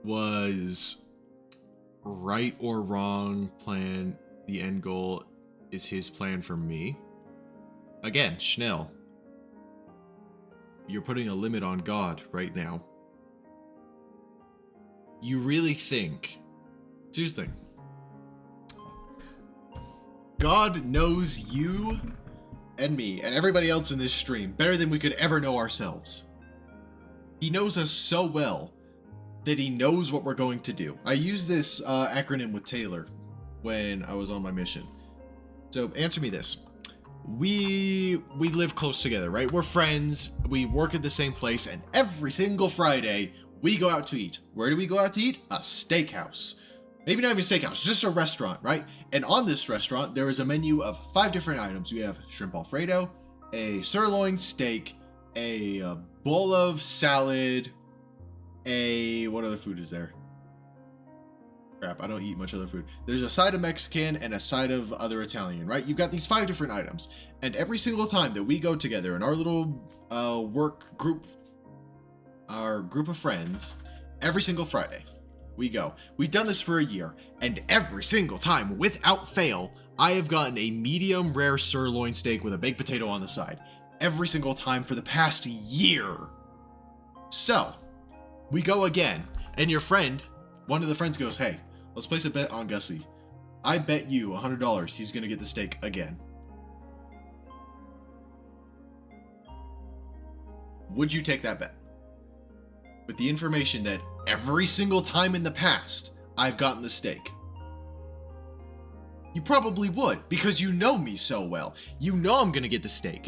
was right or wrong plan? The end goal is his plan for me. Again, Schnell. You're putting a limit on God right now. You really think... Here's the thing. God knows you and me and everybody else in this stream better than we could ever know ourselves. He knows us so well that he knows what we're going to do. I used this acronym with Taylor when I was on my mission. So answer me this. we live close together, right? We're friends, we work at the same place, and every single Friday we go out to eat. Where do we go out to eat? A steakhouse. Maybe not even a steakhouse, just a restaurant, right? And on this restaurant, there is a menu of 5 different items. You have shrimp Alfredo, a sirloin steak, a bowl of salad, what other food is there? Crap, I don't eat much other food. There's a side of Mexican and a side of other Italian, right? You've got these 5 different items. And every single time that we go together in our little work group, our group of friends, every single Friday, we go. We've done this for a year, and every single time, without fail, I have gotten a medium rare sirloin steak with a baked potato on the side. Every single time for the past year. So, we go again, and your friend, one of the friends goes, hey, let's place a bet on Gussie. I bet you $100 he's gonna get the steak again. Would you take that bet? With the information that every single time in the past, I've gotten the steak. You probably would, because you know me so well. You know I'm gonna get the steak.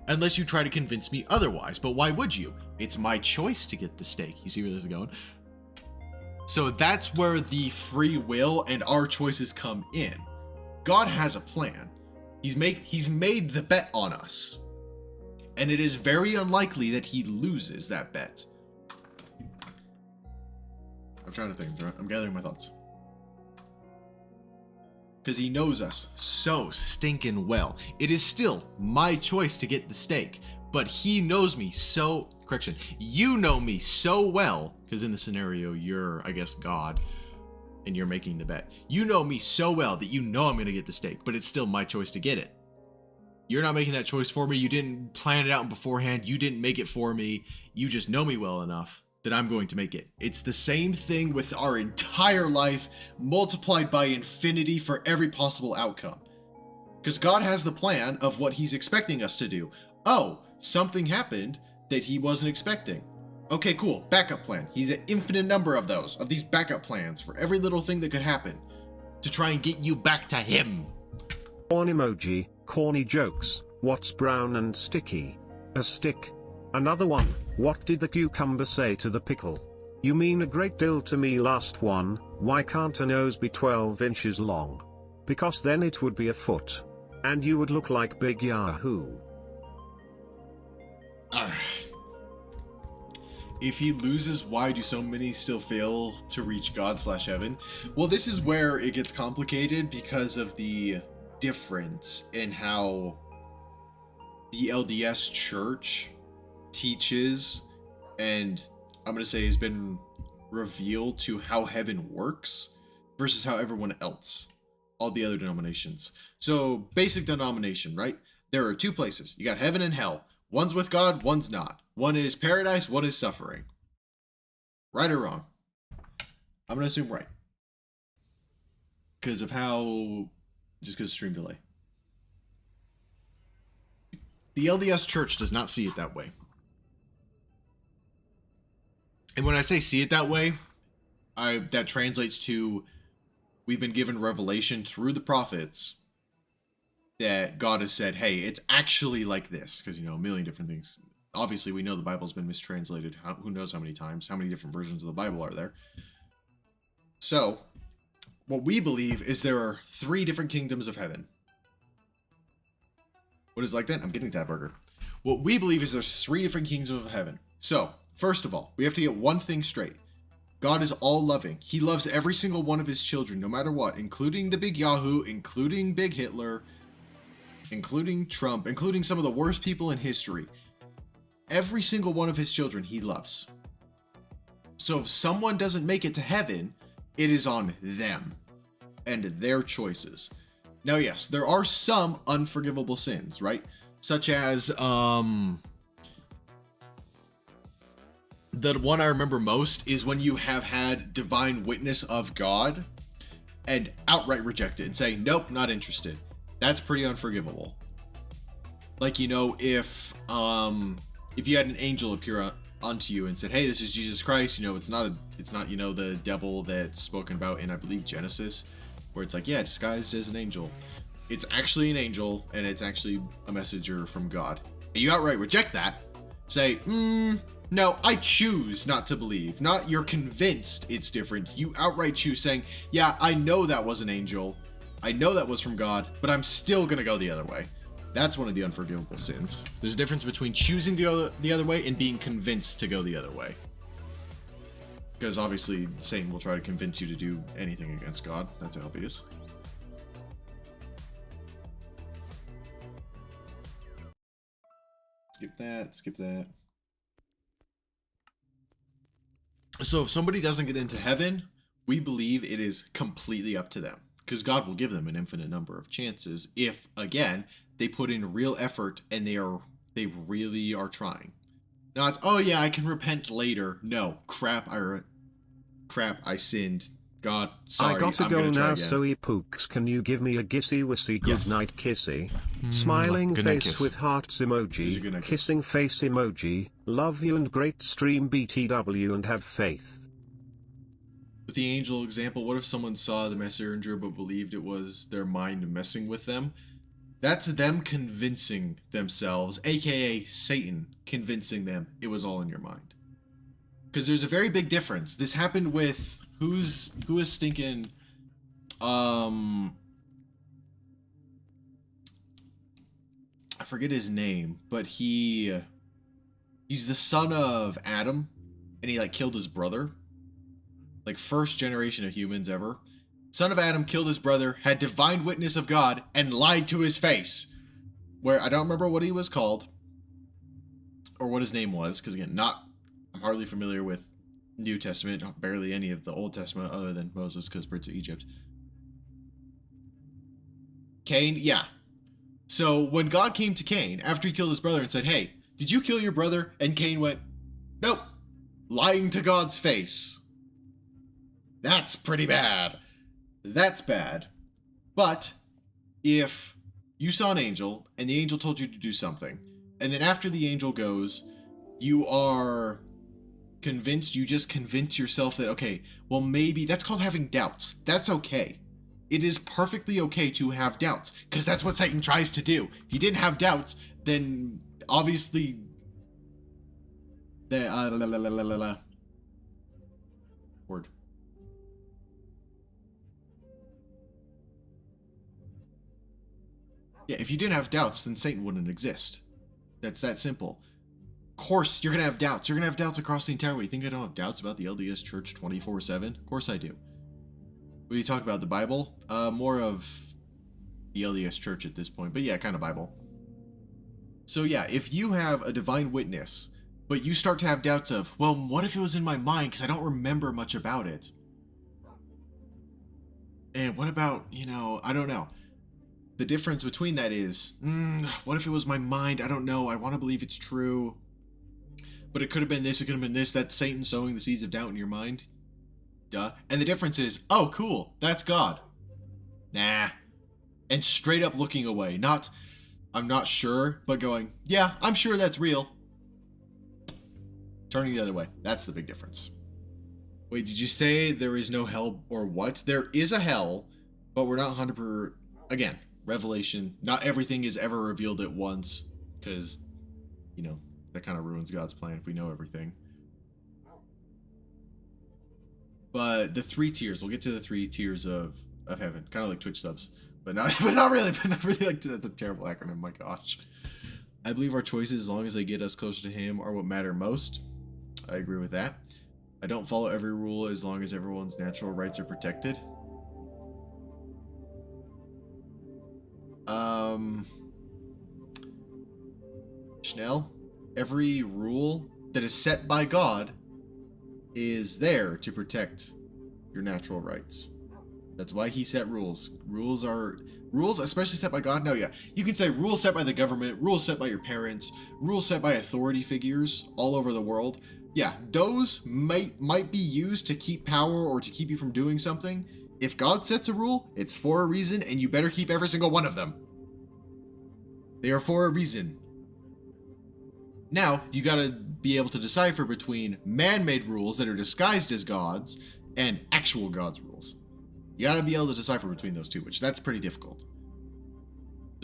Unless you try to convince me otherwise, but why would you? It's my choice to get the steak. You see where this is going? So that's where the free will and our choices come in. God has a plan. He's made the bet on us. And it is very unlikely that he loses that bet. I'm trying to think. I'm gathering my thoughts. Because he knows us so stinking well. It is still my choice to get the steak. But he knows me so... Correction. You know me so well. Because in the scenario, you're, I guess, God. And you're making the bet. You know me so well that you know I'm going to get the steak. But it's still my choice to get it. You're not making that choice for me. You didn't plan it out beforehand. You didn't make it for me. You just know me well enough that I'm going to make it. It's the same thing with our entire life multiplied by infinity for every possible outcome. Because God has the plan of what he's expecting us to do. Oh, something happened that he wasn't expecting. Okay, cool. Backup plan. He's an infinite number of those, of these backup plans for every little thing that could happen to try and get you back to him. Corn emoji, corny jokes, what's brown and sticky? A stick. Another one, what did the cucumber say to the pickle? You mean a great deal to me. Last one, why can't a nose be 12 inches long? Because then it would be a foot. And you would look like Big Yahoo. If he loses, why do so many still fail to reach God/heaven? Well, this is where it gets complicated because of the difference in how the LDS church teaches, and I'm going to say has been revealed to how heaven works versus how everyone else, all the other denominations. So basic denomination, right? There are 2 places. You got heaven and hell. One's with God, one's not. One is paradise, one is suffering. Right or wrong? I'm going to assume right. Because of how... Just because of stream delay. The LDS church does not see it that way. And when I say see it that way, that translates to we've been given revelation through the prophets that God has said, hey, it's actually like this. Because, a million different things. Obviously, we know the Bible's been mistranslated. Who knows how many times? How many different versions of the Bible are there? So, what we believe is there are 3 different kingdoms of heaven. What is like that? I'm getting that burger. What we believe is there's 3 different kingdoms of heaven. So, first of all, we have to get one thing straight. God is all loving. He loves every single one of his children, no matter what, including the Big Yahoo, including Big Hitler, including Trump, including some of the worst people in history. Every single one of his children he loves. So if someone doesn't make it to heaven, it is on them and their choices. Now, yes, there are some unforgivable sins, right? Such as, the one I remember most is when you have had divine witness of God and outright reject it and say, nope, not interested. That's pretty unforgivable. Like, if you had an angel appear unto you and said, hey, this is Jesus Christ, it's not the devil that's spoken about in, I believe, Genesis, where it's like, yeah, disguised as an angel. it's actually an angel and it's actually a messenger from God, and you outright reject that, say, no, I choose not to believe. Not you're convinced it's different. You outright choose saying, yeah, I know that was an angel. I know that was from God, but I'm still going to go the other way. That's one of the unforgivable sins. There's a difference between choosing to go the other way and being convinced to go the other way. Because obviously Satan will try to convince you to do anything against God. That's obvious. Skip that, skip that. So if somebody doesn't get into heaven, we believe it is completely up to them. Because God will give them an infinite number of chances if, again, they put in real effort and they really are trying. Not, oh yeah, I can repent later. No, crap, I sinned. God, sorry, I gotta I'm go gonna try now, again. so pooks, can you give me a gissy wissy good Yes. night kissy? Smiling Good night face kiss. with hearts Here's your good emoji, night kiss. kissing face emoji, love you and great stream BTW and have faith. With the angel example, what if someone saw the messenger but believed it was their mind messing with them? That's them convincing themselves, aka Satan convincing them it was all in your mind. Because there's a very big difference. This happened with who is stinking I forget his name, but he's the son of Adam, and he like killed his brother. Like first generation of humans ever. Son of Adam killed his brother, had divine witness of God, and lied to his face. Where I don't remember what he was called or what his name was, because again, I'm hardly familiar with New Testament, barely any of the Old Testament other than Moses, because Prince of Egypt. Cain, yeah. So when God came to Cain after he killed his brother and said, hey, did you kill your brother? And Cain went, nope, lying to God's face. That's pretty bad. That's bad. But if you saw an angel and the angel told you to do something, and then after the angel goes, you are convinced, you just convince yourself that, okay, well, maybe that's called having doubts. That's okay. It is perfectly okay to have doubts, because that's what Satan tries to do. If you didn't have doubts, then obviously word. Yeah, if you didn't have doubts, then Satan wouldn't exist. That's that simple. Of course, you're going to have doubts. You're going to have doubts across the entire way. You think I don't have doubts about the LDS Church 24/7? Of course I do. What do you talk about? The Bible? More of the LDS Church at this point. But yeah, kind of Bible. So yeah, if you have a divine witness, but you start to have doubts of, well, what if it was in my mind because I don't remember much about it? And what about, I don't know. The difference between that is, what if it was my mind? I don't know. I want to believe it's true. But it could have been this, it could have been this. That's Satan sowing the seeds of doubt in your mind. Duh. And the difference is, oh, cool. That's God. Nah. And straight up looking away. Not, I'm not sure, but going, yeah, I'm sure that's real. Turning the other way. That's the big difference. Wait, did you say there is no hell or what? There is a hell, but we're not 100%. Again, revelation. Not everything is ever revealed at once, because, that kind of ruins God's plan if we know everything. But the 3 tiers, we'll get to the 3 tiers of heaven, kind of like Twitch subs, but not really like, that's a terrible acronym, my gosh. I believe our choices, as long as they get us closer to him, are what matter most. I agree with that. I don't follow every rule as long as everyone's natural rights are protected. Schnell, every rule that is set by God is there to protect your natural rights. That's why he set rules. Rules, especially set by God. No, yeah. You can say rules set by the government, rules set by your parents, rules set by authority figures all over the world. Yeah, those might be used to keep power or to keep you from doing something. If God sets a rule, it's for a reason, and you better keep every single one of them. They are for a reason. Now, you gotta be able to decipher between man-made rules that are disguised as God's and actual God's rules. You gotta be able to decipher between those two, which that's pretty difficult.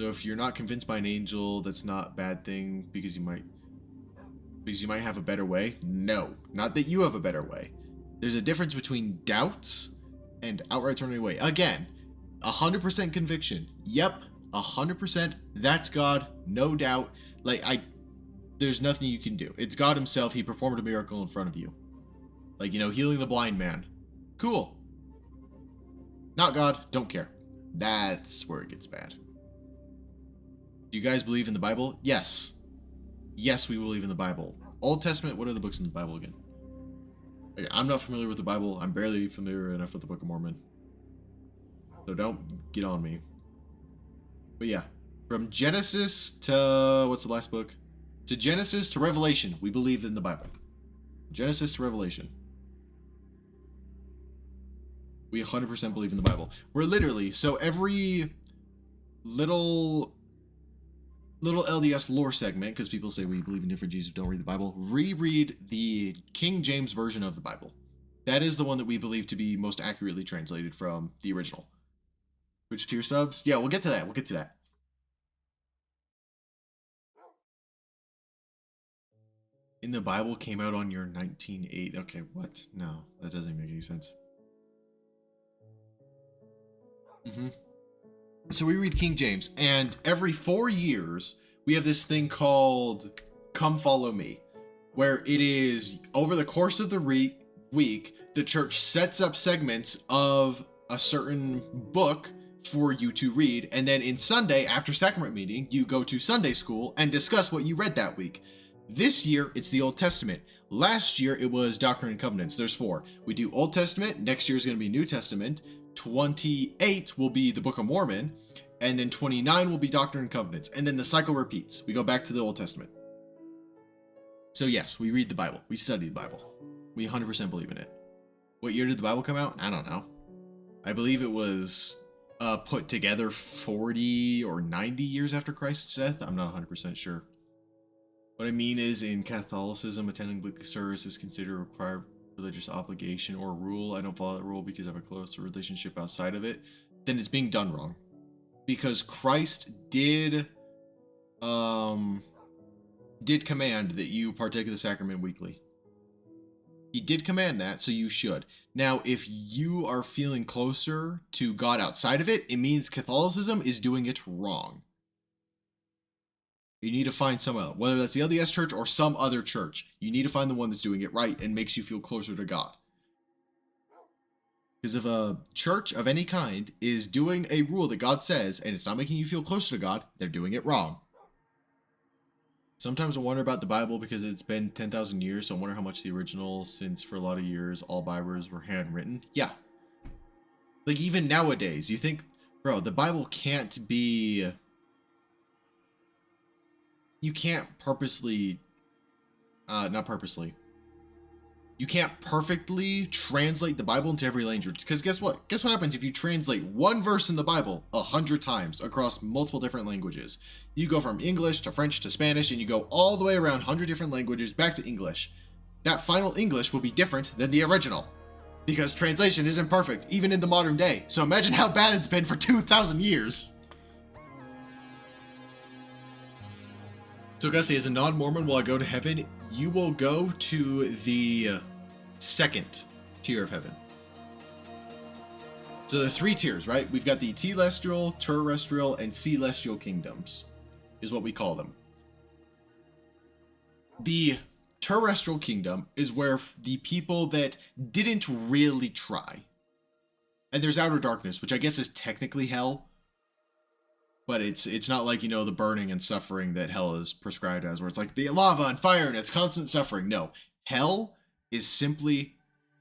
So if you're not convinced by an angel, that's not a bad thing because you might have a better way. No, not that you have a better way. There's a difference between doubts and outright turning away. Again, 100% conviction. Yep, 100%. That's God, no doubt. There's nothing you can do. It's God himself. He performed a miracle in front of you. Healing the blind man. Cool. Not God, don't care. That's where it gets bad. Do you guys believe in the Bible? Yes. Yes, we believe in the Bible. Old Testament, what are the books in the Bible again? Okay, I'm not familiar with the Bible. I'm barely familiar enough with the Book of Mormon. So don't get on me. But yeah, from Genesis to, what's the last book? To Genesis to Revelation, we believe in the Bible. Genesis to Revelation. We 100% believe in the Bible. We're literally, so every little LDS lore segment, because people say we believe in different Jesus, don't read the Bible, reread the King James version of the Bible. That is the one that we believe to be most accurately translated from the original. Which tier subs? Yeah, we'll get to that. We'll get to that. In the Bible came out on your 1980. Okay, what? No, that doesn't make any sense. So we read King James, and every 4 years, we have this thing called Come Follow Me, where it is, over the course of the week, the church sets up segments of a certain book for you to read, and then in Sunday, after sacrament meeting, you go to Sunday school and discuss what you read that week. This year, it's the Old Testament. Last year, it was Doctrine and Covenants. There's 4. We do Old Testament. Next year is going to be New Testament. 28 will be the Book of Mormon. And then 29 will be Doctrine and Covenants. And then the cycle repeats. We go back to the Old Testament. So yes, we read the Bible. We study the Bible. We 100% believe in it. What year did the Bible come out? I don't know. I believe it was put together 40 or 90 years after Christ's death. I'm not 100% sure. What I mean is, in Catholicism, attending weekly service is considered a required religious obligation or rule. I don't follow that rule because I have a close relationship outside of it. Then it's being done wrong. Because Christ did command that you partake of the sacrament weekly. He did command that, so you should. Now, if you are feeling closer to God outside of it, it means Catholicism is doing it wrong. You need to find someone else, whether that's the LDS church or some other church. You need to find the one that's doing it right and makes you feel closer to God. Because if a church of any kind is doing a rule that God says and it's not making you feel closer to God, they're doing it wrong. Sometimes I wonder about the Bible because it's been 10,000 years, so I wonder how much the original, since for a lot of years all Bibles were handwritten. Yeah. Like even nowadays, you think, bro, the Bible can't be... You can't purposely... not purposely. You can't perfectly translate the Bible into every language. Because guess what? Guess what happens if you translate one verse in the Bible 100 times across multiple different languages? You go from English to French to Spanish, and you go all the way around 100 different languages back to English. That final English will be different than the original. Because translation isn't perfect, even in the modern day. So imagine how bad it's been for 2,000 years. So Gussie, as a non-Mormon, will I go to heaven? You will go to the second tier of heaven. So there are 3 tiers, right? We've got the telestial, terrestrial, and celestial kingdoms, is what we call them. The terrestrial kingdom is where the people that didn't really try. And there's outer darkness, which I guess is technically hell. But it's not like, you know, the burning and suffering that hell is prescribed as, where it's like the lava and fire and it's constant suffering. No, hell is simply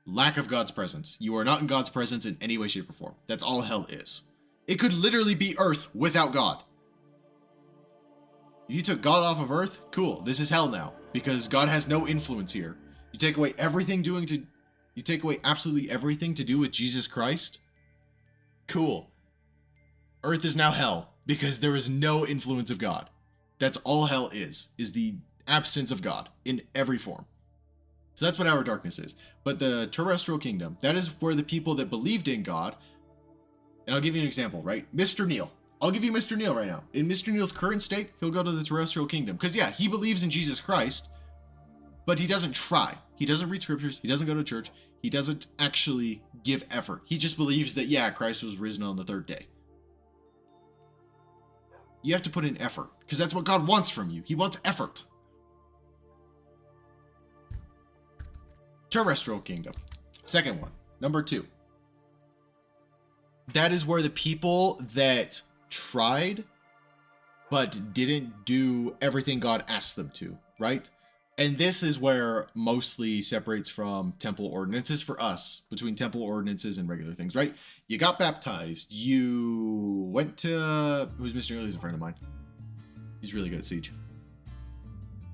lack of God's presence. You are not in God's presence in any way, shape, or form. That's all hell is. It could literally be Earth without God. If you took God off of Earth, cool. This is hell now, because God has no influence here. You take away everything you take away absolutely everything to do with Jesus Christ. Cool. Earth is now hell. Because there is no influence of God. That's all hell is the absence of God in every form. So that's what outer darkness is. But the terrestrial kingdom, that is where the people that believed in God, and I'll give you an example, right? Mr. Neil. I'll give you Mr. Neil right now. In Mr. Neil's current state, he'll go to the terrestrial kingdom. Because, yeah, he believes in Jesus Christ, but he doesn't try. He doesn't read scriptures. He doesn't go to church. He doesn't actually give effort. He just believes that, yeah, Christ was risen on the third day. You have to put in effort, because that's what God wants from you. He wants effort. Terrestrial kingdom. Second one. Number 2. That is where the people that tried but didn't do everything God asked them to, right? And this is where mostly separates from temple ordinances for us, between temple ordinances and regular things, right? You got baptized. You went to... Who's Mr. Neil? He's a friend of mine. He's really good at Siege.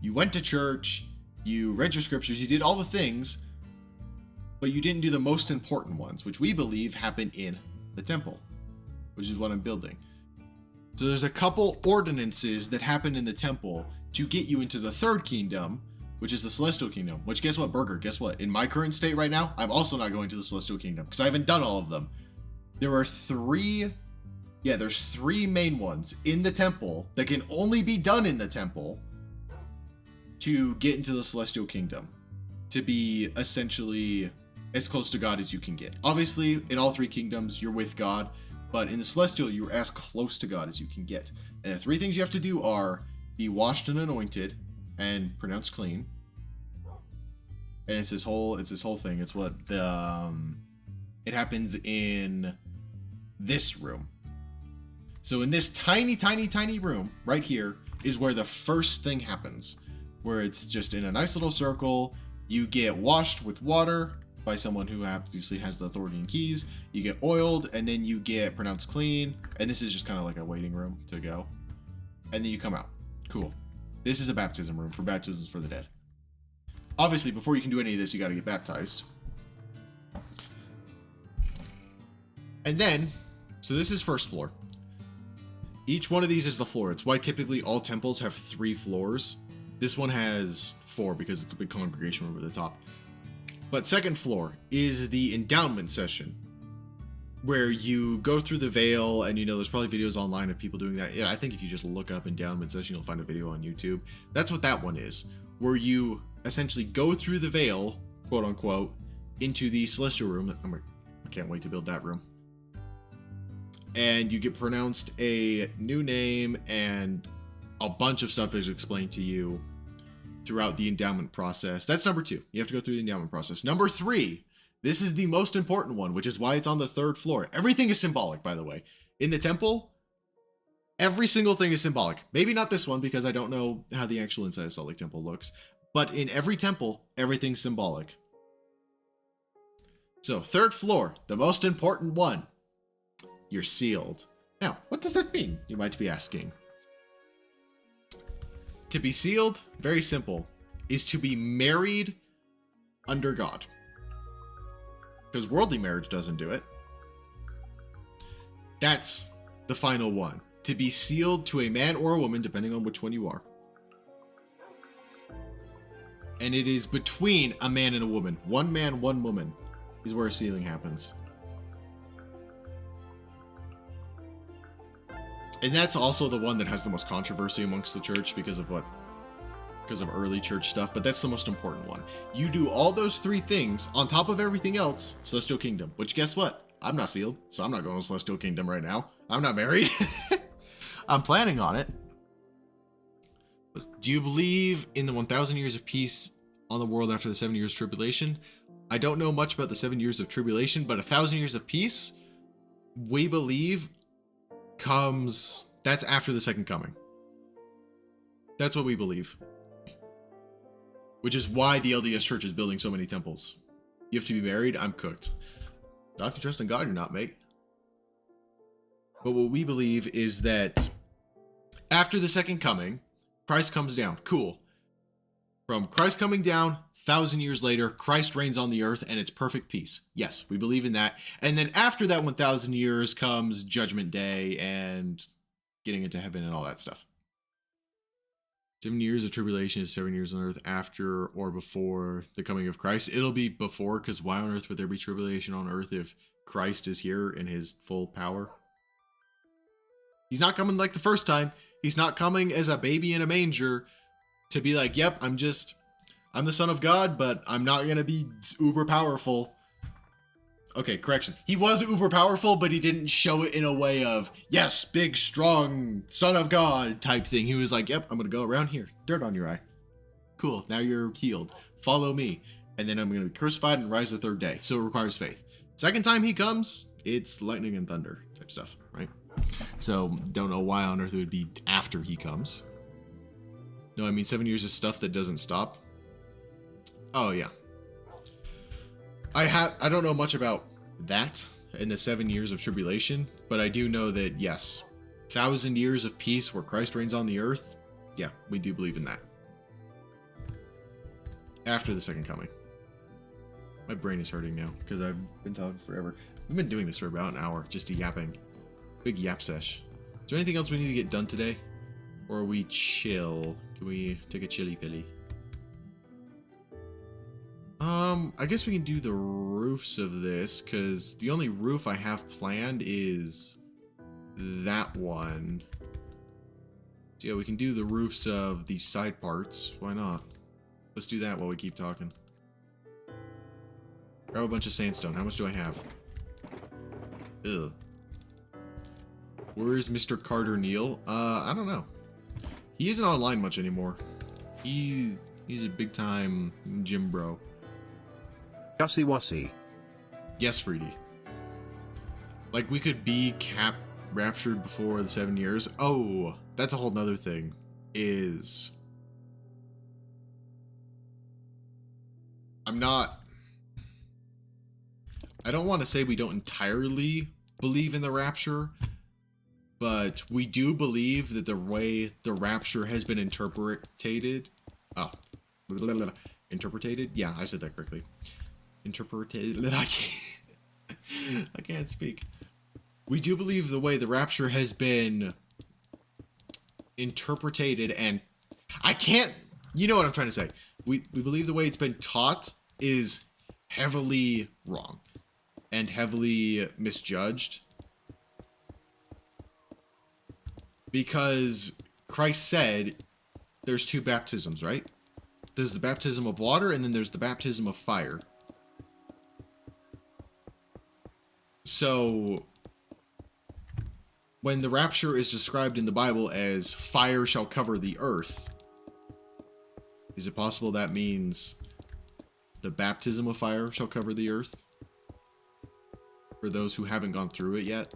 You went to church. You read your scriptures. You did all the things, but you didn't do the most important ones, which we believe happen in the temple, which is what I'm building. So there's a couple ordinances that happen in the temple to get you into the third kingdom, which is the celestial kingdom. Which, guess what, Burger? Guess what? In my current state right now, I'm also not going to the celestial kingdom because I haven't done all of them. There are 3... Yeah, there's 3 main ones in the temple that can only be done in the temple to get into the celestial kingdom, to be essentially as close to God as you can get. Obviously, in all 3 kingdoms, you're with God, but in the celestial, you're as close to God as you can get. And the 3 things you have to do are be washed and anointed and pronounced clean. And it's this whole thing. It's what the it happens in this room. So in this tiny room right here is where the first thing happens, where it's just in a nice little circle. You get washed with water by someone who obviously has the authority and keys. You get oiled, and then you get pronounced clean. And this is just kind of like a waiting room to go. And then you come out. Cool. This is a baptism room for baptisms for the dead. Obviously, before you can do any of this, you got to get baptized. And then, so this is first floor. Each one of these is the floor. It's why typically all temples have 3 floors. This one has 4 because it's a big congregation room at the top. But second floor is the endowment session, where you go through the veil, and there's probably videos online of people doing that. Yeah, I think if you just look up endowment session, you'll find a video on YouTube. That's what that one is, where you essentially go through the veil, quote unquote, into the celestial room. I can't wait to build that room. And you get pronounced a new name, and a bunch of stuff is explained to you throughout the endowment process. That's number 2. You have to go through the endowment process. Number 3, this is the most important one, which is why it's on the 3rd floor. Everything is symbolic, by the way. In the temple, every single thing is symbolic. Maybe not this one, because I don't know how the actual inside of Salt Lake Temple looks. But in every temple, everything's symbolic. So, 3rd floor, the most important one. You're sealed. Now, what does that mean? You might be asking. To be sealed, very simple, is to be married under God. Because worldly marriage doesn't do it. That's the final one. To be sealed to a man or a woman, depending on which one you are. And it is between a man and a woman. One man, one woman is where sealing happens. And that's also the one that has the most controversy amongst the church because of early church stuff, but that's the most important one. You do all those 3 things on top of everything else, Celestial Kingdom, which guess what? I'm not sealed, so I'm not going to Celestial Kingdom right now. I'm not married. I'm planning on it. Do you believe in the 1,000 years of peace on the world after the 7 years of tribulation? I don't know much about the 7 years of tribulation, but 1,000 years of peace, we believe, that's after the second coming. That's what we believe. Which is why the LDS Church is building so many temples. You have to be married, I'm cooked. Not if you trust in God, you're not, mate. But what we believe is that after the second coming, Christ comes down. Cool. From Christ coming down, 1,000 years later, Christ reigns on the earth and it's perfect peace. Yes, we believe in that. And then after that 1,000 years comes Judgment Day and getting into heaven and all that stuff. 7 years of tribulation is 7 years on earth after or before the coming of Christ. It'll be before, because why on earth would there be tribulation on earth if Christ is here in his full power? He's not coming like the first time. He's not coming as a baby in a manger to be like, yep, I'm the son of God, but I'm not going to be uber powerful. Okay, correction. He was uber powerful, but he didn't show it in a way of, yes, big, strong, son of God type thing. He was like, yep, I'm going to go around here. Dirt on your eye. Cool, now you're healed. Follow me. And then I'm going to be crucified and rise the third day. So it requires faith. Second time he comes, it's lightning and thunder type stuff, right? So don't know why on earth it would be after he comes. No, I mean 7 years of stuff that doesn't stop. Oh yeah. I don't know much about that in the 7 years of tribulation, but I do know that yes, 1,000 years of peace where Christ reigns on the earth. Yeah, we do believe in that. After the second coming. My brain is hurting now because I've been talking forever. We've been doing this for about an hour, just yapping. Big yap sesh. Is there anything else we need to get done today? Or are we chill? Can we take a chilly pilly? I guess we can do the roofs of this, because the only roof I have planned is that one. So yeah, we can do the roofs of these side parts. Why not? Let's do that while we keep talking. Grab a bunch of sandstone. How much do I have? Ugh. Where is Mr. Carter Neal? I don't know. He isn't online much anymore. He's a big time gym bro. Gussie Wassie. Yes, Freedy. Like, we could be raptured before the 7 years. Oh, that's a whole nother thing. I don't want to say we don't entirely believe in the rapture, but we do believe that the way the rapture has been interpreted. Interpreted? Yeah, I said that correctly. Interpreted. I can't speak. We do believe the way the rapture has been interpreted, and I can't. You know what I'm trying to say. We believe the way it's been taught is heavily wrong and heavily misjudged, because Christ said there's two baptisms, right? There's the baptism of water, and then there's the baptism of fire. So when the rapture is described in the Bible as fire shall cover the earth, is it possible that means the baptism of fire shall cover the earth? For those who haven't gone through it yet?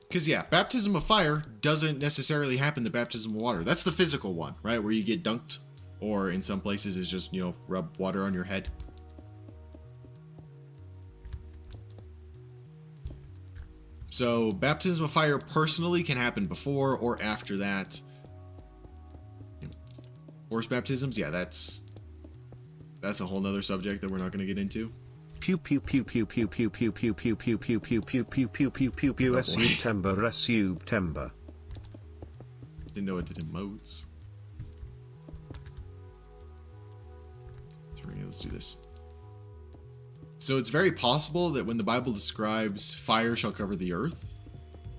Because yeah, baptism of fire doesn't necessarily happen to baptism of water. That's the physical one, right? Where you get dunked, or in some places it's just, rub water on your head. So baptism of fire personally can happen before or after that. Horse baptisms, yeah, that's a whole nother subject that we're not going to get into. Pew pew pew pew pew pew pew pew pew pew pew pew pew pew pew pew pew pew September. Didn't know it did emotes. Let's do this. So it's very possible that when the Bible describes fire shall cover the earth,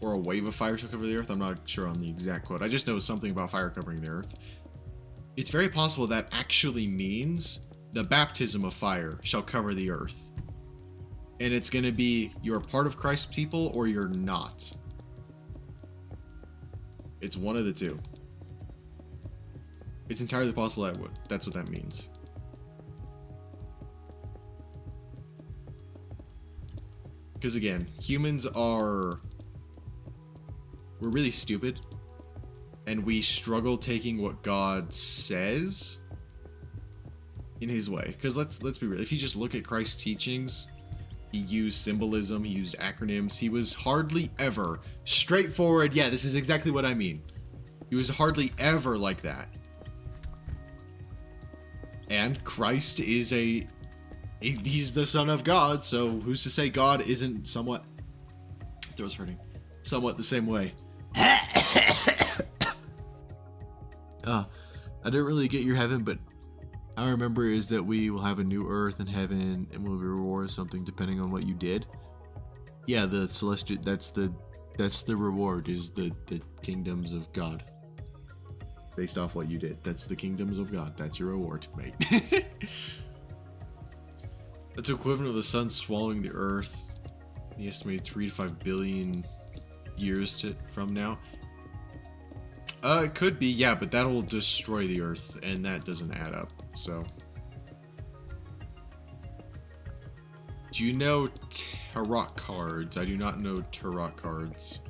or a wave of fire shall cover the earth, I'm not sure on the exact quote. I just know something about fire covering the earth. It's very possible that actually means the baptism of fire shall cover the earth. And it's going to be you're a part of Christ's people or you're not. It's one of the two. It's entirely possible that's what that means. Because again, we're really stupid. And we struggle taking what God says in his way. Because let's be real. If you just look at Christ's teachings, he used symbolism, he used acronyms. He was hardly ever straightforward. Yeah, this is exactly what I mean. He was hardly ever like that. And Christ is he's the Son of God, so who's to say God isn't somewhat... Throat's hurting. Somewhat the same way. I didn't really get your heaven, but I remember is that we will have a new earth and heaven, and we'll be rewarded something depending on what you did. Yeah, the celestial, that's the That's the reward, is the kingdoms of God. Based off what you did. That's the kingdoms of God. That's your reward, mate. That's equivalent of the sun swallowing the earth. The estimated 3 to 5 billion years from now. It could be, yeah, but that'll destroy the earth, and that doesn't add up, so. Do you know tarot cards? I do not know tarot cards.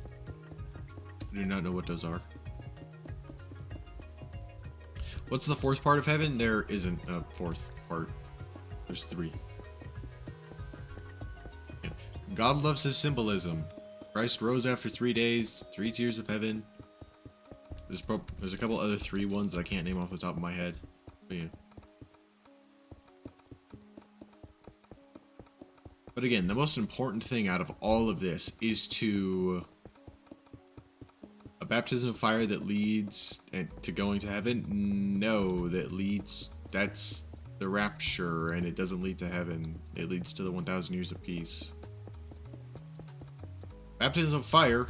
I do not know what those are. What's the fourth part of heaven? There isn't a fourth part. There's 3. Yeah. God loves his symbolism. Christ rose after 3 days, 3 tiers of heaven. There's a couple other 3 ones that I can't name off the top of my head. But yeah. But again, the most important thing out of all of this is to a baptism of fire that leads to going to heaven. No, that's the rapture, and it doesn't lead to heaven. It leads to the 1,000 years of peace. Baptism of fire,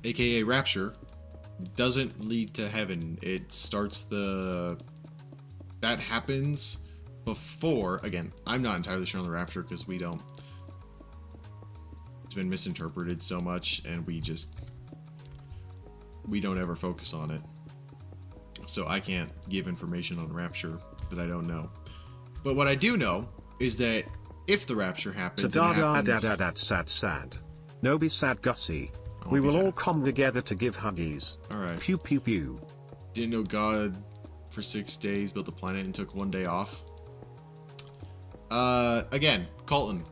aka rapture, doesn't lead to heaven. It starts that happens before, again, I'm not entirely sure on the rapture because it's been misinterpreted so much, and we don't ever focus on it. So I can't give information on rapture that I don't know. But what I do know is that if the rapture happens, sad. No be sad, Gussie. We will all come together to give huggies. Alright. Pew pew pew. Didn't know God for 6 days built a planet and took 1 day off. Again, Colton,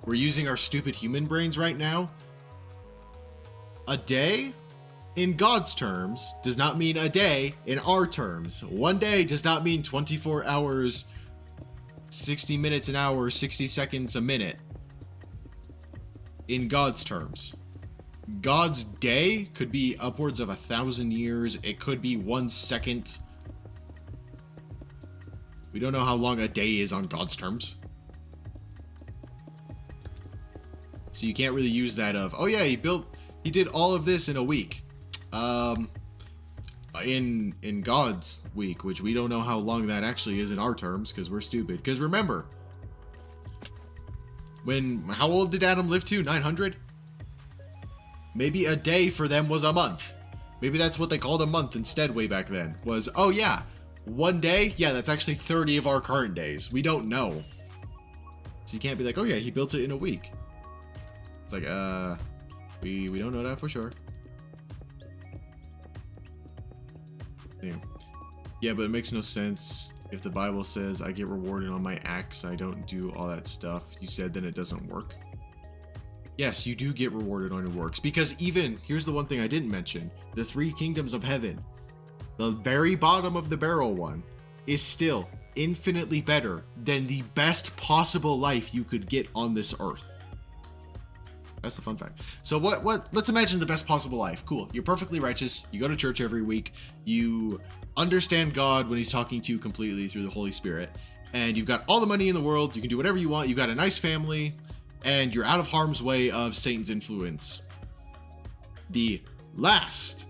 we're using our stupid human brains right now. A day in God's terms does not mean a day in our terms. 1 day does not mean 24 hours, 60 minutes an hour, 60 seconds a minute. In God's terms. God's day could be upwards of 1,000 years. It could be 1 second. We don't know how long a day is on God's terms. So you can't really use that of, oh yeah, he did all of this in a week. In God's week, which we don't know how long that actually is in our terms, because we're stupid. Because remember, how old did Adam live to? 900? Maybe a day for them was a month. Maybe that's what they called a month instead way back then. Was, oh yeah, 1 day? Yeah, that's actually 30 of our current days. We don't know. So you can't be like, oh yeah, he built it in a week. It's like, we don't know that for sure. Yeah, but it makes no sense if the Bible says I get rewarded on my acts, I don't do all that stuff. You said then it doesn't work. Yes, you do get rewarded on your works, because here's the one thing I didn't mention, the 3 kingdoms of heaven, the very bottom of the barrel one, is still infinitely better than the best possible life you could get on this earth. That's the fun fact. So let's imagine the best possible life. Cool. You're perfectly righteous. You go to church every week. You understand God when he's talking to you completely through the Holy Spirit. And you've got all the money in the world. You can do whatever you want. You've got a nice family. And you're out of harm's way of Satan's influence. The last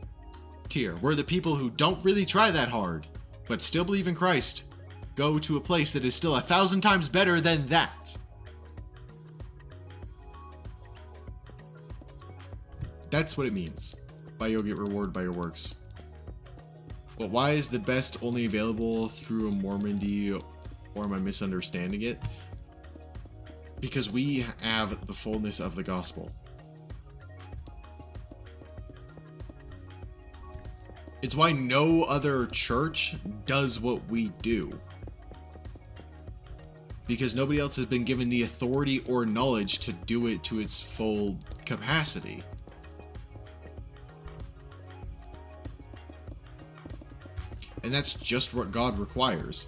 tier, where the people who don't really try that hard, but still believe in Christ, go to a place that is still 1,000 times better than that. That's what it means by you'll get rewarded by your works. But why is the best only available through a Mormon, or am I misunderstanding it? Because we have the fullness of the gospel. It's why no other church does what we do. Because nobody else has been given the authority or knowledge to do it to its full capacity. And that's just what God requires.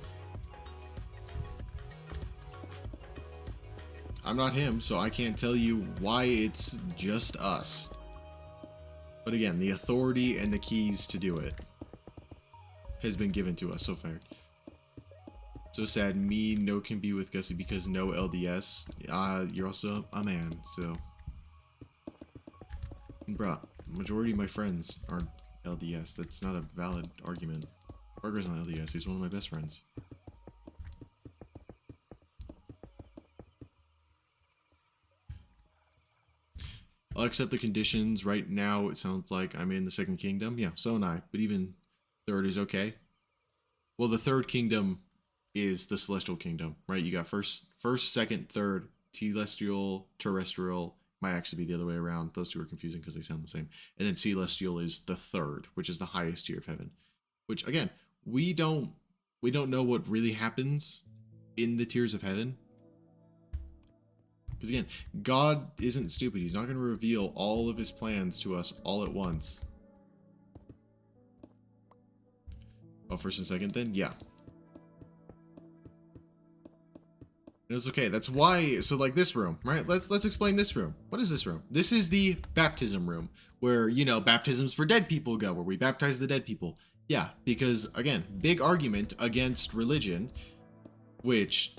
I'm not him, so I can't tell you why it's just us. But again, the authority and the keys to do it has been given to us so far. So sad, me no can be with Gussie because no LDS. You're also a man, so. Bruh, majority of my friends aren't LDS. That's not a valid argument. Parker's not LDS. He's one of my best friends. I'll accept the conditions. Right now, it sounds like I'm in the second kingdom. Yeah, so am I. But even third is okay. Well, the third kingdom is the celestial kingdom, right? You got first, second, third, celestial, terrestrial. Might actually be the other way around. Those two are confusing because they sound the same. And then celestial is the third, which is the highest tier of heaven. Which again, we don't know what really happens in the tiers of heaven. Because again, God isn't stupid. He's not going to reveal all of his plans to us all at once. Oh, first and second then? Yeah. And it's okay. That's why, so like this room, right? Let's explain this room. What is this room? This is the baptism room where, you know, baptisms for dead people go, where we baptize the dead people. Yeah, because again, big argument against religion, which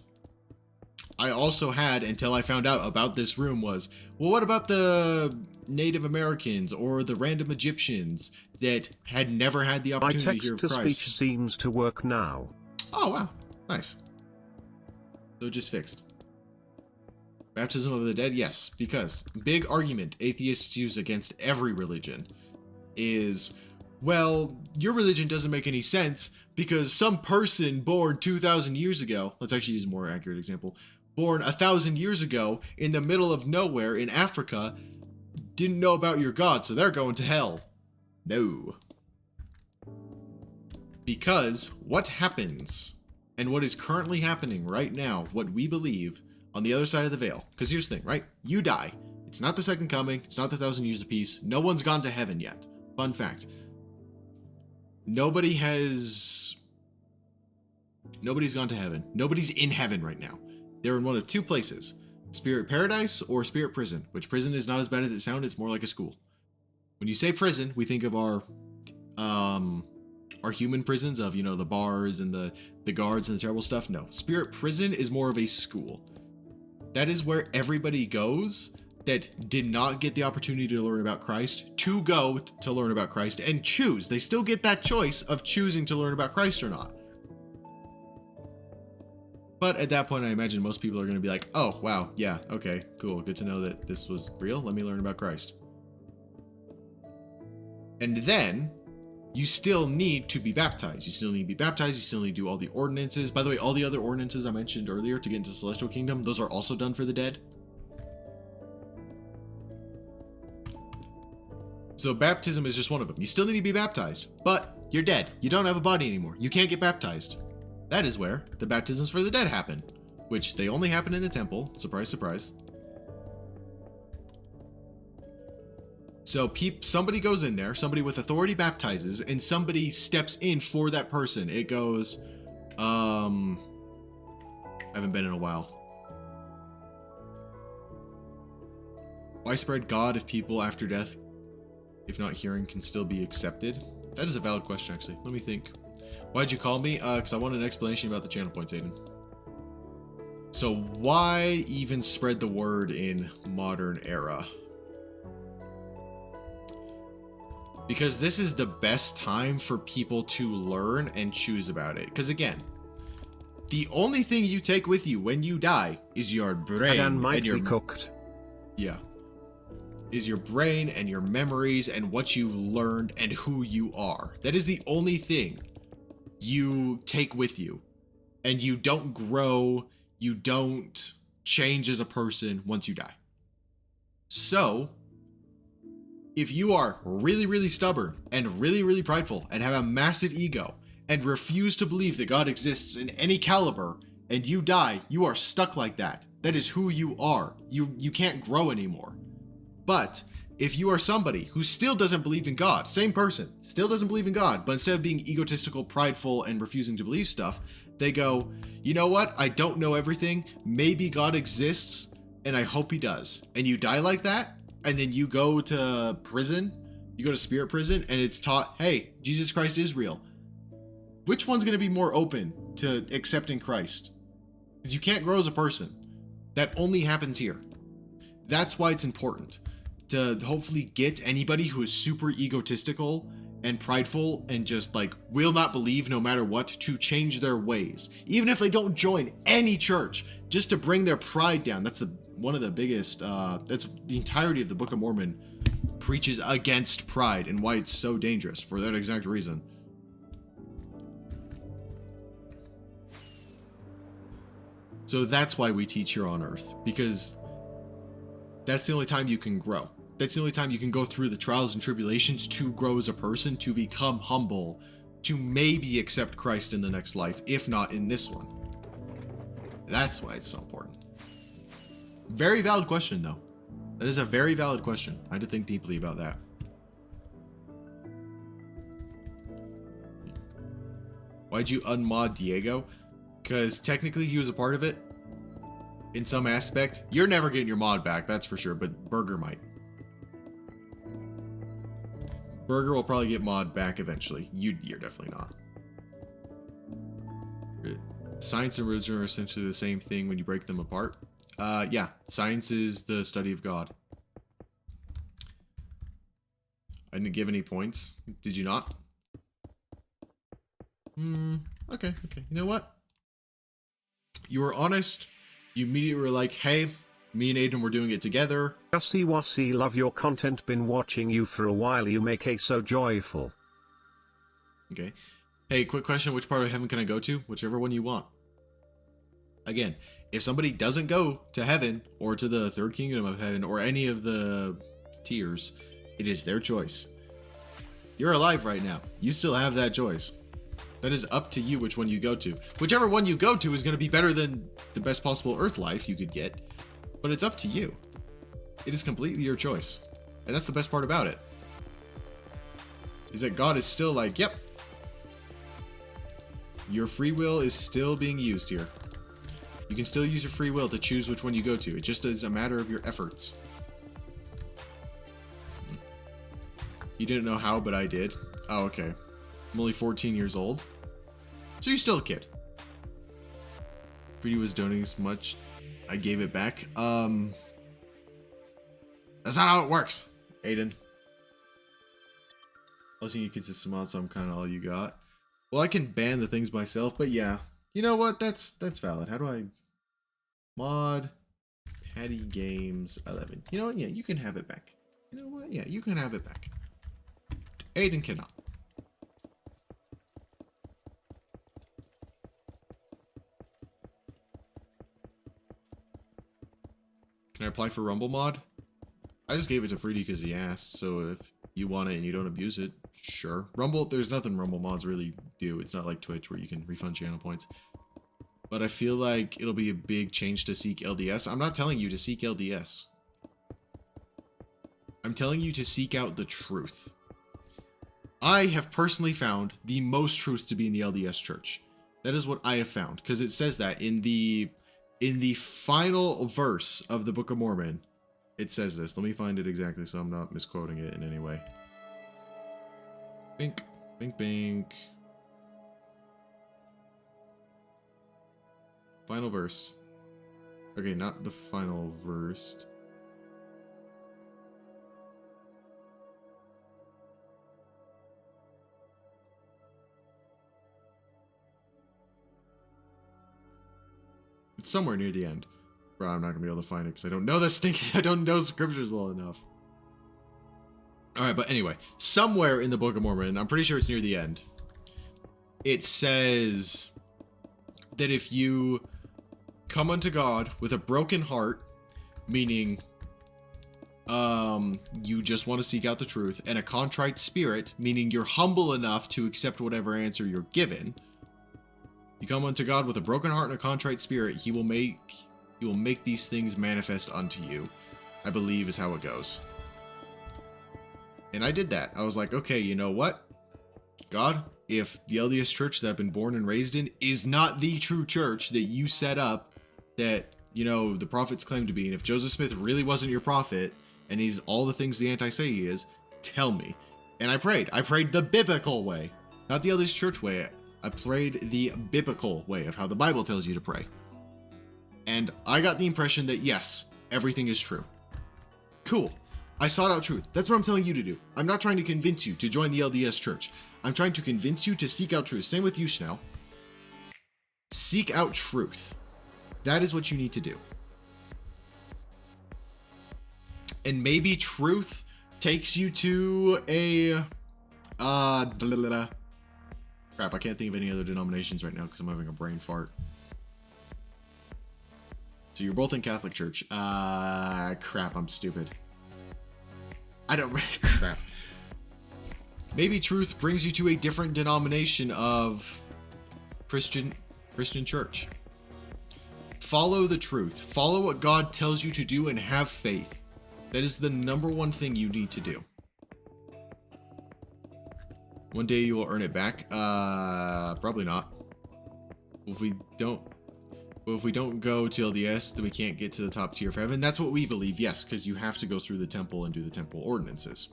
I also had until I found out about this room was, well, what about the Native Americans or the random Egyptians that had never had the opportunity to hear of Christ? My text-to-speech seems to work now. Oh, wow. Nice. So just fixed. Baptism of the dead? Yes, because big argument atheists use against every religion is, well, your religion doesn't make any sense because some person born 2,000 years ago, let's actually use a more accurate example, born 1,000 years ago in the middle of nowhere in Africa, didn't know about your God, so they're going to hell. No. Because what happens, and what is currently happening right now, what we believe on the other side of the veil, because here's the thing, right? You die. It's not the second coming. It's not the 1,000 years of peace. No one's gone to heaven yet. Fun fact. Nobody's gone to heaven. Nobody's in heaven right now. They're in one of two places. Spirit paradise or spirit prison, which prison is not as bad as it sounds. It's more like a school. When you say prison, we think of our human prisons of, you know, the bars and the guards and the terrible stuff. No, spirit prison is more of a school. That is where everybody goes that did not get the opportunity to learn about Christ to go to learn about Christ and choose. They still get that choice of choosing to learn about Christ or not. But at that point, I imagine most people are going to be like, oh, wow, yeah, okay, cool. Good to know that this was real. Let me learn about Christ. And then you still need to be baptized. You still need to be baptized. You still need to do all the ordinances. By the way, all the other ordinances I mentioned earlier to get into the Celestial Kingdom, those are also done for the dead. So baptism is just one of them. You still need to be baptized, but you're dead. You don't have a body anymore. You can't get baptized. That is where the baptisms for the dead happen, which they only happen in the temple. Surprise, surprise. So somebody goes in there, somebody with authority baptizes, and somebody steps in for that person. It goes, I haven't been in a while. Why spread God if people after death, if not hearing, can still be accepted? That is a valid question, actually. Let me think. Why'd you call me? Because I wanted an explanation about the channel points, Aiden. So why even spread the word in modern era? Because this is the best time for people to learn and choose about it. Because again, the only thing you take with you when you die is your brain and your cooked. Yeah. Is your brain and your memories and what you learned and who you are. That is the only thing you take with you. And you don't grow, you don't change as a person once you die. So, if you are really, really stubborn and really, really prideful and have a massive ego and refuse to believe that God exists in any caliber and you die, you are stuck like that. That is who you are. You can't grow anymore. But if you are somebody who still doesn't believe in God, same person, still doesn't believe in God, but instead of being egotistical, prideful, and refusing to believe stuff, they go, you know what? I don't know everything. Maybe God exists, and I hope he does. And you die like that, and then you go to prison, you go to spirit prison, and it's taught, hey, Jesus Christ is real. Which one's going to be more open to accepting Christ? Because you can't grow as a person. That only happens here. That's why it's important to hopefully get anybody who is super egotistical and prideful and just like will not believe no matter what to change their ways, even if they don't join any church, just to bring their pride down. That's one of the biggest, that's the entirety of the Book of Mormon preaches against pride and why it's so dangerous for that exact reason. So that's why we teach here on earth, because that's the only time you can grow. That's the only time you can go through the trials and tribulations to grow as a person, to become humble, to maybe accept Christ in the next life, if not in this one. That's why it's so important. Very valid question, though. That is a very valid question. I had to think deeply about that. Why'd you unmod Diego? Because technically he was a part of it. In some aspect. You're never getting your mod back, that's for sure, but Burger might. Burger will probably get mod back eventually. You're definitely not. Science and religion are essentially the same thing when you break them apart. Yeah, science is the study of God. I didn't give any points. Did you not? Okay. You know what? You were honest. You immediately were like, hey, me and Aiden were doing it together. Wasi Wasi, love your content, been watching you for a while, you make it so joyful. Okay. Hey, quick question, which part of heaven can I go to? Whichever one you want. Again, if somebody doesn't go to heaven, or to the third kingdom of heaven, or any of the tiers, it is their choice. You're alive right now. You still have that choice. That is up to you which one you go to. Whichever one you go to is going to be better than the best possible earth life you could get. But it's up to you. It is completely your choice. And that's the best part about it. Is that God is still like, yep. Your free will is still being used here. You can still use your free will to choose which one you go to. It just is a matter of your efforts. You didn't know how, but I did. Oh, okay. I'm only 14 years old. So you're still a kid. Freddie was donating as much. I gave it back. That's not how it works, Aiden. Also, you consistent mod, so I'm kind of all you got. Well, I can ban the things myself, but yeah. You know what? That's valid. How do I mod Patty Games 11? You know what? Yeah, you can have it back. You know what? Yeah, you can have it back. Aiden cannot. Can I apply for Rumble mod? I just gave it to Freedy because he asked, so if you want it and you don't abuse it, sure. Rumble, there's nothing Rumble mods really do. It's not like Twitch where you can refund channel points. But I feel like it'll be a big change to seek LDS. I'm not telling you to seek LDS. I'm telling you to seek out the truth. I have personally found the most truth to be in the LDS church. That is what I have found, because it says that in the final verse of the Book of Mormon. It says this. Let me find it exactly so I'm not misquoting it in any way. Bink, bink, bink. Final verse. Okay, not the final verse. It's somewhere near the end. Bro, I'm not gonna be able to find it because I don't know I don't know scriptures well enough. Alright, but anyway, somewhere in the Book of Mormon, I'm pretty sure it's near the end, it says that if you come unto God with a broken heart, meaning you just want to seek out the truth, and a contrite spirit, meaning you're humble enough to accept whatever answer you're given. You come unto God with a broken heart and a contrite spirit, he will make these things manifest unto you, I believe is how it goes. And I did that. I was like, okay, you know what? God, if the LDS church that I've been born and raised in is not the true church that you set up, that, you know, the prophets claim to be, and if Joseph Smith really wasn't your prophet, and he's all the things the anti say he is, tell me. And I prayed. I prayed the biblical way. Not the LDS church way. I prayed the biblical way of how the Bible tells you to pray. And I got the impression that yes, everything is true. Cool. I sought out truth. That's what I'm telling you to do. I'm not trying to convince you to join the LDS church. I'm trying to convince you to seek out truth. Same with you, Schnell. Seek out truth. That is what you need to do. And maybe truth takes you to a blah, blah, blah. Crap, I can't think of any other denominations right now because I'm having a brain fart. So you're both in Catholic Church. Crap, I'm stupid. I don't crap. Maybe truth brings you to a different denomination of Christian church. Follow the truth. Follow what God tells you to do and have faith. That is the number one thing you need to do. One day you will earn it back. Probably not. If we don't go to LDS, then we can't get to the top tier of heaven. That's what we believe, yes, because you have to go through the temple and do the temple ordinances.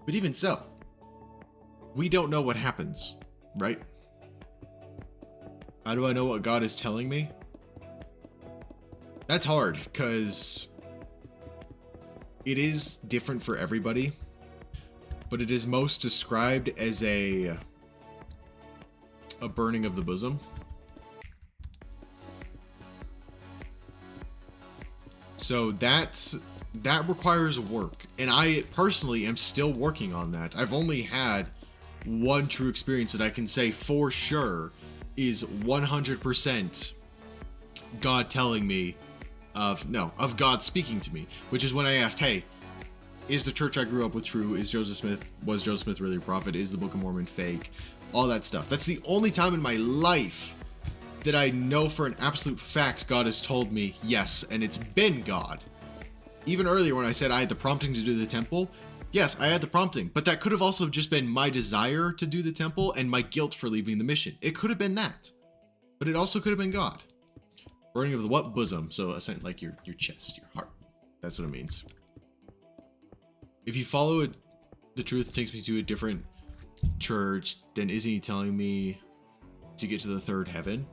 But even so, we don't know what happens, right? How do I know what God is telling me? That's hard, because it is different for everybody, but it is most described as a burning of the bosom. So that requires work, and I personally am still working on that. I've only had one true experience that I can say for sure is 100% God telling me of God speaking to me, which is when I asked, hey, is the church I grew up with true? Was Joseph Smith really a prophet? Is the Book of Mormon fake? All that stuff. That's the only time in my life that I know for an absolute fact God has told me yes, and it's been God. Even earlier when I said I had the prompting to do the temple, yes, I had the prompting, but that could have also just been my desire to do the temple and my guilt for leaving the mission. It could have been that, but it also could have been God. Burning of the what? Bosom. So essentially like your chest, your heart. That's what it means. If you follow it, the truth takes me to a different church, then isn't he telling me to get to the third heaven?